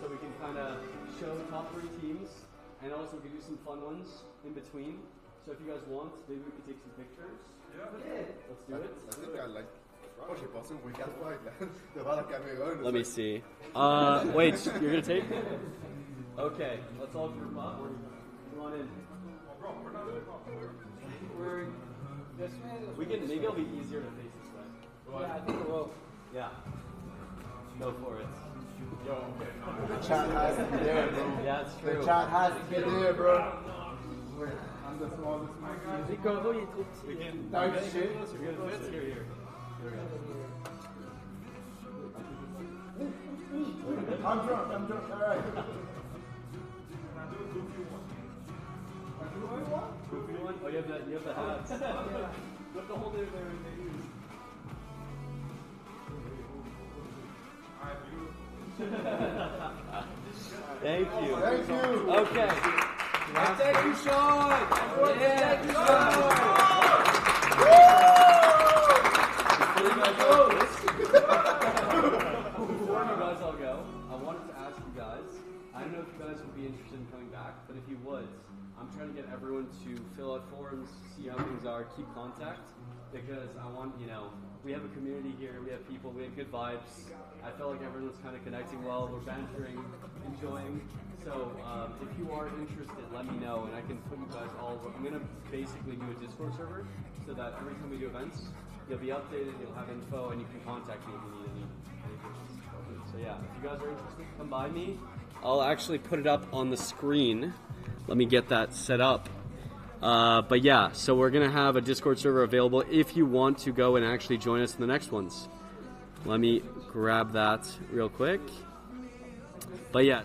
so we can kind of show the top 3 teams, and also we can do some fun ones in between. So if you guys want, maybe we could take some pictures. Yeah. Let's do it. I think I like. Oh, j'ai pensé au week-end devant la caméra. Let me see. Wait, you're gonna take? Okay, let's all group up. Come on in. We're this way. We can. Maybe it'll be easier to face this way. Yeah, I think it will. Yeah. Go for it. The chat has to be there, bro. Yeah, it's true. The chat has to be there, bro. I'm the smallest man. Ricardo, il est trop petit. We can. No You're shit. gonna fit here. Here we go. I'm drunk, alright. Goofy one? Oh, you have the hats. You have to hold it there and they use. Thank you. Thank you. Okay. Thank you, Sean! Yeah. Thank you, Sean! Before you guys all go, I wanted to ask you guys, I don't know if you guys would be interested in coming back, but if you would, I'm trying to get everyone to fill out forums, see how things are, keep contact, because I want, we have a community here, we have people, we have good vibes. I felt like everyone's kind of connecting well, we're bantering, enjoying. So if you are interested, let me know, and I can put you guys all over. I'm going to basically do a Discord server, so that every time we do events, you'll be updated, you'll have info, and you can contact me if you need anything. So yeah, if you guys are interested, come by me. I'll actually put it up on the screen. Let me get that set up. But yeah, so we're going to have a Discord server available if you want to go and actually join us in the next ones. Let me grab that real quick. But yeah.